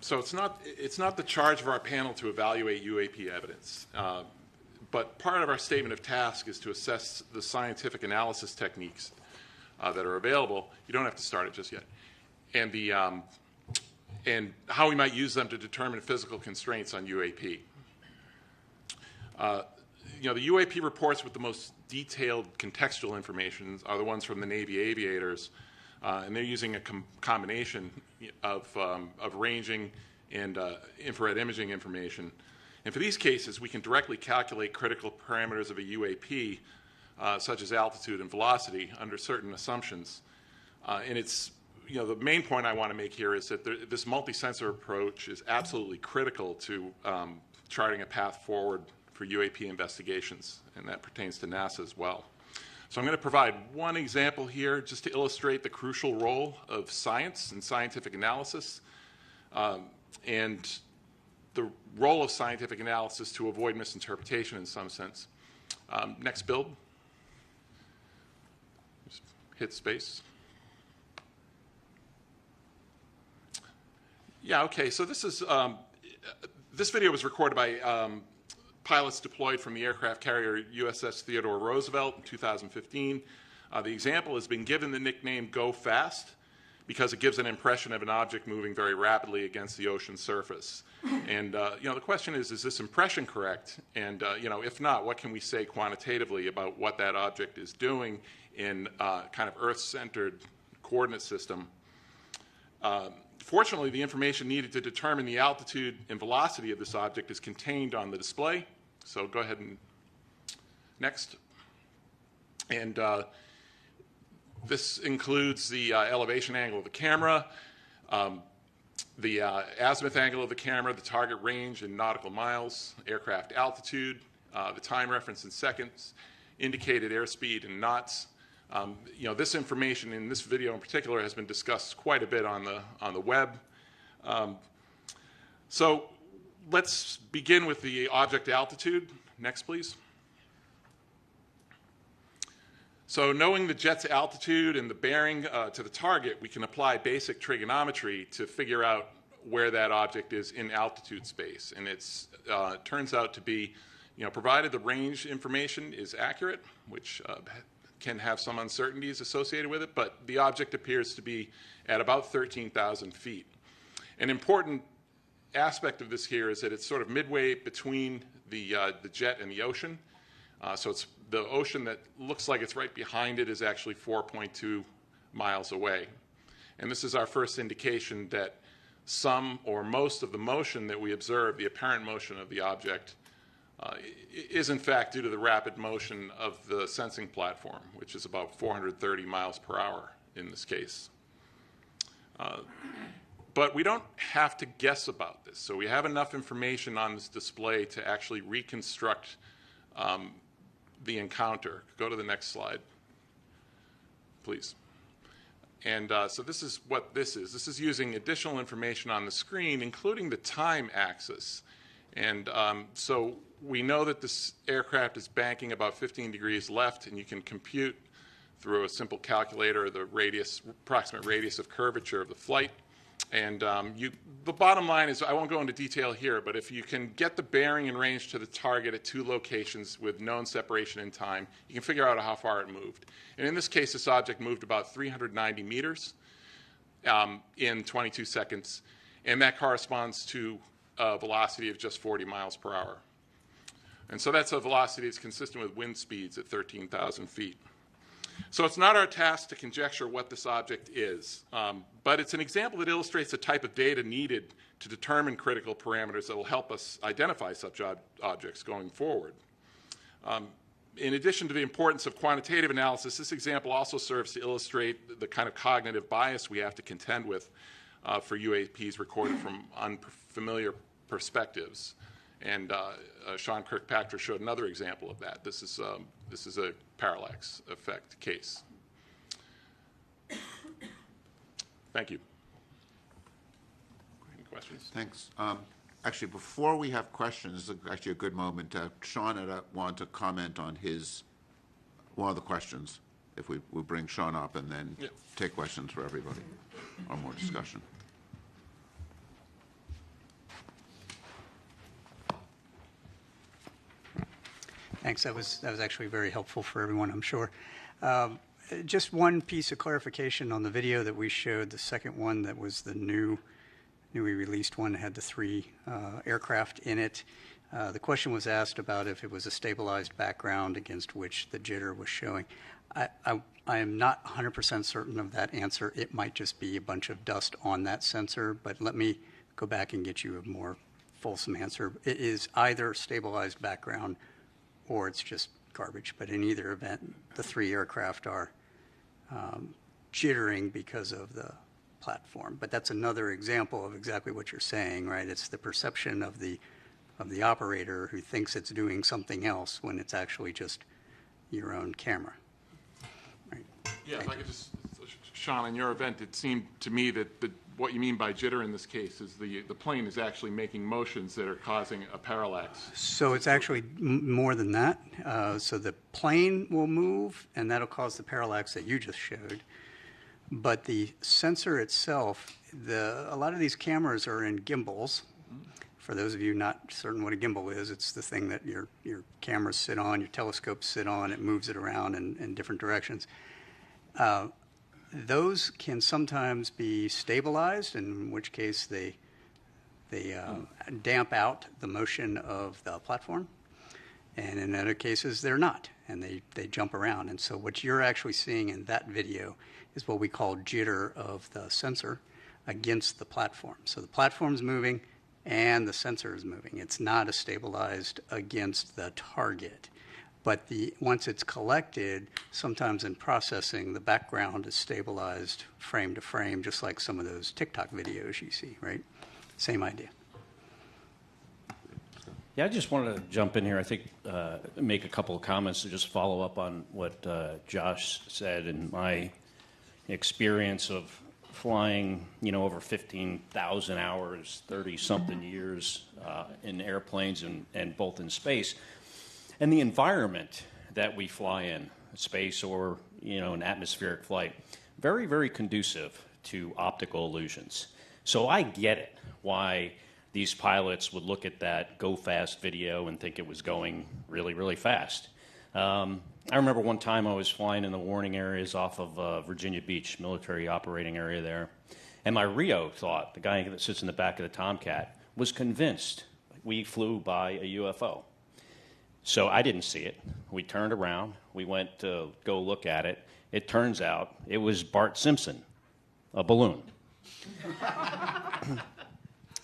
So it's not the charge of our panel to evaluate UAP evidence, but part of our statement of task is to assess the scientific analysis techniques that are available. You don't have to start it just yet, and how we might use them to determine physical constraints on UAP. The UAP reports with the most detailed contextual information are the ones from the Navy aviators, and they're using a combination of ranging and infrared imaging information. And for these cases, we can directly calculate critical parameters of a UAP, such as altitude and velocity, under certain assumptions. And it's, the main point I want to make here is that this multi-sensor approach is absolutely critical to charting a path forward for UAP investigations, and that pertains to NASA as well. So I'm going to provide one example here just to illustrate the crucial role of science and scientific analysis, and the role of scientific analysis to avoid misinterpretation in some sense. Next build. Just hit space. Yeah, okay, so this video was recorded by pilots deployed from the aircraft carrier USS Theodore Roosevelt in 2015. The example has been given the nickname Go Fast because it gives an impression of an object moving very rapidly against the ocean surface. And the question is this impression correct? And if not, what can we say quantitatively about what that object is doing in kind of Earth-centered coordinate system? Fortunately, the information needed to determine the altitude and velocity of this object is contained on the display. So go ahead and next. And this includes the elevation angle of the camera, the azimuth angle of the camera, the target range in nautical miles, aircraft altitude, the time reference in seconds, indicated airspeed in knots, This information in this video in particular has been discussed quite a bit on the web. So let's begin with the object altitude. Next, please. So knowing the jet's altitude and the bearing to the target, we can apply basic trigonometry to figure out where that object is in altitude space. And it turns out to be, provided the range information is accurate, which can have some uncertainties associated with it, but the object appears to be at about 13,000 feet. An important aspect of this here is that it's sort of midway between the jet and the ocean. So it's the ocean that looks like it's right behind it is actually 4.2 miles away. And this is our first indication that some or most of the motion that we observe, the apparent motion of the object, is in fact due to the rapid motion of the sensing platform, which is about 430 miles per hour in this case. But we don't have to guess about this. So we have enough information on this display to actually reconstruct the encounter. Go to the next slide, please. And so this is what this is. This is using additional information on the screen, including the time axis. And so we know that this aircraft is banking about 15 degrees left, and you can compute through a simple calculator the approximate radius of curvature of the flight. And the bottom line is, I won't go into detail here, but if you can get the bearing and range to the target at two locations with known separation in time, you can figure out how far it moved. And in this case, this object moved about 390 meters in 22 seconds, and that corresponds to a velocity of just 40 miles per hour. And so that's a velocity that's consistent with wind speeds at 13,000 feet. So it's not our task to conjecture what this object is, but it's an example that illustrates the type of data needed to determine critical parameters that will help us identify such objects going forward. In addition to the importance of quantitative analysis, this example also serves to illustrate the kind of cognitive bias we have to contend with for UAPs recorded from unfamiliar perspectives. And Sean Kirkpatrick showed another example of that. This is a parallax effect case. Thank you. Any questions? Thanks. Actually, before we have questions, this is actually a good moment. Sean had wanted to comment on one of the questions. If we bring Sean up and then take questions for everybody or more discussion. Thanks. That was actually very helpful for everyone, I'm sure. Just one piece of clarification on the video that we showed. The second one that was the newly released one had the three aircraft in it. The question was asked about if it was a stabilized background against which the jitter was showing. I am not 100% certain of that answer. It might just be a bunch of dust on that sensor, but let me go back and get you a more fulsome answer. It is either stabilized background or it's just garbage. But in either event, the three aircraft are jittering because of the platform. But that's another example of exactly what you're saying, right? It's the perception of the operator who thinks it's doing something else when it's actually just your own camera. Right. Yeah, if I could just, Sean, in your event, it seemed to me that what you mean by jitter in this case is the plane is actually making motions that are causing a parallax. So it's actually more than that. So the plane will move, and that'll cause the parallax that you just showed. But the sensor itself, a lot of these cameras are in gimbals. For those of you not certain what a gimbal is, it's the thing that your cameras sit on, your telescopes sit on, it moves it around in different directions. Those can sometimes be stabilized, in which case they damp out the motion of the platform. And in other cases, they're not, and they jump around. And so what you're actually seeing in that video is what we call jitter of the sensor against the platform. So the platform's moving and the sensor is moving. It's not a stabilized against the target. But once it's collected, sometimes in processing, the background is stabilized frame to frame, just like some of those TikTok videos you see, right? Same idea. Yeah, I just wanted to jump in here. I think make a couple of comments to just follow up on what Josh said. In my experience of flying, over 15,000 hours, 30-something years in airplanes and both in space, and the environment that we fly in, space or an atmospheric flight, very, very conducive to optical illusions. So I get it why these pilots would look at that go fast video and think it was going really, really fast. I remember one time I was flying in the warning areas off of Virginia Beach, military operating area there, and my Rio thought, the guy that sits in the back of the Tomcat, was convinced we flew by a UFO. So I didn't see it. We turned around. We went to go look at it. It turns out it was Bart Simpson, a balloon.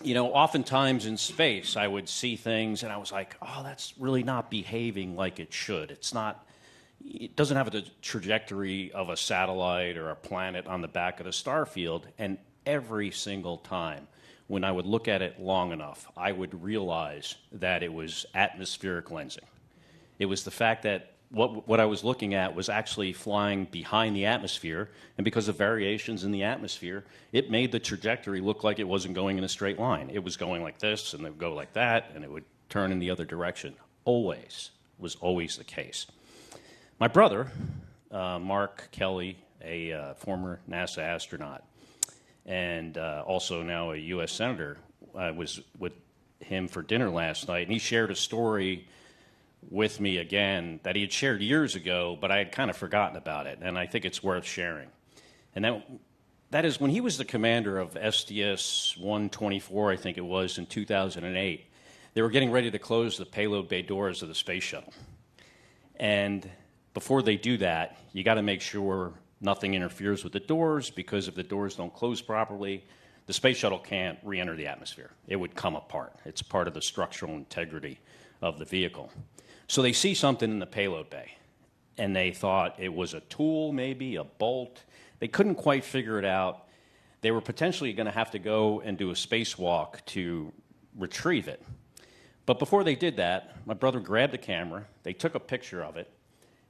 Oftentimes in space, I would see things and I was like, oh, that's really not behaving like it should. It doesn't have the trajectory of a satellite or a planet on the back of the star field. And every single time when I would look at it long enough, I would realize that it was atmospheric lensing. It was the fact that what I was looking at was actually flying behind the atmosphere, and because of variations in the atmosphere, it made the trajectory look like it wasn't going in a straight line. It was going like this, and it would go like that, and it would turn in the other direction. Was always the case. My brother, Mark Kelly, a former NASA astronaut, and also now a U.S. Senator, I was with him for dinner last night, and he shared a story with me again that he had shared years ago, but I had kind of forgotten about it, and I think it's worth sharing. And that is when he was the commander of STS-124, I think it was, in 2008, they were getting ready to close the payload bay doors of the space shuttle. And before they do that, you got to make sure nothing interferes with the doors, because if the doors don't close properly, the space shuttle can't re-enter the atmosphere. It would come apart. It's part of the structural integrity of the vehicle. So they see something in the payload bay, and they thought it was a tool, maybe, a bolt. They couldn't quite figure it out. They were potentially going to have to go and do a spacewalk to retrieve it. But before they did that, my brother grabbed the camera, they took a picture of it,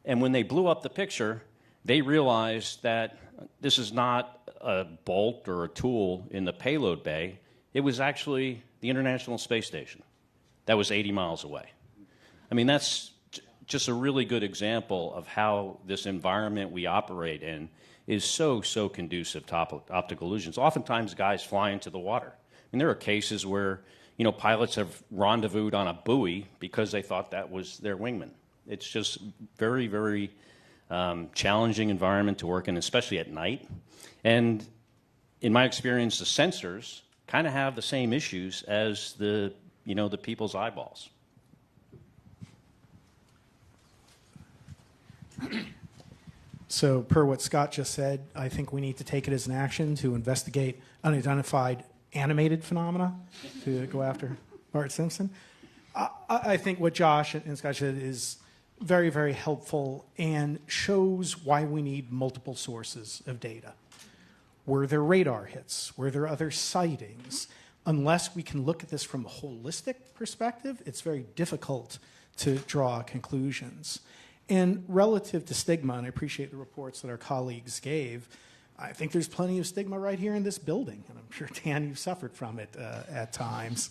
and when they blew up the picture, they realized that this is not a bolt or a tool in the payload bay. It was actually the International Space Station that was 80 miles away. I mean, that's just a really good example of how this environment we operate in is so conducive to optical illusions. Oftentimes, guys fly into the water. And there are cases where, pilots have rendezvoused on a buoy because they thought that was their wingman. It's just very, very challenging environment to work in, especially at night. And in my experience, the sensors kind of have the same issues as the people's eyeballs. So per what Scott just said, I think we need to take it as an action to investigate unidentified animated phenomena to go after Bart Simpson. I think what Josh and Scott said is very, very helpful and shows why we need multiple sources of data. Were there radar hits? Were there other sightings? Unless we can look at this from a holistic perspective, it's very difficult to draw conclusions. And relative to stigma, and I appreciate the reports that our colleagues gave, I think there's plenty of stigma right here in this building, and I'm sure, Dan, you've suffered from it at times.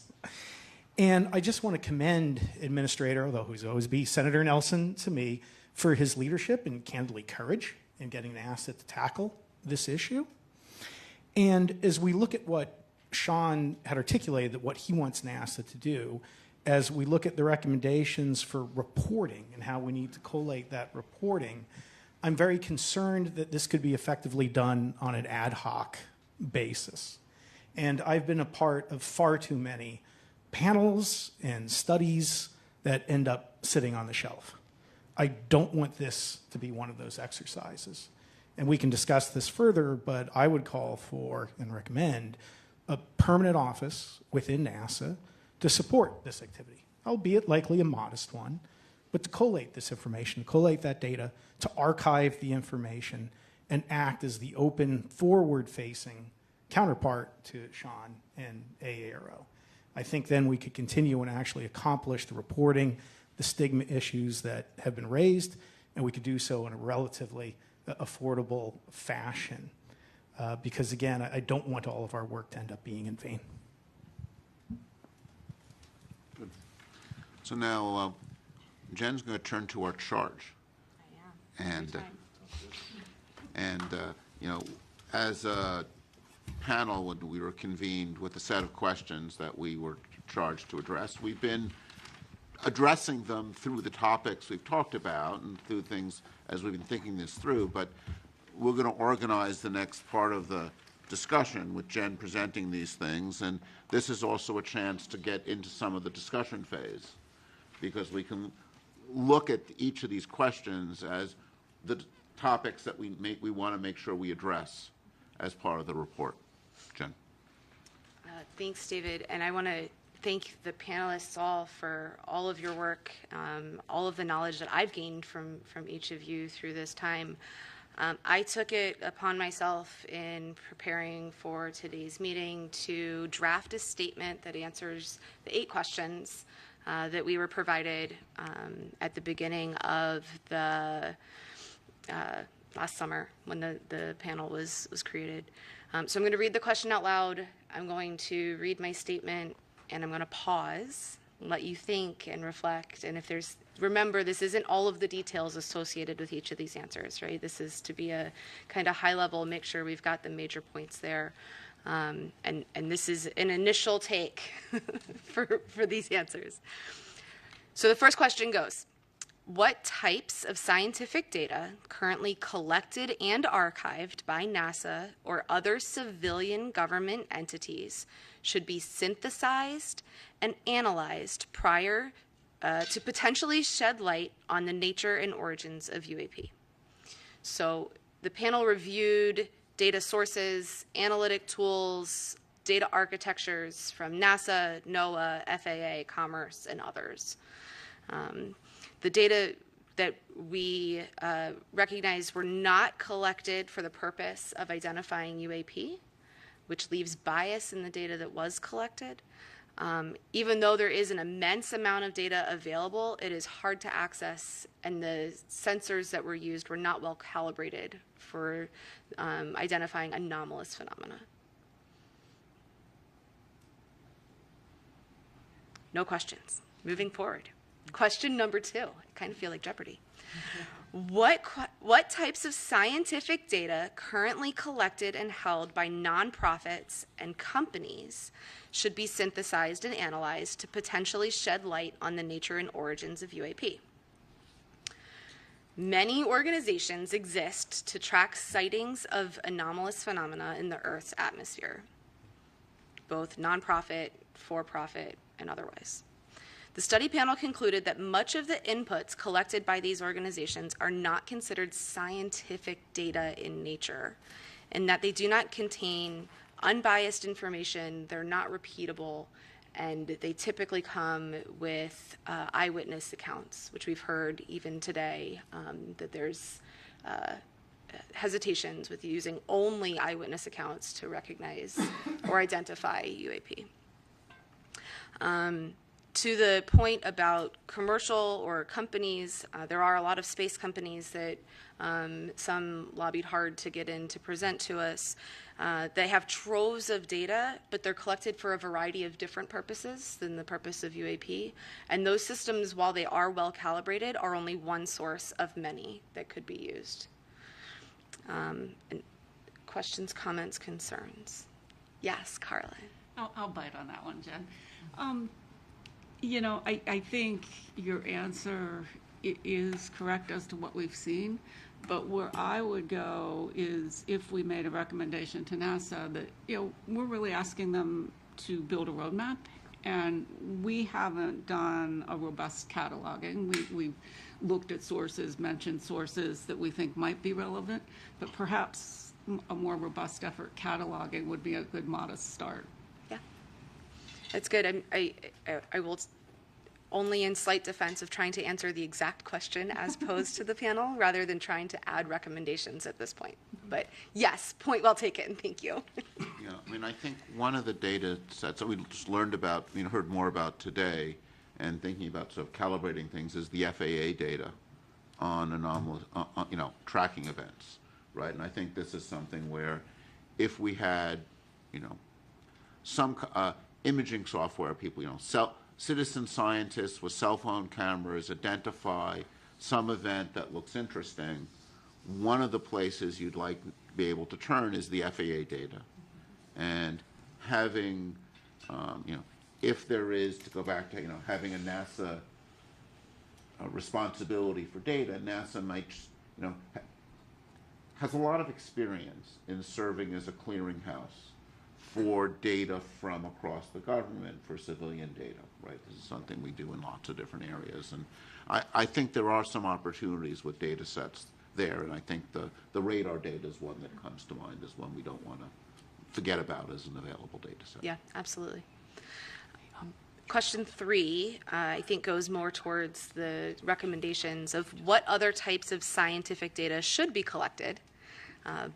And I just want to commend Administrator, although he's always be Senator Nelson to me, for his leadership and candidly courage in getting NASA to tackle this issue. And as we look at what Sean had articulated, that what he wants NASA to do, as we look at the recommendations for reporting and how we need to collate that reporting, I'm very concerned that this could be effectively done on an ad hoc basis. And I've been a part of far too many panels and studies that end up sitting on the shelf. I don't want this to be one of those exercises. And we can discuss this further, but I would call for and recommend a permanent office within NASA to support this activity, albeit likely a modest one, but to collate this information, to collate that data, to archive the information, and act as the open, forward-facing counterpart to Sean and AARO. I think then we could continue and actually accomplish the reporting, the stigma issues that have been raised, and we could do so in a relatively affordable fashion. Because again, I don't want all of our work to end up being in vain. Good. So now Jen's going to turn to our charge. I am. And you know, as a panel, when we were convened with a set of questions that we were charged to address, we've been addressing them through the topics we've talked about and through things as we've been thinking this through, but we're going to organize the next part of the discussion with Jen presenting these things, and this is also a chance to get into some of the discussion phase, because we can look at each of these questions as the topics that we want to make sure we address as part of the report. Jen. Thanks, David, and I want to thank the panelists all for all of your work, all of the knowledge that I've gained from each of you through this time. I took it upon myself in preparing for today's meeting to draft a statement that answers the 8 questions that we were provided at the beginning of the last summer when the panel was created. So I'm going to read the question out loud. I'm going to read my statement, and I'm going to pause and let you think and reflect. And if there's, remember, this isn't all of the details associated with each of these answers, right? This is to be a kind of high level, make sure we've got the major points there. And this is an initial take for these answers. So the first question goes, what types of scientific data currently collected and archived by NASA or other civilian government entities should be synthesized and analyzed prior to potentially shed light on the nature and origins of UAP? So the panel reviewed data sources, analytic tools, data architectures from NASA, NOAA, FAA, Commerce, and others. The data that we recognized were not collected for the purpose of identifying UAP, which leaves bias in the data that was collected. Even though there is an immense amount of data available, it is hard to access, and the sensors that were used were not well calibrated for identifying anomalous phenomena. No questions. Moving forward. Question number 2. I kind of feel like Jeopardy. What types of scientific data currently collected and held by nonprofits and companies should be synthesized and analyzed to potentially shed light on the nature and origins of UAP? Many organizations exist to track sightings of anomalous phenomena in the Earth's atmosphere, both nonprofit, for-profit, and otherwise. The study panel concluded that much of the inputs collected by these organizations are not considered scientific data in nature, and that they do not contain unbiased information, they're not repeatable, and they typically come with eyewitness accounts, which we've heard even today, that there's hesitations with using only eyewitness accounts to recognize or identify UAP. To the point about commercial or companies, there are a lot of space companies that some lobbied hard to get in to present to us. They have troves of data, but they're collected for a variety of different purposes than the purpose of UAP. And those systems, while they are well calibrated, are only one source of many that could be used. And questions, comments, concerns? Yes, Carla. I'll bite on that one, Jen. You know, I think your answer is correct as to what we've seen, but where I would go is if we made a recommendation to NASA that, you know, we're really asking them to build a roadmap, and we haven't done a robust cataloging. We've looked at sources, mentioned sources that we think might be relevant, but perhaps a more robust effort cataloging would be a good modest start. That's good. I will only in slight defense of trying to answer the exact question as posed to the panel rather than trying to add recommendations at this point. But yes, point well taken. Thank you. Yeah, I mean, I think one of the data sets that we just learned about, heard more about today, and thinking about sort of calibrating things is the FAA data on anomalous, tracking events, right? And I think this is something where if we had, some imaging software, people, citizen scientists with cell phone cameras identify some event that looks interesting, one of the places you'd like to be able to turn is the FAA data. And having, if there is, to go back to, having a NASA responsibility for data, NASA might, has a lot of experience in serving as a clearinghouse for data from across the government for civilian data, right? This is something we do in lots of different areas. And I think there are some opportunities with data sets there, and I think the radar data is one that comes to mind as one we don't want to forget about as an available data set. Yeah, absolutely. Question 3, I think, goes more towards the recommendations of what other types of scientific data should be collected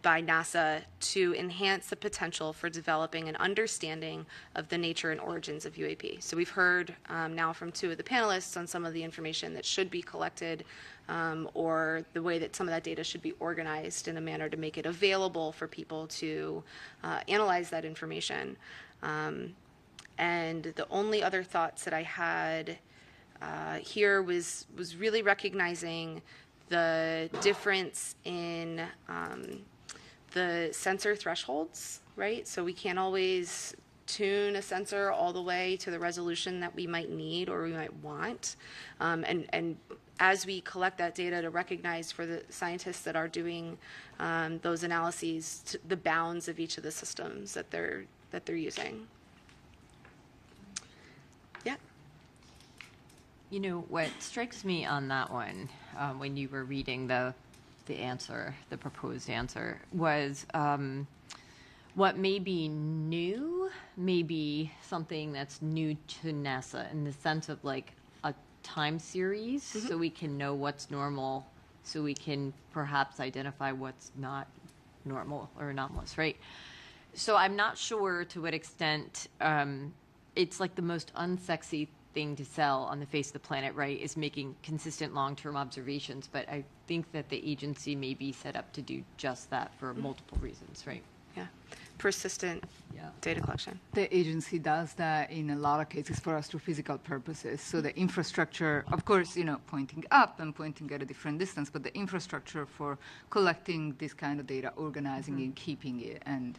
by NASA to enhance the potential for developing an understanding of the nature and origins of UAP. So we've heard now from 2 of the panelists on some of the information that should be collected or the way that some of that data should be organized in a manner to make it available for people to analyze that information. And the only other thoughts that I had here was really recognizing the difference in the sensor thresholds, right? So we can't always tune a sensor all the way to the resolution that we might need or we might want. And as we collect that data, to recognize for the scientists that are doing those analyses the bounds of each of the systems that they're using. Yeah. What strikes me on that one, when you were reading the answer, the proposed answer, was what may be new, may be something that's new to NASA in the sense of like a time series, so we can know what's normal, so we can perhaps identify what's not normal or anomalous, right? So I'm not sure to what extent it's like the most unsexy thing to sell on the face of the planet, right, is making consistent long-term observations. But I think that the agency may be set up to do just that for multiple reasons, right? Yeah. Persistent data collection. The agency does that in a lot of cases for astrophysical purposes. So the infrastructure, of course, pointing up and pointing at a different distance, but the infrastructure for collecting this kind of data, organizing and keeping it, and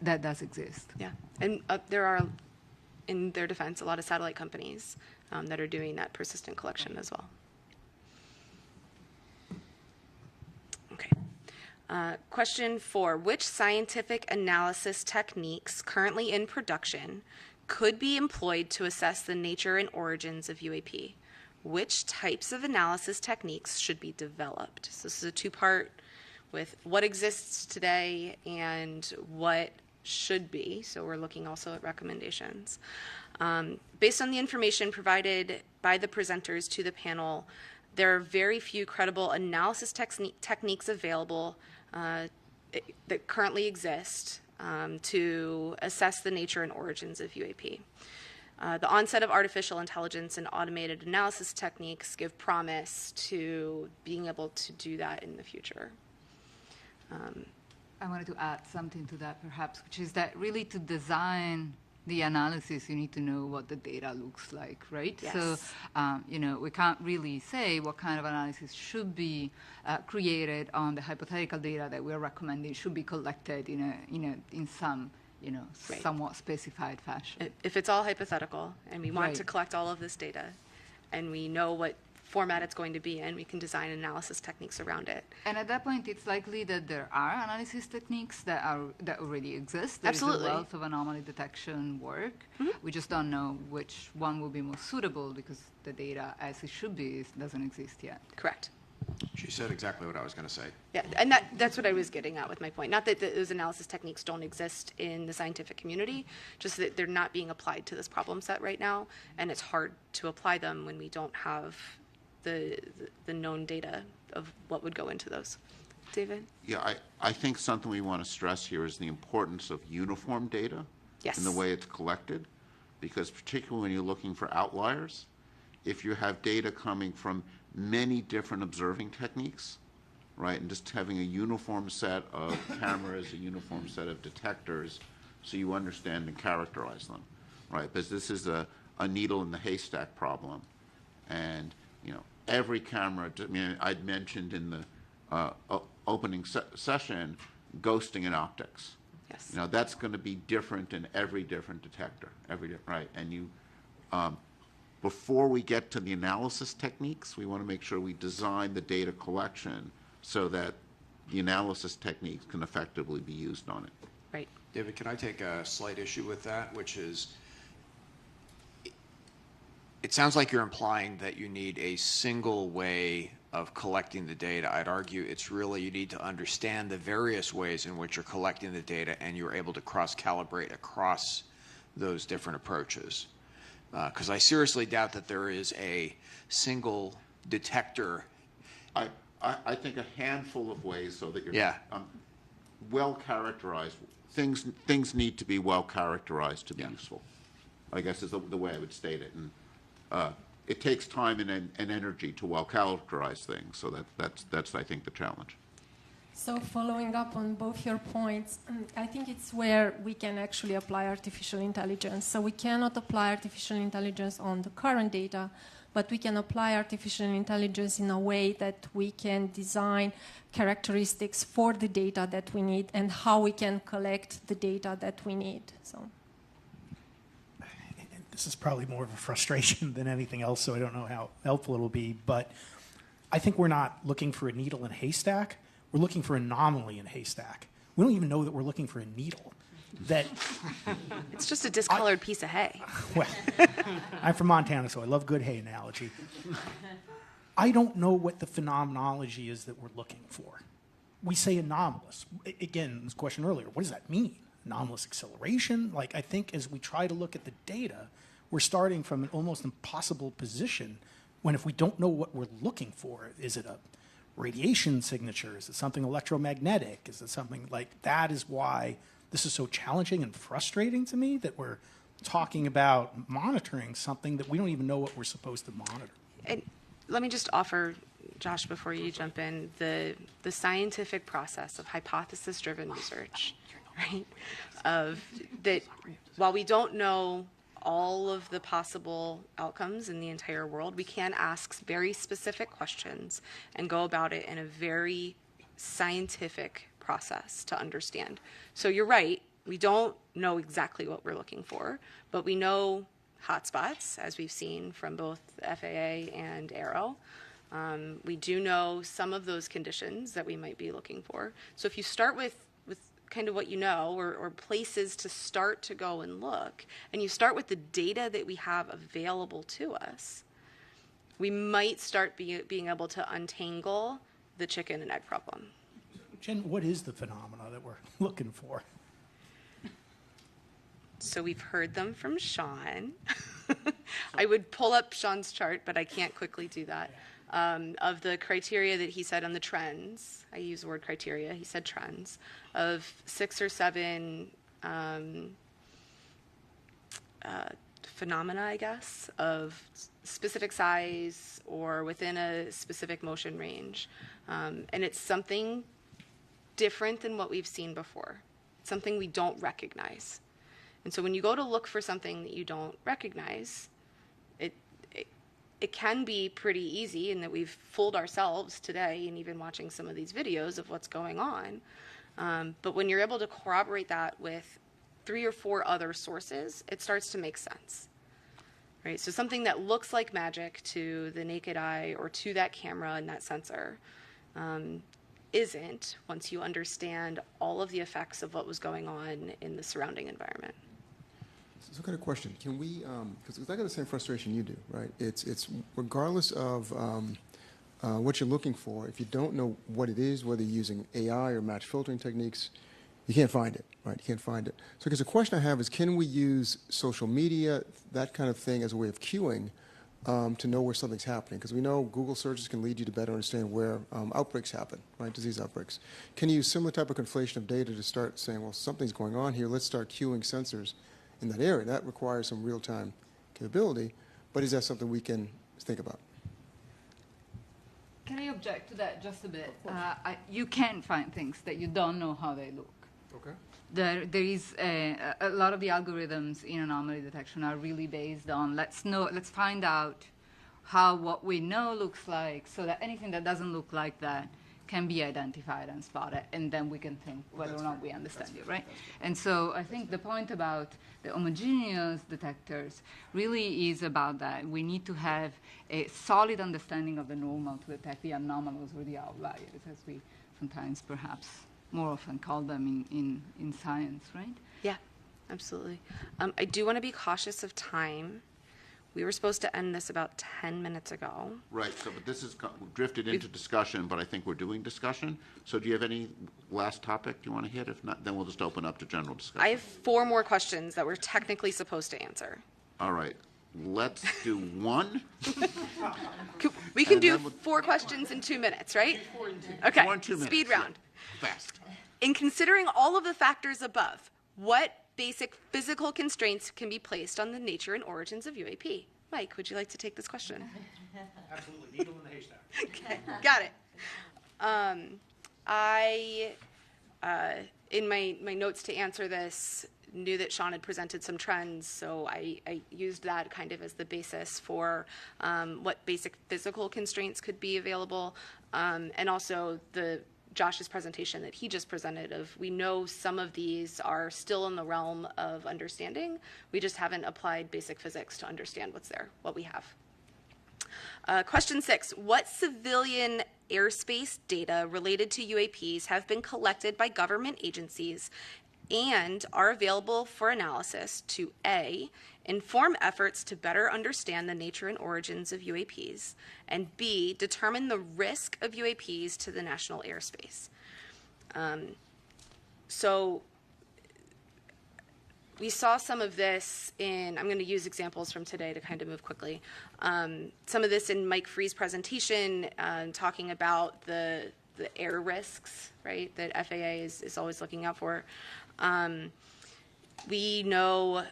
that does exist. Yeah. And there are, in their defense, a lot of satellite companies that are doing that persistent collection as well. Okay. Question 4, which scientific analysis techniques currently in production could be employed to assess the nature and origins of UAP? Which types of analysis techniques should be developed? So this is a 2-part with what exists today and what should be. So we're looking also at recommendations. Based on the information provided by the presenters to the panel, there are very few credible analysis techniques available that currently exist to assess the nature and origins of UAP. The onset of artificial intelligence and automated analysis techniques give promise to being able to do that in the future. I wanted to add something to that, perhaps, which is that really to design the analysis, you need to know what the data looks like, right? Yes. So, we can't really say what kind of analysis should be created on the hypothetical data that we're recommending should be collected in some, Right. somewhat specified fashion. If it's all hypothetical and we want Right. to collect all of this data and we know what format it's going to be in, we can design analysis techniques around it. And at that point, it's likely that there are analysis techniques that already exist. There's Absolutely. a wealth of anomaly detection work. We just don't know which one will be most suitable because the data, as it should be, doesn't exist yet. Correct. She said exactly what I was going to say. Yeah, and that's what I was getting at with my point. Not that those analysis techniques don't exist in the scientific community, just that they're not being applied to this problem set right now, and it's hard to apply them when we don't have the known data of what would go into those. David? Yeah, I think something we want to stress here is the importance of uniform data Yes. in the way it's collected, because particularly when you're looking for outliers, if you have data coming from many different observing techniques, right, and just having a uniform set of cameras, a uniform set of detectors, so you understand and characterize them, right, because this is a needle in the haystack problem, and every camera. I mean, I'd mentioned in the opening session ghosting in optics. Yes. That's going to be different in every different detector, right, and you. Before we get to the analysis techniques, we want to make sure we design the data collection so that the analysis techniques can effectively be used on it. Right. David, can I take a slight issue with that, which is it sounds like you're implying that you need a single way of collecting the data. I'd argue it's really you need to understand the various ways in which you're collecting the data and you're able to cross-calibrate across those different approaches. Because I seriously doubt that there is a single detector. I think a handful of ways so that you're well characterized. Things need to be well characterized to be useful, I guess is the way I would state it. And it takes time and energy to well characterize things. So that's I think the challenge. So following up on both your points, I think it's where we can actually apply artificial intelligence. So we cannot apply artificial intelligence on the current data, but we can apply artificial intelligence in a way that we can design characteristics for the data that we need and how we can collect the data that we need. So this is probably more of a frustration than anything else, so I don't know how helpful it'll be, but I think we're not looking for a needle in a haystack. We're looking for an anomaly in a haystack. We don't even know that we're looking for a needle. It's just a discolored piece of hay. Well, I'm from Montana, so I love good hay analogy. I don't know what the phenomenology is that we're looking for. We say anomalous. Again, this question earlier, what does that mean? Anomalous acceleration? I think as we try to look at the data, we're starting from an almost impossible position when if we don't know what we're looking for, is it a radiation signature? Is it something electromagnetic? Is it something like that? Is why this is so challenging and frustrating to me that we're talking about monitoring something that we don't even know what we're supposed to monitor. And let me just offer, Josh, before you jump in, the scientific process of hypothesis-driven research, right? Of that, while we don't know all of the possible outcomes in the entire world, we can ask very specific questions and go about it in a very scientific process to understand. So you're right, we don't know exactly what we're looking for, but we know hotspots, as we've seen from both the FAA and Aero. We do know some of those conditions that we might be looking for. So if you start with kind of what you know, or places to start to go and look, and you start with the data that we have available to us, we might start being able to untangle the chicken and egg problem. Jen, what is the phenomena that we're looking for? So we've heard them from Sean. I would pull up Sean's chart, but I can't quickly do that. Of the criteria that he said on the trends, I use the word criteria, he said trends, of 6 or 7 phenomena, I guess, of specific size or within a specific motion range. And it's something different than what we've seen before, something we don't recognize. And so when you go to look for something that you don't recognize, it can be pretty easy in that we've fooled ourselves today and even watching some of these videos of what's going on. But when you're able to corroborate that with 3 or 4 other sources, it starts to make sense. Right? So something that looks like magic to the naked eye or to that camera and that sensor isn't once you understand all of the effects of what was going on in the surrounding environment. So I got a question. Can we, because I got the same frustration you do, right? It's regardless of what you're looking for, if you don't know what it is, whether you're using AI or match filtering techniques, you can't find it, right? You can't find it. So because the question I have is, can we use social media, that kind of thing, as a way of queuing to know where something's happening? Because we know Google searches can lead you to better understand where outbreaks happen, right? Disease outbreaks. Can you use similar type of conflation of data to start saying, well, something's going on here, let's start queuing sensors in that area? That requires some real-time capability, but is that something we can think about? Can I object to that just a bit? You can find things that you don't know how they look. Okay. There is a lot of the algorithms in anomaly detection are really based on let's find out how what we know looks like, so that anything that doesn't look like that can be identified and spotted, and then we can think whether or not we understand it, right? And so I think the point about the homogeneous detectors really is about that. We need to have a solid understanding of the normal to detect the anomalous or the outliers, as we sometimes perhaps more often call them in science, right? Yeah, absolutely. I do want to be cautious of time. We were supposed to end this about 10 minutes ago. Right, so but this is drifted into discussion, but I think we're doing discussion. So do you have any last topic you want to hit? If not, then we'll just open up to general discussion. I have 4 more questions that we're technically supposed to answer. All right, let's do one. We can do 4 questions in 2 minutes, right? Okay, 4 in 2 minutes. speed round. Yeah. Fast. In considering all of the factors above, what basic physical constraints can be placed on the nature and origins of UAP? Mike, would you like to take this question? Absolutely. Needle in the haystack. Okay, got it. In my notes to answer this, knew that Sean had presented some trends, so I used that kind of as the basis for what basic physical constraints could be available, and also Josh's presentation that he just presented of, we know some of these are still in the realm of understanding. We just haven't applied basic physics to understand what's there, what we have. Question 6, what civilian airspace data related to UAPs have been collected by government agencies and are available for analysis to A, inform efforts to better understand the nature and origins of UAPs, and B, determine the risk of UAPs to the national airspace? So we saw some of this I'm going to use examples from today to kind of move quickly. Some of this in Mike Free's presentation, talking about the air risks, right, that FAA is always looking out for. We know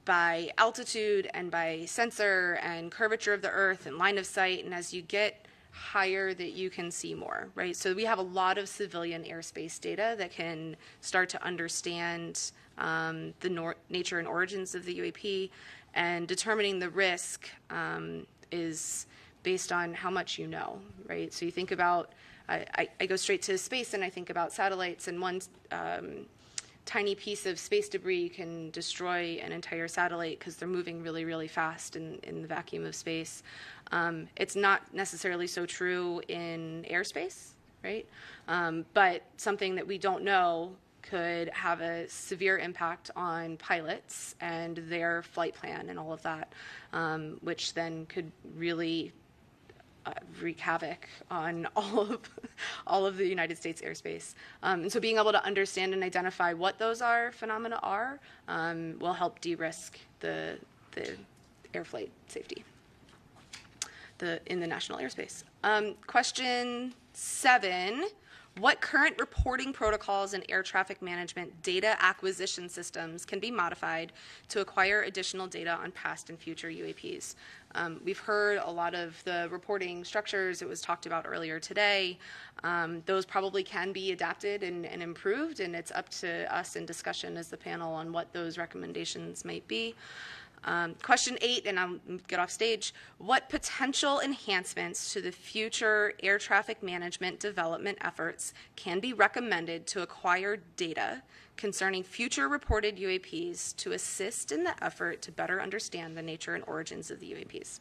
by altitude and by sensor and curvature of the Earth and line of sight, and as you get higher that you can see more, right? So we have a lot of civilian airspace data that can start to understand the nature and origins of the UAP, and determining the risk is based on how much you know, right? So you think about, I go straight to space and I think about satellites, and one tiny piece of space debris can destroy an entire satellite because they're moving really, really fast in the vacuum of space. It's not necessarily so true in airspace, right? But something that we don't know could have a severe impact on pilots and their flight plan and all of that, which then could really wreak havoc on all of the United States airspace. And so being able to understand and identify what those phenomena are will help de-risk the air flight safety in the national airspace. Question 7. What current reporting protocols and air traffic management data acquisition systems can be modified to acquire additional data on past and future UAPs? We've heard a lot of the reporting structures. It was talked about earlier today. Those probably can be adapted and improved, and it's up to us in discussion as the panel on what those recommendations might be. Question 8, and I'll get off stage. What potential enhancements to the future air traffic management development efforts can be recommended to acquire data concerning future reported UAPs to assist in the effort to better understand the nature and origins of the UAPs?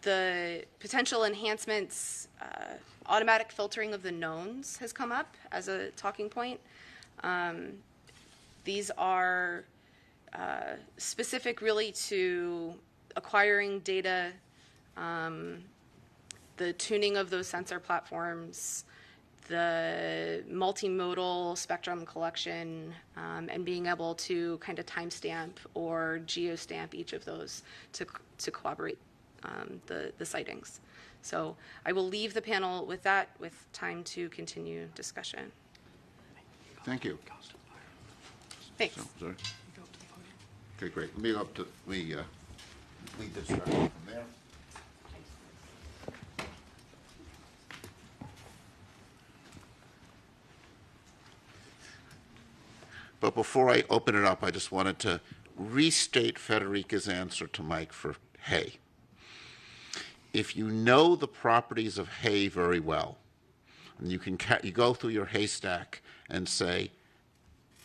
The potential enhancements, automatic filtering of the knowns has come up as a talking point. These are specific really to acquiring data the tuning of those sensor platforms, the multimodal spectrum collection, and being able to kind of timestamp or geostamp each of those to corroborate the sightings. So I will leave the panel with that, with time to continue discussion. Thank you. Thanks. Sorry. Okay, great. Let me go up to lead this from there. But before I open it up, I just wanted to restate Federica's answer to Mike for hay. If you know the properties of hay very well, and you go through your haystack and say,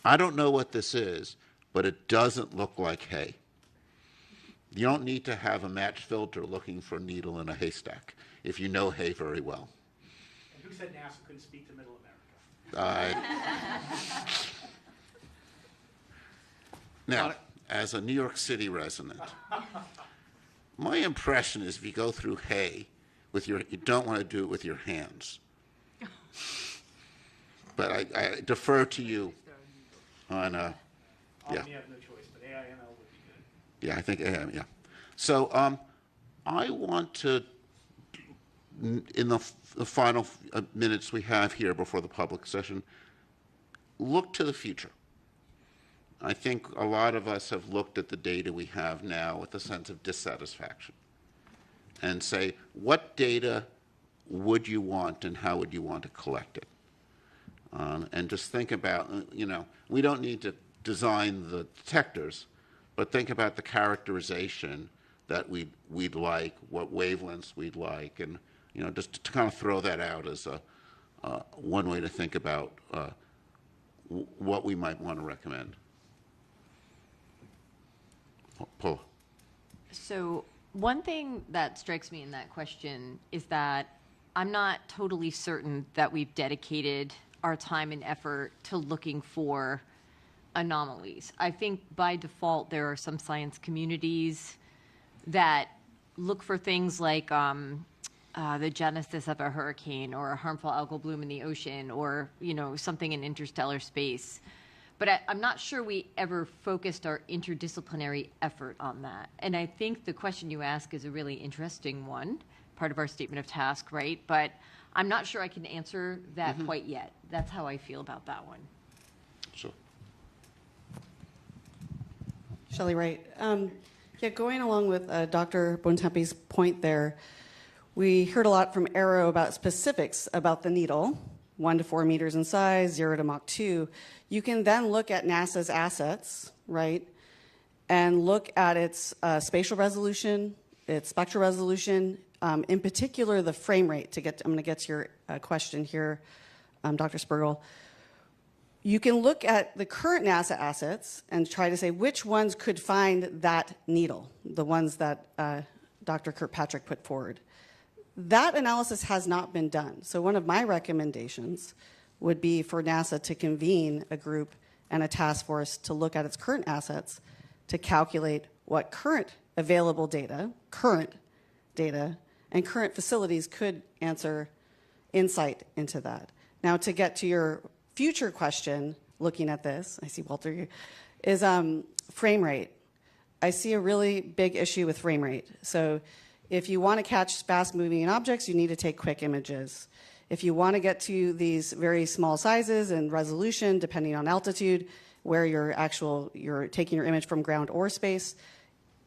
I don't know what this is, but it doesn't look like hay. You don't need to have a match filter looking for a needle in a haystack if you know hay very well. And who said NASA couldn't speak to Middle America? Now, as a New York City resident, my impression is if you go through hay you don't want to do it with your hands. But I defer to you on, yeah. You have no choice, but AIML would be good. Yeah, I think AM, yeah. So I want to, in the final minutes we have here before the public session, look to the future. I think a lot of us have looked at the data we have now with a sense of dissatisfaction and say, what data would you want and how would you want to collect it? And just think about, we don't need to design the detectors, but think about the characterization that we'd like, what wavelengths we'd like, and just to kind of throw that out as one way to think about what we might want to recommend. Paul. So one thing that strikes me in that question is that I'm not totally certain that we've dedicated our time and effort to looking for anomalies. I think by default there are some science communities that look for things like the genesis of a hurricane or a harmful algal bloom in the ocean or something in interstellar space. But I'm not sure we ever focused our interdisciplinary effort on that. And I think the question you ask is a really interesting one, part of our statement of task, right? But I'm not sure I can answer that quite yet. That's how I feel about that one. Sure. Shelley Wright. Going along with Dr. Bontempi's point there, we heard a lot from Arrow about specifics about the needle, 1 to 4 meters in size, 0 to Mach 2. You can then look at NASA's assets, right, and look at its spatial resolution, its spectral resolution, in particular the frame rate. I'm going to get to your question here, Dr. Spergel. You can look at the current NASA assets and try to say which ones could find that needle, the ones that Dr. Kirkpatrick put forward. That analysis has not been done. So one of my recommendations would be for NASA to convene a group and a task force to look at its current assets to calculate what current available data, and current facilities could answer insight into that. Now, to get to your future question, looking at this, I see Walter, is frame rate. I see a really big issue with frame rate. So if you want to catch fast-moving objects, you need to take quick images. If you want to get to these very small sizes and resolution, depending on altitude, where you're taking your image from ground or space,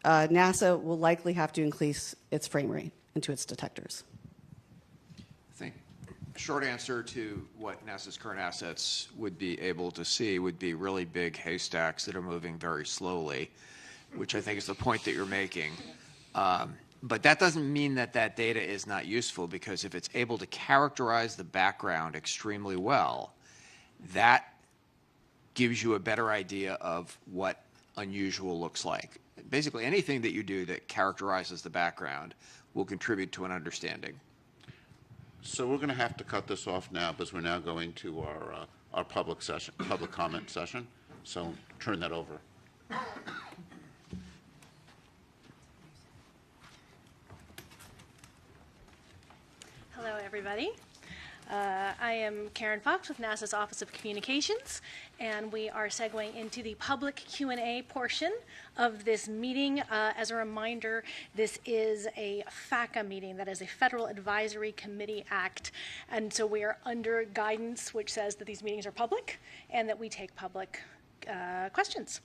NASA will likely have to increase its frame rate into its detectors. I think short answer to what NASA's current assets would be able to see would be really big haystacks that are moving very slowly, which I think is the point that you're making. But that doesn't mean that that data is not useful, because if it's able to characterize the background extremely well, that gives you a better idea of what unusual looks like. Basically, anything that you do that characterizes the background will contribute to an understanding. So we're going to have to cut this off now because we're now going to our public comment session. So turn that over. Hello, everybody. I am Karen Fox with NASA's Office of Communications, and we are segueing into the public Q&A portion of this meeting. As a reminder, this is a FACA meeting, that is a Federal Advisory Committee Act, and so we are under guidance which says that these meetings are public and that we take public questions.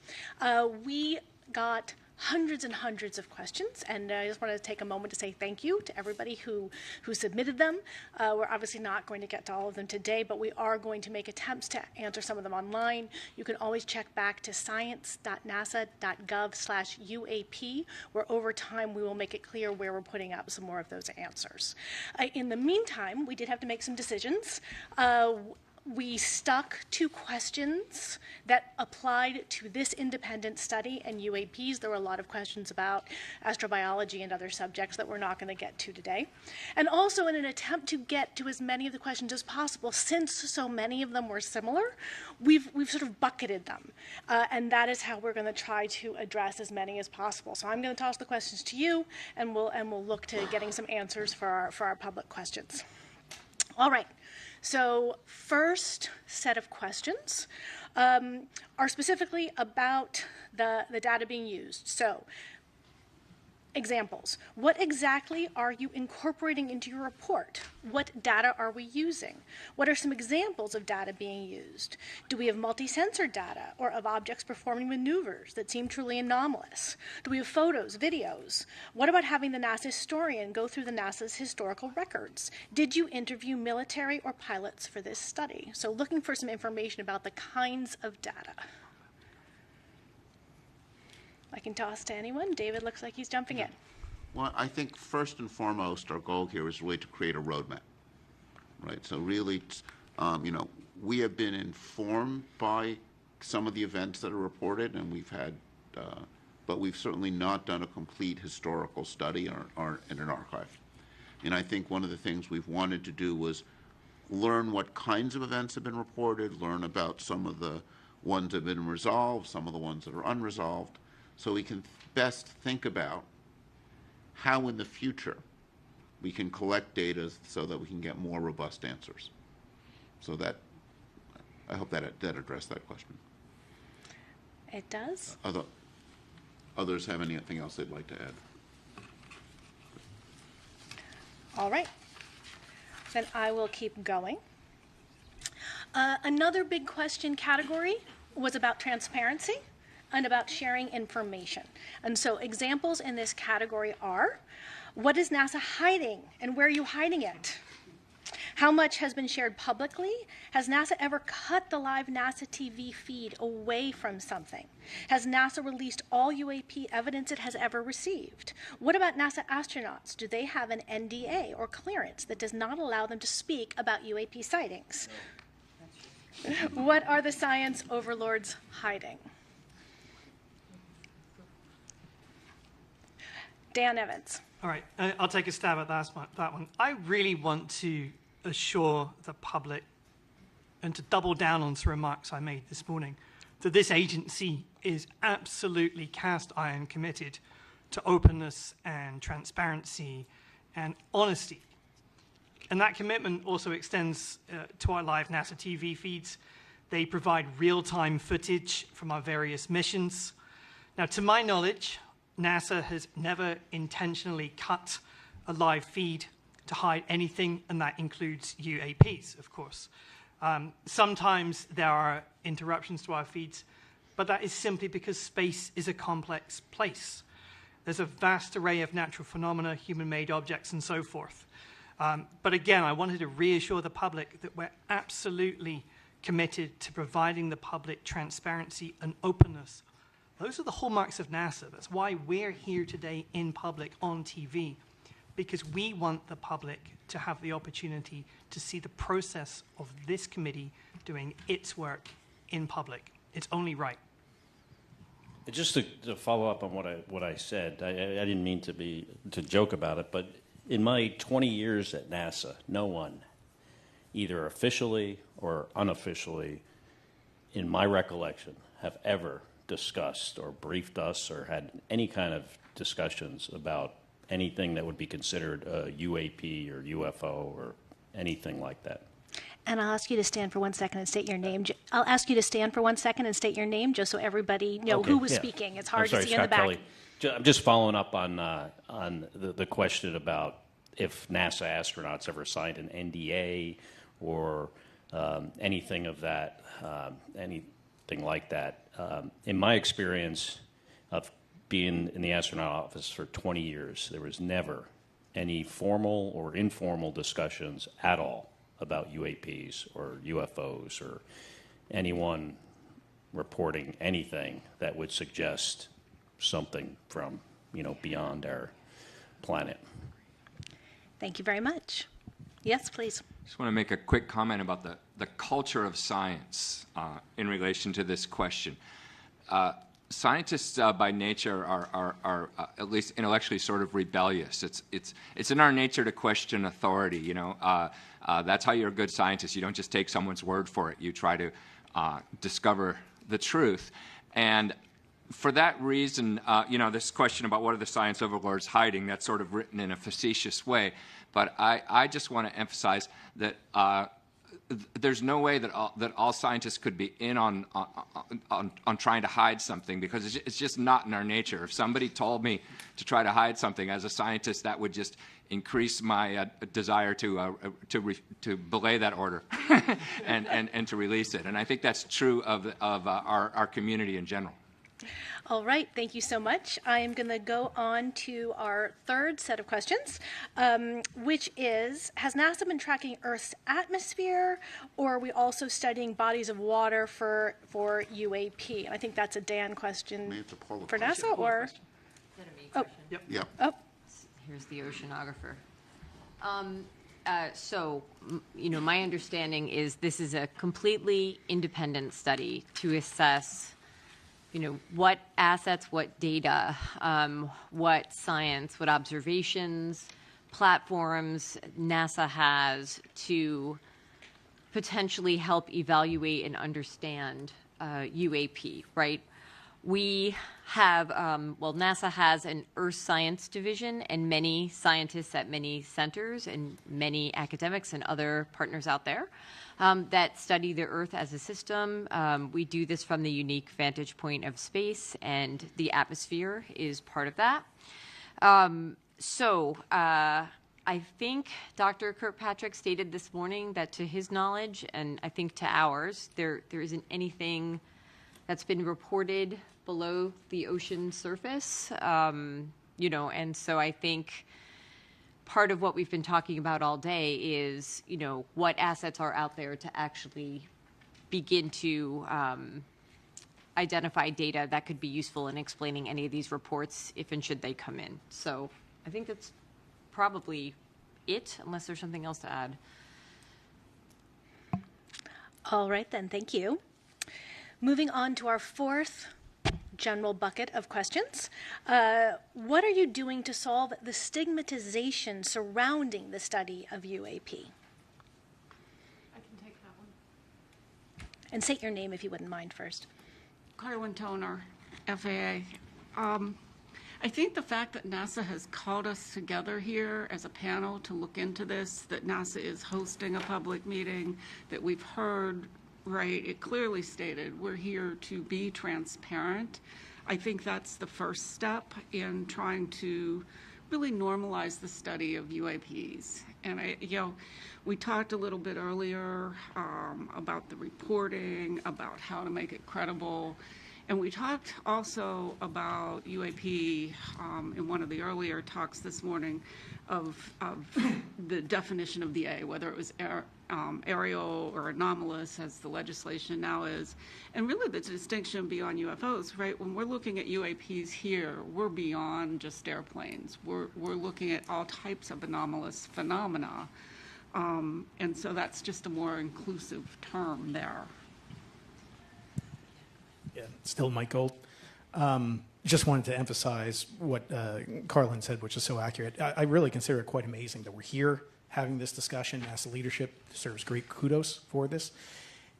We got hundreds and hundreds of questions, and I just wanted to take a moment to say thank you to everybody who submitted them. We're obviously not going to get to all of them today, but we are going to make attempts to answer some of them online. You can always check back to science.nasa.gov/UAP, where over time we will make it clear where we're putting up some more of those answers. In the meantime, we did have to make some decisions. We stuck to questions that applied to this independent study and UAPs. There were a lot of questions about astrobiology and other subjects that we're not going to get to today. And also in an attempt to get to as many of the questions as possible, since so many of them were similar, we've sort of bucketed them. And that is how we're going to try to address as many as possible. So I'm going to toss the questions to you, and we'll look to getting some answers for our public questions. All right. So first set of questions are specifically about the data being used. So examples. What exactly are you incorporating into your report? What data are we using? What are some examples of data being used? Do we have multi-sensor data or of objects performing maneuvers that seem truly anomalous? Do we have photos, videos? What about having the NASA historian go through the NASA's historical records? Did you interview military or pilots for this study? So looking for some information about the kinds of data. I can toss to anyone. David looks like he's jumping in. Well, I think first and foremost, our goal here is really to create a roadmap, right? So really, we have been informed by some of the events that are reported, and we've had, but we've certainly not done a complete historical study in an archive. And I think one of the things we've wanted to do was learn what kinds of events have been reported, learn about some of the ones that have been resolved, some of the ones that are unresolved, so we can best think about how in the future we can collect data so that we can get more robust answers. So that, I hope that addressed that question. It does. Others have anything else they'd like to add? All right. Then I will keep going. Another big question category was about transparency and about sharing information. And so examples in this category are, what is NASA hiding and where are you hiding it? How much has been shared publicly? Has NASA ever cut the live NASA TV feed away from something? Has NASA released all UAP evidence it has ever received? What about NASA astronauts? Do they have an NDA or clearance that does not allow them to speak about UAP sightings? What are the science overlords hiding? Dan Evans. All right, I'll take a stab at that one. I really want to assure the public and to double down on some remarks I made this morning that this agency is absolutely cast iron committed to openness and transparency and honesty. And that commitment also extends to our live NASA TV feeds. They provide real-time footage from our various missions. Now, to my knowledge, NASA has never intentionally cut a live feed to hide anything, and that includes UAPs, of course. Sometimes there are interruptions to our feeds, but that is simply because space is a complex place. There's a vast array of natural phenomena, human-made objects, and so forth. But again, I wanted to reassure the public that we're absolutely committed to providing the public transparency and openness. Those are the hallmarks of NASA. That's why we're here today in public on TV, because we want the public to have the opportunity to see the process of this committee doing its work in public. It's only right. Just to follow up on what I said, I didn't mean to joke about it, but in my 20 years at NASA, no one, either officially or unofficially, in my recollection, have ever discussed or briefed us or had any kind of discussions about anything that would be considered a UAP or UFO or anything like that. And I'll ask you to stand for 1 second and state your name. I'll ask you to stand for 1 second and state your name, just so everybody know Okay, who was yeah. speaking. It's I'm hard sorry, to see in the Scott back. Kelly. I'm just following up on the question about if NASA astronauts ever signed an NDA or anything of that, anything like that. In my experience of being in the astronaut office for 20 years, there was never any formal or informal discussions at all about UAPs or UFOs or anyone reporting anything that would suggest something from, beyond our planet. Thank you very much. Yes, please. Just want to make a quick comment about the culture of science in relation to this question. Scientists by nature are at least intellectually sort of rebellious. It's in our nature to question authority. That's how you're a good scientist. You don't just take someone's word for it. You try to discover the truth. And for that reason, this question about what are the science overlords hiding, that's sort of written in a facetious way. But I just want to emphasize that there's no way that all scientists could be in on trying to hide something, because it's just not in our nature. If somebody told me to try to hide something as a scientist, that would just increase my desire to belay that order and to release it. And I think that's true of our community in general. All right, thank you so much. I am going to go on to our third set of questions, which is, has NASA been tracking Earth's atmosphere, or are we also studying bodies of water for UAP? And I think that's a Dan question for NASA, or? Oh, Yep. Oh. Here's the oceanographer. So, my understanding is this is a completely independent study to assess what assets, what data, what science, what observations, platforms NASA has to potentially help evaluate and understand UAP, right? We have, NASA has an Earth Science division and many scientists at many centers and many academics and other partners out there that study the Earth as a system. We do this from the unique vantage point of space, and the atmosphere is part of that. I think Dr. Kirkpatrick stated this morning that to his knowledge, and I think to ours, there isn't anything that's been reported below the ocean surface, and so I think part of what we've been talking about all day is, what assets are out there to actually begin to identify data that could be useful in explaining any of these reports if and should they come in. So I think that's probably it, unless there's something else to add. All right, then. Thank you. Moving on to our fourth general bucket of questions. What are you doing to solve the stigmatization surrounding the study of UAP? I can take that one. And state your name if you wouldn't mind first. Carlin Toner, FAA. I think the fact that NASA has called us together here as a panel to look into this, that NASA is hosting a public meeting, that we've heard, right, it clearly stated we're here to be transparent. I think that's the first step in trying to really normalize the study of UAPs. And we talked a little bit earlier about the reporting, about how to make it credible. And we talked also about UAP in one of the earlier talks this morning of the definition of the A, whether it was aerial or anomalous, as the legislation now is. And really the distinction beyond UFOs, right? When we're looking at UAPs here, we're beyond just airplanes. We're looking at all types of anomalous phenomena. And so that's just a more inclusive term there. Yeah, still Mike Gold. Just wanted to emphasize what Carlin said, which is so accurate. I really consider it quite amazing that we're here having this discussion. NASA leadership deserves great kudos for this.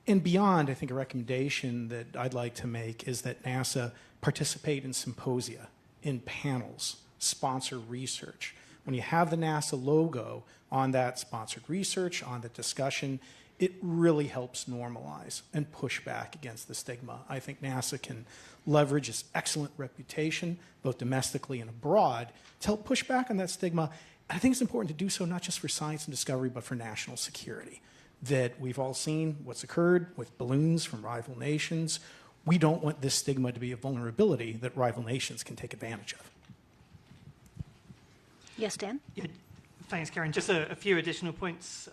And beyond, I think a recommendation that I'd like to make is that NASA participate in symposia, in panels sponsor research. When you have the NASA logo on that sponsored research, on the discussion, it really helps normalize and push back against the stigma. I think NASA can leverage its excellent reputation, both domestically and abroad, to help push back on that stigma. I think it's important to do so not just for science and discovery, but for national security. That we've all seen what's occurred with balloons from rival nations. We don't want this stigma to be a vulnerability that rival nations can take advantage of. Yes, Dan? Yeah, thanks, Karen. Just a few additional points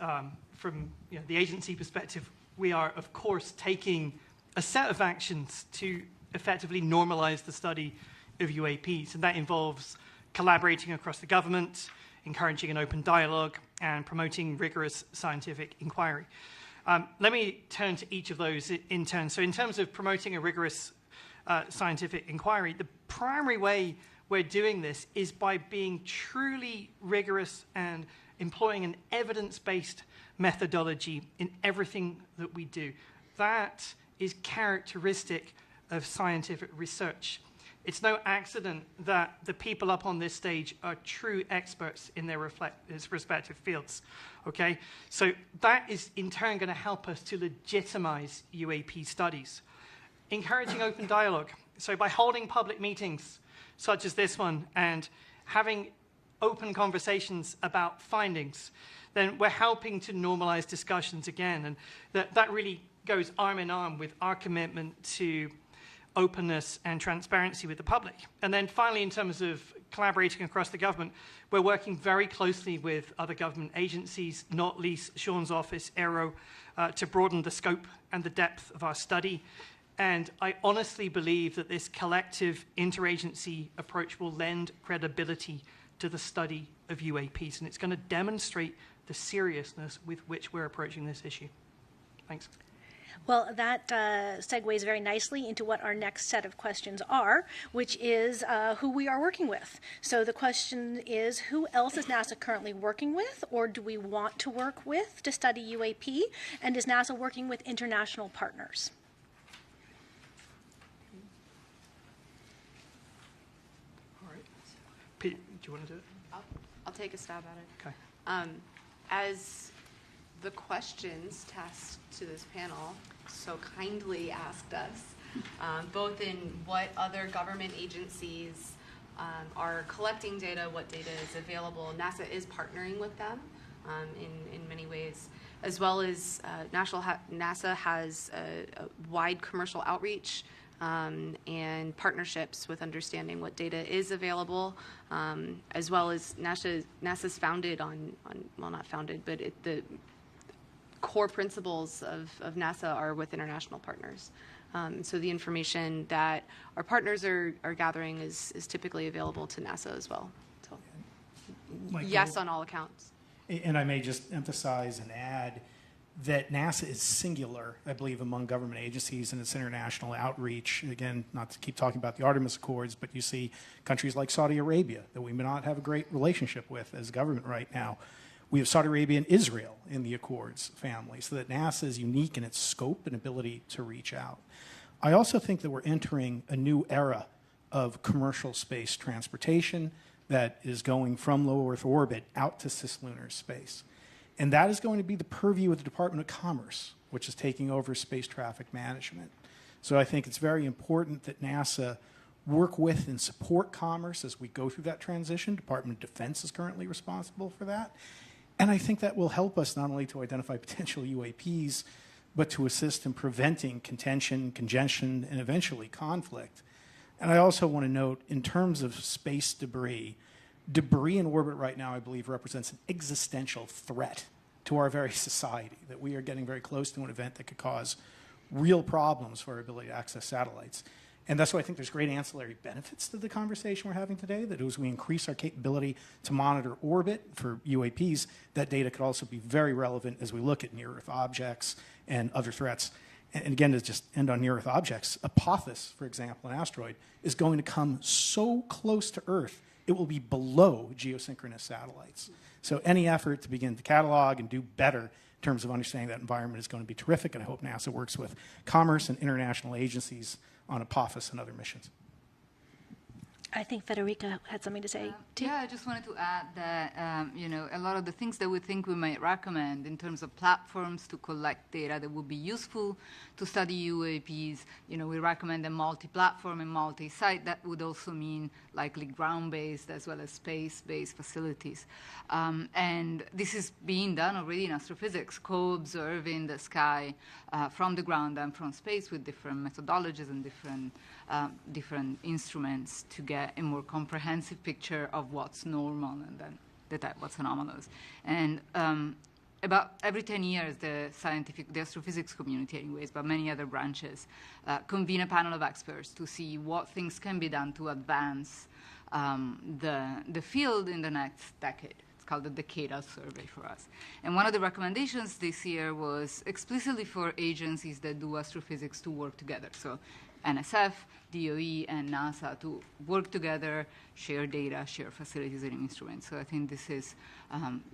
from the agency perspective. We are, of course, taking a set of actions to effectively normalize the study of UAPs, and that involves collaborating across the government, encouraging an open dialogue, and promoting rigorous scientific inquiry. Let me turn to each of those in turn. So in terms of promoting a rigorous scientific inquiry, the primary way we're doing this is by being truly rigorous and employing an evidence-based methodology in everything that we do. That is characteristic of scientific research. It's no accident that the people up on this stage are true experts in their respective fields, okay? So that is in turn going to help us to legitimize UAP studies. Encouraging open dialogue. So by holding public meetings such as this one and having open conversations about findings, then we're helping to normalize discussions again. And that really goes arm in arm with our commitment to openness and transparency with the public. And then finally, in terms of collaborating across the government, we're working very closely with other government agencies, not least Sean's office, Aero, to broaden the scope and the depth of our study. And I honestly believe that this collective interagency approach will lend credibility to the study of UAPs, and it's going to demonstrate the seriousness with which we're approaching this issue. Thanks. Well, that segues very nicely into what our next set of questions are, which is who we are working with. So the question is, who else is NASA currently working with, or do we want to work with to study UAP? And is NASA working with international partners? All right. Pete, do you want to do it? I'll take a stab at it. Okay. As the questions tasked to this panel so kindly asked us, both in what other government agencies are collecting data, what data is available. NASA is partnering with them in many ways, as well as NASA has a wide commercial outreach and partnerships with understanding what data is available, as well as NASA's founded on well, not founded, but the core principles of NASA are with international partners. So the information that our partners are gathering is typically available to NASA as well. So, yes, on all accounts. And I may just emphasize and add that NASA is singular, I believe, among government agencies in its international outreach. Again, not to keep talking about the Artemis Accords, but you see countries like Saudi Arabia that we may not have a great relationship with as a government right now. We have Saudi Arabia and Israel in the Accords family, so that NASA is unique in its scope and ability to reach out. I also think that we're entering a new era of commercial space transportation that is going from low Earth orbit out to cislunar space. And that is going to be the purview of the Department of Commerce, which is taking over space traffic management. So I think it's very important that NASA work with and support commerce as we go through that transition. Department of Defense is currently responsible for that. And I think that will help us not only to identify potential UAPs, but to assist in preventing contention, congestion, and eventually conflict. And I also want to note, in terms of space debris in orbit right now, I believe, represents an existential threat to our very society, that we are getting very close to an event that could cause real problems for our ability to access satellites. And that's why I think there's great ancillary benefits to the conversation we're having today, that as we increase our capability to monitor orbit for UAPs, that data could also be very relevant as we look at near-Earth objects and other threats. And again, to just end on near-Earth objects, Apophis, for example, an asteroid, is going to come so close to Earth, it will be below geosynchronous satellites. So any effort to begin to catalog and do better in terms of understanding that environment is going to be terrific, and I hope NASA works with commerce and international agencies on Apophis and other missions. I think Federica had something to say, too. Yeah, I just wanted to add that, a lot of the things that we think we might recommend in terms of platforms to collect data that would be useful to study UAPs, we recommend a multi-platform and multi-site. That would also mean likely ground-based as well as space-based facilities. And this is being done already in astrophysics, co-observing the sky from the ground and from space with different methodologies and different instruments to get a more comprehensive picture of what's normal and then detect what's anomalous. And about every 10 years, the astrophysics community anyways, but many other branches, convene a panel of experts to see what things can be done to advance the field in the next decade. It's called the Decadal Survey for us. And one of the recommendations this year was explicitly for agencies that do astrophysics to work together. So NSF, DOE, and NASA to work together, share data, share facilities and instruments. So I think this is,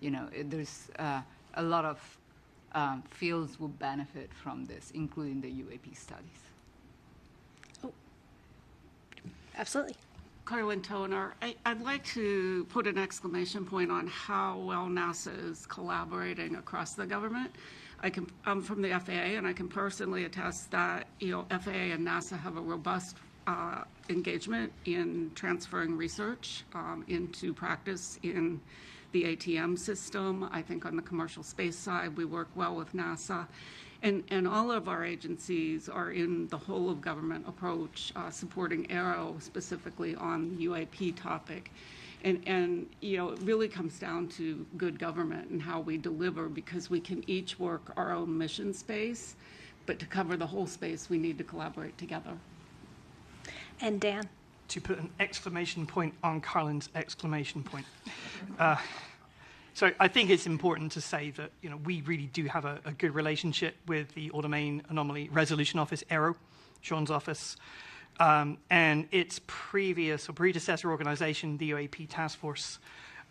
there's a lot of fields will benefit from this, including the UAP studies. Oh, absolutely. Carlin Toner, I'd like to put an exclamation point on how well NASA is collaborating across the government. I'm from the FAA, and I can personally attest that FAA and NASA have a robust engagement in transferring research into practice in the ATM system. I think on the commercial space side, we work well with NASA. And all of our agencies are in the whole of government approach, supporting Aero specifically on the UAP topic. And it really comes down to good government and how we deliver, because we can each work our own mission space, but to cover the whole space, we need to collaborate together. And Dan? To put an exclamation point on Carlin's exclamation point. So I think it's important to say that we really do have a good relationship with the Automain Anomaly Resolution Office, Aero, Sean's office, and its previous or predecessor organization, the UAP Task Force.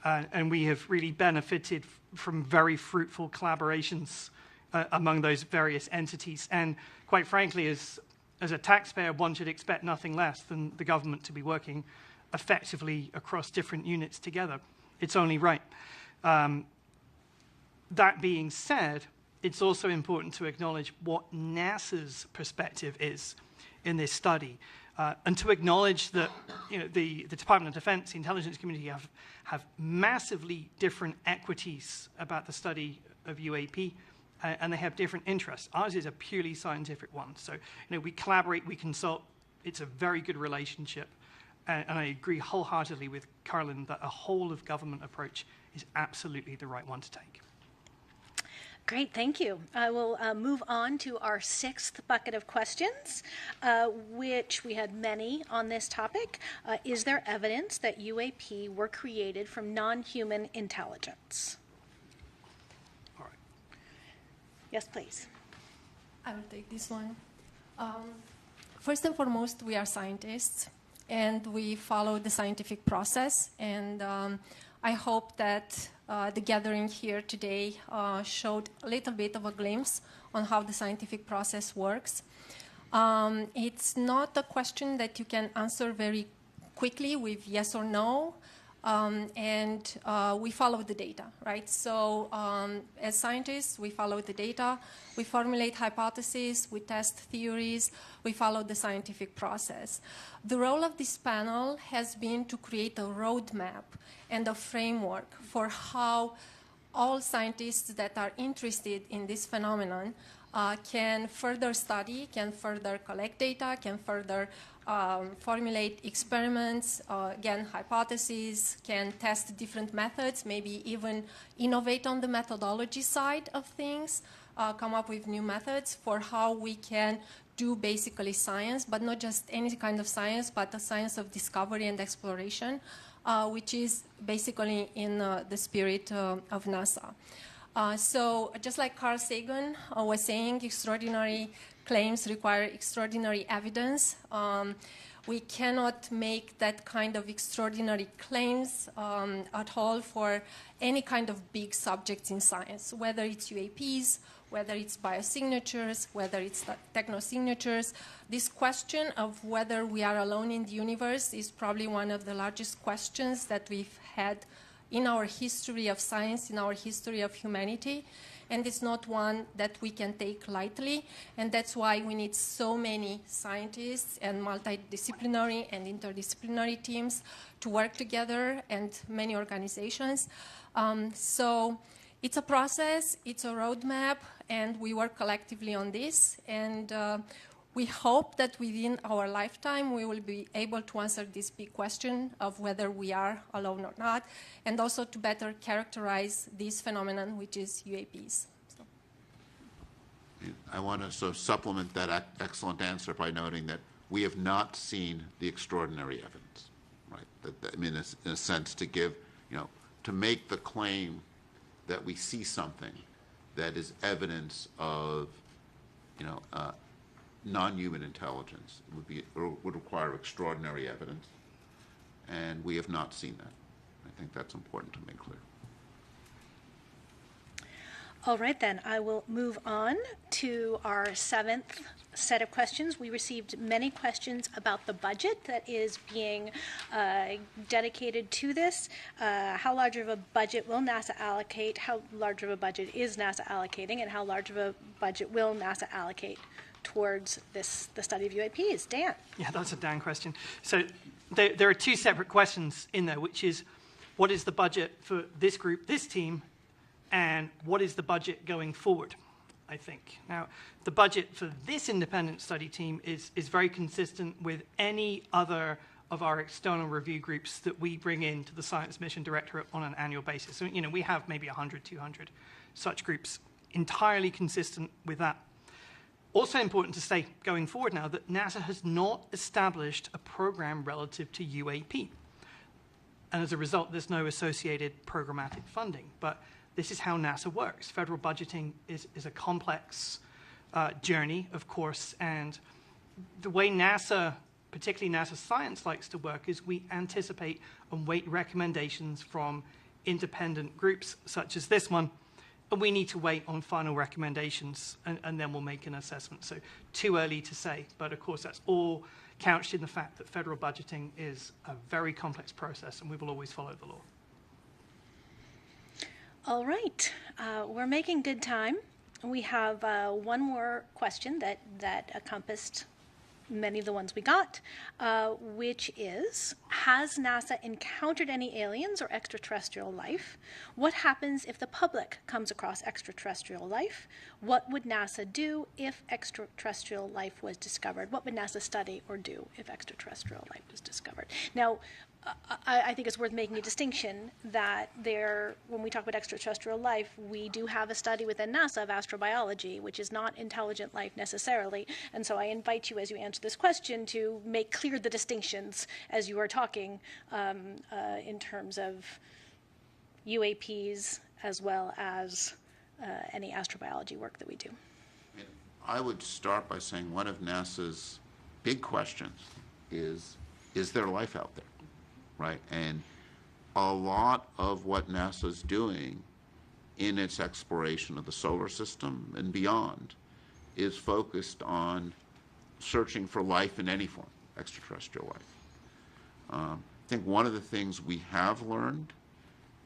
And we have really benefited from very fruitful collaborations among those various entities. And quite frankly, as a taxpayer, one should expect nothing less than the government to be working effectively across different units together. It's only right. That being said, it's also important to acknowledge what NASA's perspective is in this study, and to acknowledge that the Department of Defense, the intelligence community have massively different equities about the study of UAP, and they have different interests. Ours is a purely scientific one. So we collaborate, we consult. It's a very good relationship. And I agree wholeheartedly with Carlin that a whole of government approach is absolutely the right one to take. Great, thank you. I will move on to our sixth bucket of questions, which we had many on this topic. Is there evidence that UAP were created from non-human intelligence? All right. Yes, please. I will take this one. First and foremost, we are scientists, and we follow the scientific process. And I hope that the gathering here today showed a little bit of a glimpse on how the scientific process works. It's not a question that you can answer very quickly with yes or no. And we follow the data, right? So as scientists, we follow the data, we formulate hypotheses, we test theories, we follow the scientific process. The role of this panel has been to create a roadmap and a framework for how all scientists that are interested in this phenomenon can further study, can further collect data, can further formulate experiments, again, hypotheses, can test different methods, maybe even innovate on the methodology side of things, come up with new methods for how we can do basically science, but not just any kind of science, but the science of discovery and exploration, which is basically in the spirit of NASA. So just like Carl Sagan was saying, extraordinary claims require extraordinary evidence. We cannot make that kind of extraordinary claims at all for any kind of big subjects in science, whether it's UAPs, whether it's biosignatures, whether it's technosignatures. This question of whether we are alone in the universe is probably one of the largest questions that we've had in our history of science, in our history of humanity. And it's not one that we can take lightly. And that's why we need so many scientists and multidisciplinary and interdisciplinary teams to work together, and many organizations. So it's a process, it's a roadmap, and we work collectively on this. And we hope that within our lifetime we will be able to answer this big question of whether we are alone or not, and also to better characterize this phenomenon, which is UAPs. So. I want to sort of supplement that excellent answer by noting that we have not seen the extraordinary evidence, right? I mean, in a sense, to give, to make the claim that we see something that is evidence of, non-human intelligence would require extraordinary evidence, and we have not seen that. I think that's important to make clear. All right, then, I will move on to our seventh set of questions. We received many questions about the budget that is being dedicated to this. How large of a budget will NASA allocate? How large of a budget is NASA allocating? And how large of a budget will NASA allocate towards the study of UAPs? Dan? Yeah, that's a Dan question. So there are two separate questions in there, which is, what is the budget for this group, this team, and what is the budget going forward, I think. Now, the budget for this independent study team is very consistent with any other of our external review groups that we bring into the Science Mission Directorate on an annual basis. So, we have maybe 100, 200 such groups, entirely consistent with that. Also important to say, going forward now, that NASA has not established a program relative to UAP. And as a result, there's no associated programmatic funding. But this is how NASA works. Federal budgeting is a complex journey, of course, and the way NASA, particularly NASA Science, likes to work is we anticipate and wait recommendations from independent groups such as this one, and we need to wait on final recommendations, and then we'll make an assessment. So too early to say, but of course that's all couched in the fact that federal budgeting is a very complex process, and we will always follow the law. All right, we're making good time. We have one more question that encompassed many of the ones we got, which is, has NASA encountered any aliens or extraterrestrial life? What happens if the public comes across extraterrestrial life? What would NASA do if extraterrestrial life was discovered? What would NASA study or do if extraterrestrial life was discovered? Now, I think it's worth making a distinction that when we talk about extraterrestrial life, we do have a study within NASA of astrobiology, which is not intelligent life necessarily. And so I invite you, as you answer this question, to make clear the distinctions as you are talking in terms of UAPs as well as any astrobiology work that we do. I would start by saying one of NASA's big questions is there life out there? Right, and a lot of what NASA's doing in its exploration of the solar system and beyond is focused on searching for life in any form, extraterrestrial life. I think one of the things we have learned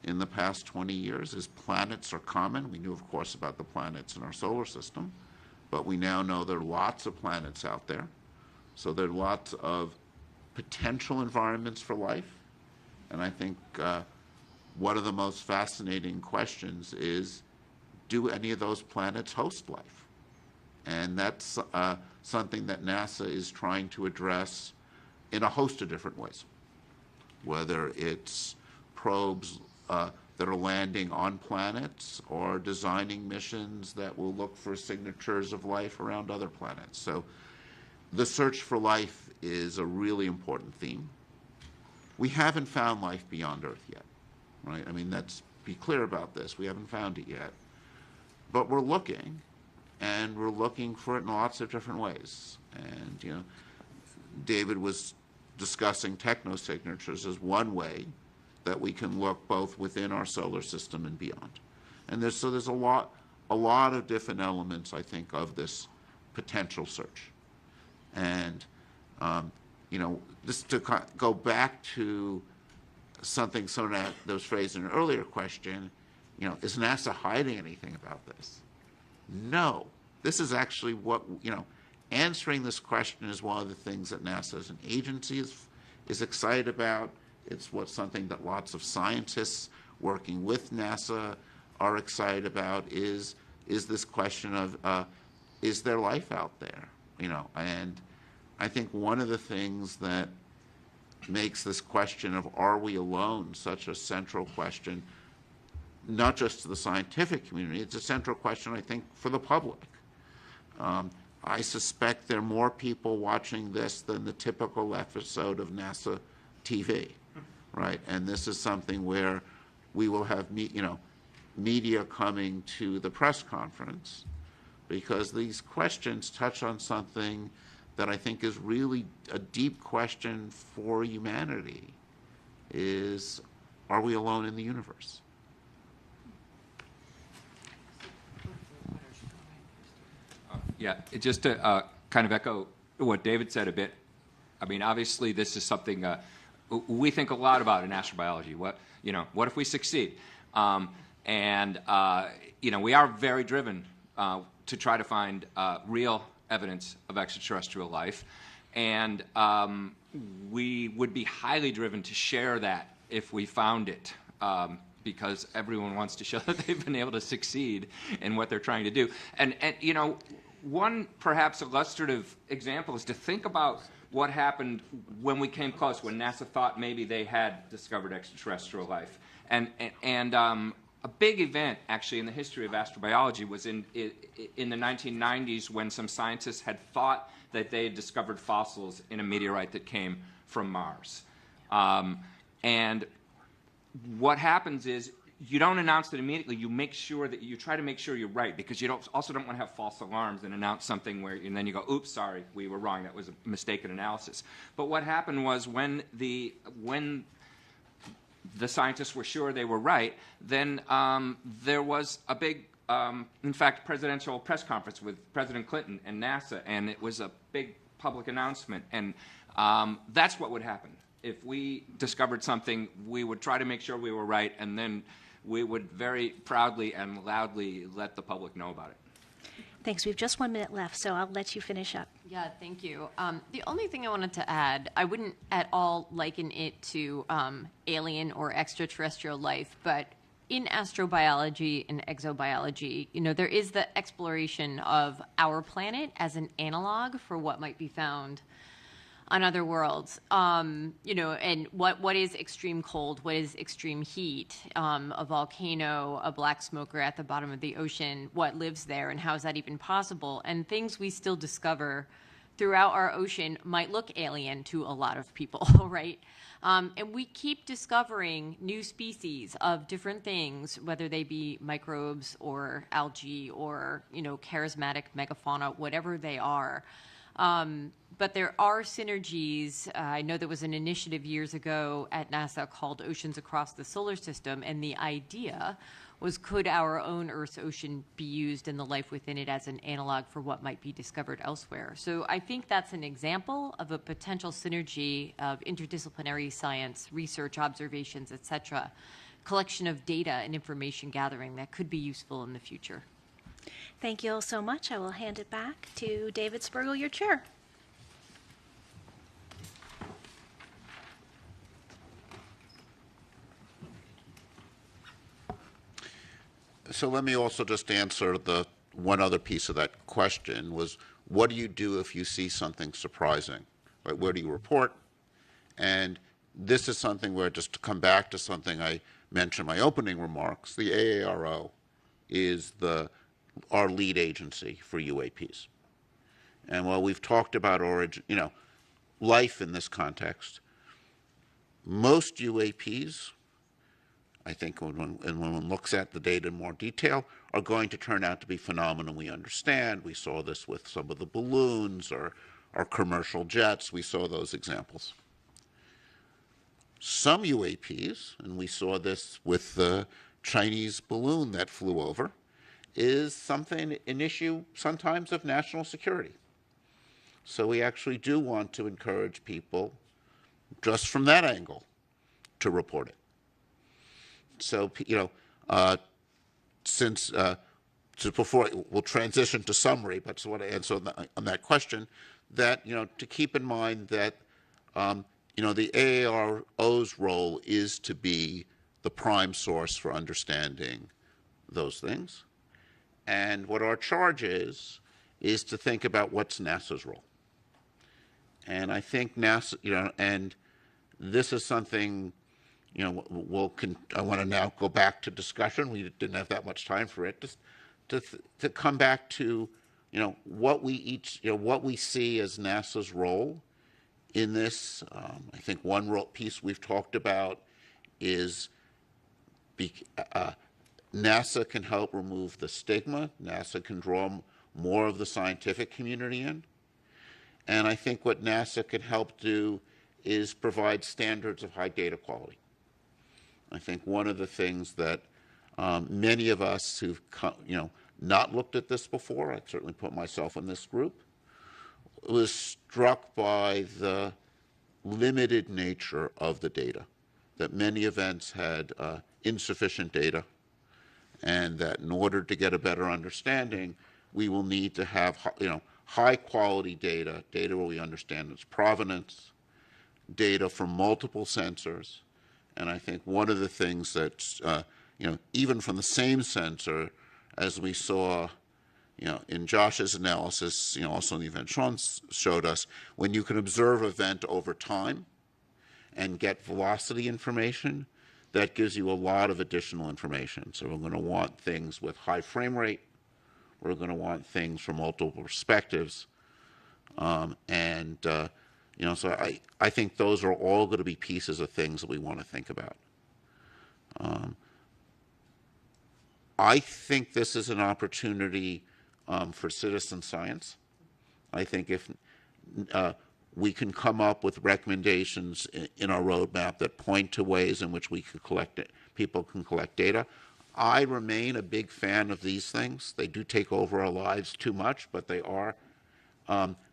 in the past 20 years is planets are common. We knew, of course, about the planets in our solar system, but we now know there are lots of planets out there. So there are lots of potential environments for life. And I think one of the most fascinating questions is, do any of those planets host life? And that's something that NASA is trying to address in a host of different ways, whether it's probes that are landing on planets or designing missions that will look for signatures of life around other planets. So the search for life is a really important theme. We haven't found life beyond Earth yet, right? I mean, let's be clear about this. We haven't found it yet. But we're looking, and we're looking for it in lots of different ways. And, David was discussing technosignatures as one way that we can look both within our solar system and beyond. And there's a lot of different elements, I think, of this potential search. And just to go back to something that was phrased in an earlier question, is NASA hiding anything about this? No. This is actually answering this question is one of the things that NASA as an agency is excited about. It's something that lots of scientists working with NASA are excited about is this question of is there life out there? And I think one of the things that makes this question of are we alone such a central question, not just to the scientific community, it's a central question, I think, for the public. I suspect there are more people watching this than the typical episode of NASA TV, right? And this is something where we will have media coming to the press conference because these questions touch on something that I think is really a deep question for humanity is, are we alone in the universe? Yeah, just to kind of echo what David said a bit, I mean, obviously this is something we think a lot about in astrobiology. What if we succeed? We are very driven to try to find real evidence of extraterrestrial life, and we would be highly driven to share that if we found it, because everyone wants to show that they've been able to succeed in what they're trying to do. And one perhaps illustrative example is to think about what happened when we came close, when NASA thought maybe they had discovered extraterrestrial life. And a big event, actually, in the history of astrobiology was in the 1990s when some scientists had thought that they had discovered fossils in a meteorite that came from Mars. And what happens is you don't announce it immediately. You try to make sure you're right, because you also don't want to have false alarms and announce something and then you go, oops, sorry, we were wrong. That was a mistaken analysis. But what happened was when the scientists were sure they were right, then there was a big, in fact, presidential press conference with President Clinton and NASA, and it was a big public announcement. And that's what would happen. If we discovered something, we would try to make sure we were right, and then we would very proudly and loudly let the public know about it. Thanks. We have just 1 minute left, so I'll let you finish up. Yeah, thank you. The only thing I wanted to add, I wouldn't at all liken it to alien or extraterrestrial life, but in astrobiology and exobiology, there is the exploration of our planet as an analog for what might be found on other worlds, and what is extreme cold, what is extreme heat, a volcano, a black smoker at the bottom of the ocean, what lives there, and how is that even possible? And things we still discover throughout our ocean might look alien to a lot of people, right? And we keep discovering new species of different things, whether they be microbes or algae or, charismatic megafauna, whatever they are. But there are synergies. I know there was an initiative years ago at NASA called Oceans Across the Solar System, and the idea was, could our own Earth's ocean be used and the life within it as an analog for what might be discovered elsewhere? So I think that's an example of a potential synergy of interdisciplinary science, research, observations, etc., collection of data and information gathering that could be useful in the future. Thank you all so much. I will hand it back to David Spergel, your chair. So let me also just answer the one other piece of that question was, what do you do if you see something surprising? Right? Where do you report? And this is something where, just to come back to something I mentioned in my opening remarks, the AARO is our lead agency for UAPs. And while we've talked about life in this context, most UAPs, I think when one looks at the data in more detail, are going to turn out to be phenomena we understand. We saw this with some of the balloons or commercial jets. We saw those examples. some UAPs, and we saw this with the Chinese balloon that flew over, is something, an issue sometimes of national security. So we actually do want to encourage people, just from that angle, to report it. So, so before we'll transition to summary, but just want to answer on that question, that to keep in mind that the AARO's role is to be the prime source for understanding those things, and what our charge is to think about what's NASA's role. And I think NASA, and this is something, I want to now go back to discussion. We didn't have that much time for it. Just to come back to, what we see as NASA's role in this. I think one piece we've talked about is NASA can help remove the stigma. NASA can draw more of the scientific community in. And I think what NASA can help do is provide standards of high data quality. I think one of the things that many of us who've not looked at this before, I certainly put myself in this group, was struck by the limited nature of the data, that many events had insufficient data, and that in order to get a better understanding, we will need to have high quality data where we understand its provenance, data from multiple sensors. And I think one of the things that, even from the same sensor, as we saw, in Josh's analysis, also in the event Sean showed us, when you can observe an event over time and get velocity information, that gives you a lot of additional information. So we're going to want things with high frame rate. We're going to want things from multiple perspectives. So I think those are all going to be pieces of things that we want to think about. I think this is an opportunity for citizen science. I think if we can come up with recommendations in our roadmap that point to ways in which we could people can collect data. I remain a big fan of these things. They do take over our lives too much, but they are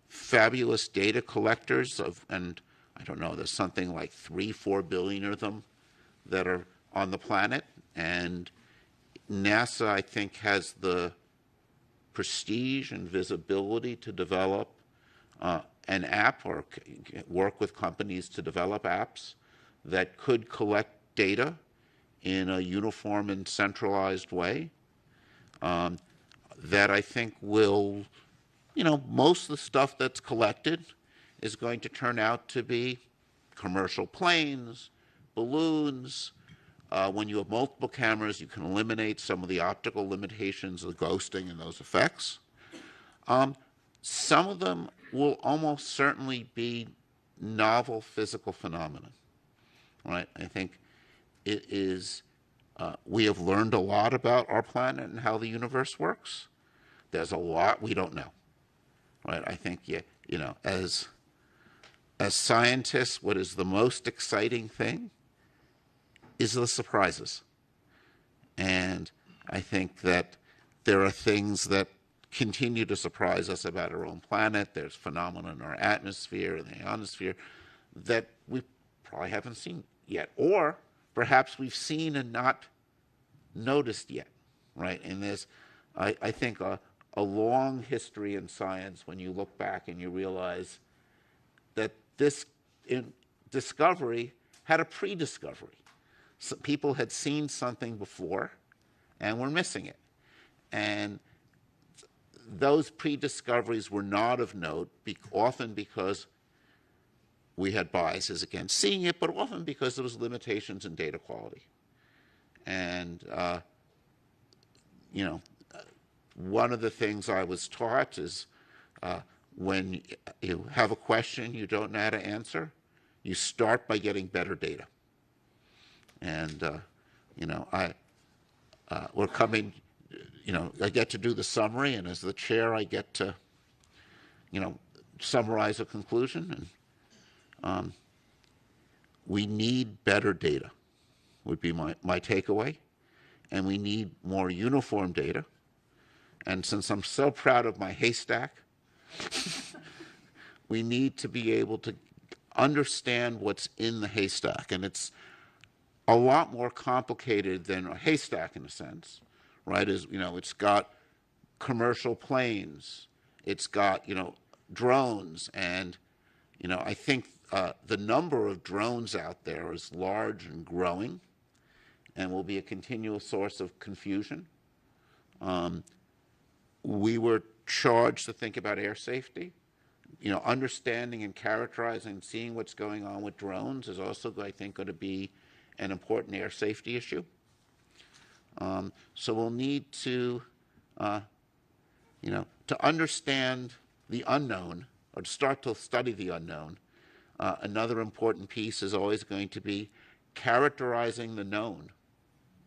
fabulous data collectors and I don't know, there's something like 3-4 billion of them that are on the planet, and NASA, I think, has the prestige and visibility to develop an app or work with companies to develop apps that could collect data in a uniform and centralized way that I think will, most of the stuff that's collected is going to turn out to be commercial planes, balloons. When you have multiple cameras, you can eliminate some of the optical limitations of ghosting and those effects. Some of them will almost certainly be novel physical phenomena. Right? I think it is, we have learned a lot about our planet and how the universe works. There's a lot we don't know. Right? I think, as scientists, what is the most exciting thing is the surprises. And I think that there are things that continue to surprise us about our own planet. There's phenomena in our atmosphere and the ionosphere that we probably haven't seen yet, or perhaps we've seen and not noticed yet, right? And there's, I think, a long history in science when you look back and you realize that this discovery had a pre-discovery. So people had seen something before and were missing it. And those pre-discoveries were not of note, often because we had biases against seeing it, but often because there was limitations in data quality. And, one of the things I was taught is when you have a question you don't know how to answer, you start by getting better data. And, we're coming, I get to do the summary, and as the chair, I get to, summarize a conclusion. And we need better data, would be my takeaway. And we need more uniform data. And since I'm so proud of my haystack, we need to be able to understand what's in the haystack. And it's a lot more complicated than a haystack in a sense, right? It's got commercial planes, it's got, drones, and, I think the number of drones out there is large and growing and will be a continual source of confusion. We were charged to think about air safety. Understanding and characterizing and seeing what's going on with drones is also, I think, going to be an important air safety issue. So we'll need to, to understand the unknown, or to start to study the unknown. Another important piece is always going to be characterizing the known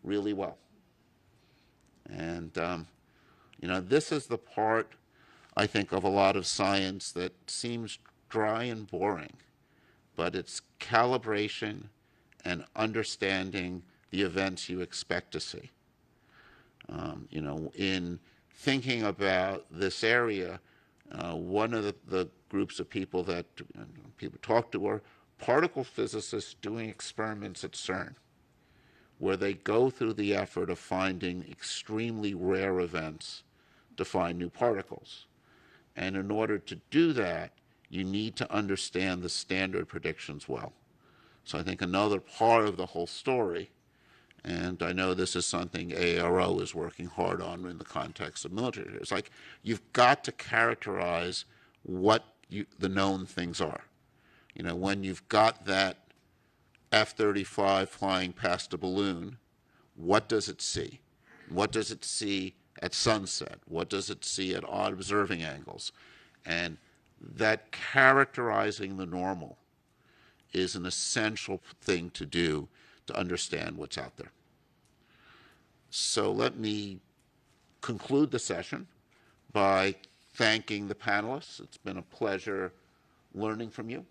really well. And, this is the part, I think, of a lot of science that seems dry and boring, but it's calibration and understanding the events you expect to see. In thinking about this area, one of the groups of people that people talk to are particle physicists doing experiments at CERN, where they go through the effort of finding extremely rare events to find new particles. And in order to do that, you need to understand the standard predictions well. So I think another part of the whole story, and I know this is something AARO is working hard on in the context of military, it's like you've got to characterize what the known things are. When you've got that F-35 flying past a balloon, what does it see? What does it see at sunset? What does it see at odd observing angles? And that characterizing the normal is an essential thing to do to understand what's out there. So let me conclude the session by thanking the panelists. It's been a pleasure learning from you.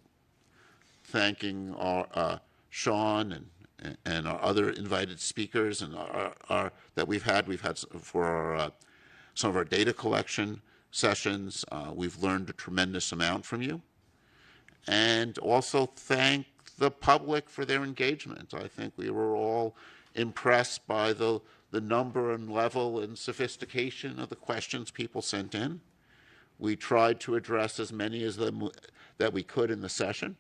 Thanking our Sean and our other invited speakers and that we've had for some of our data collection sessions. We've learned a tremendous amount from you. And also thank the public for their engagement. I think we were all impressed by the number and level and sophistication of the questions people sent in. We tried to address as many as them that we could in the session.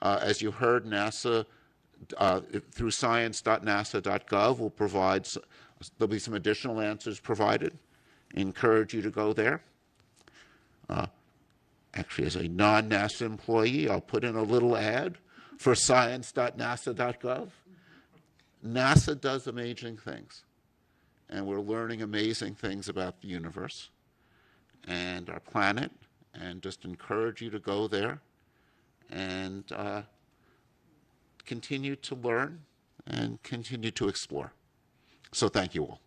As you heard, NASA, through science.nasa.gov, will provide, there'll be some additional answers provided. Encourage you to go there. Actually, as a non-NASA employee, I'll put in a little ad for science.nasa.gov. NASA does amazing things, and we're learning amazing things about the universe and our planet, and just encourage you to go there and continue to learn and continue to explore. So thank you all.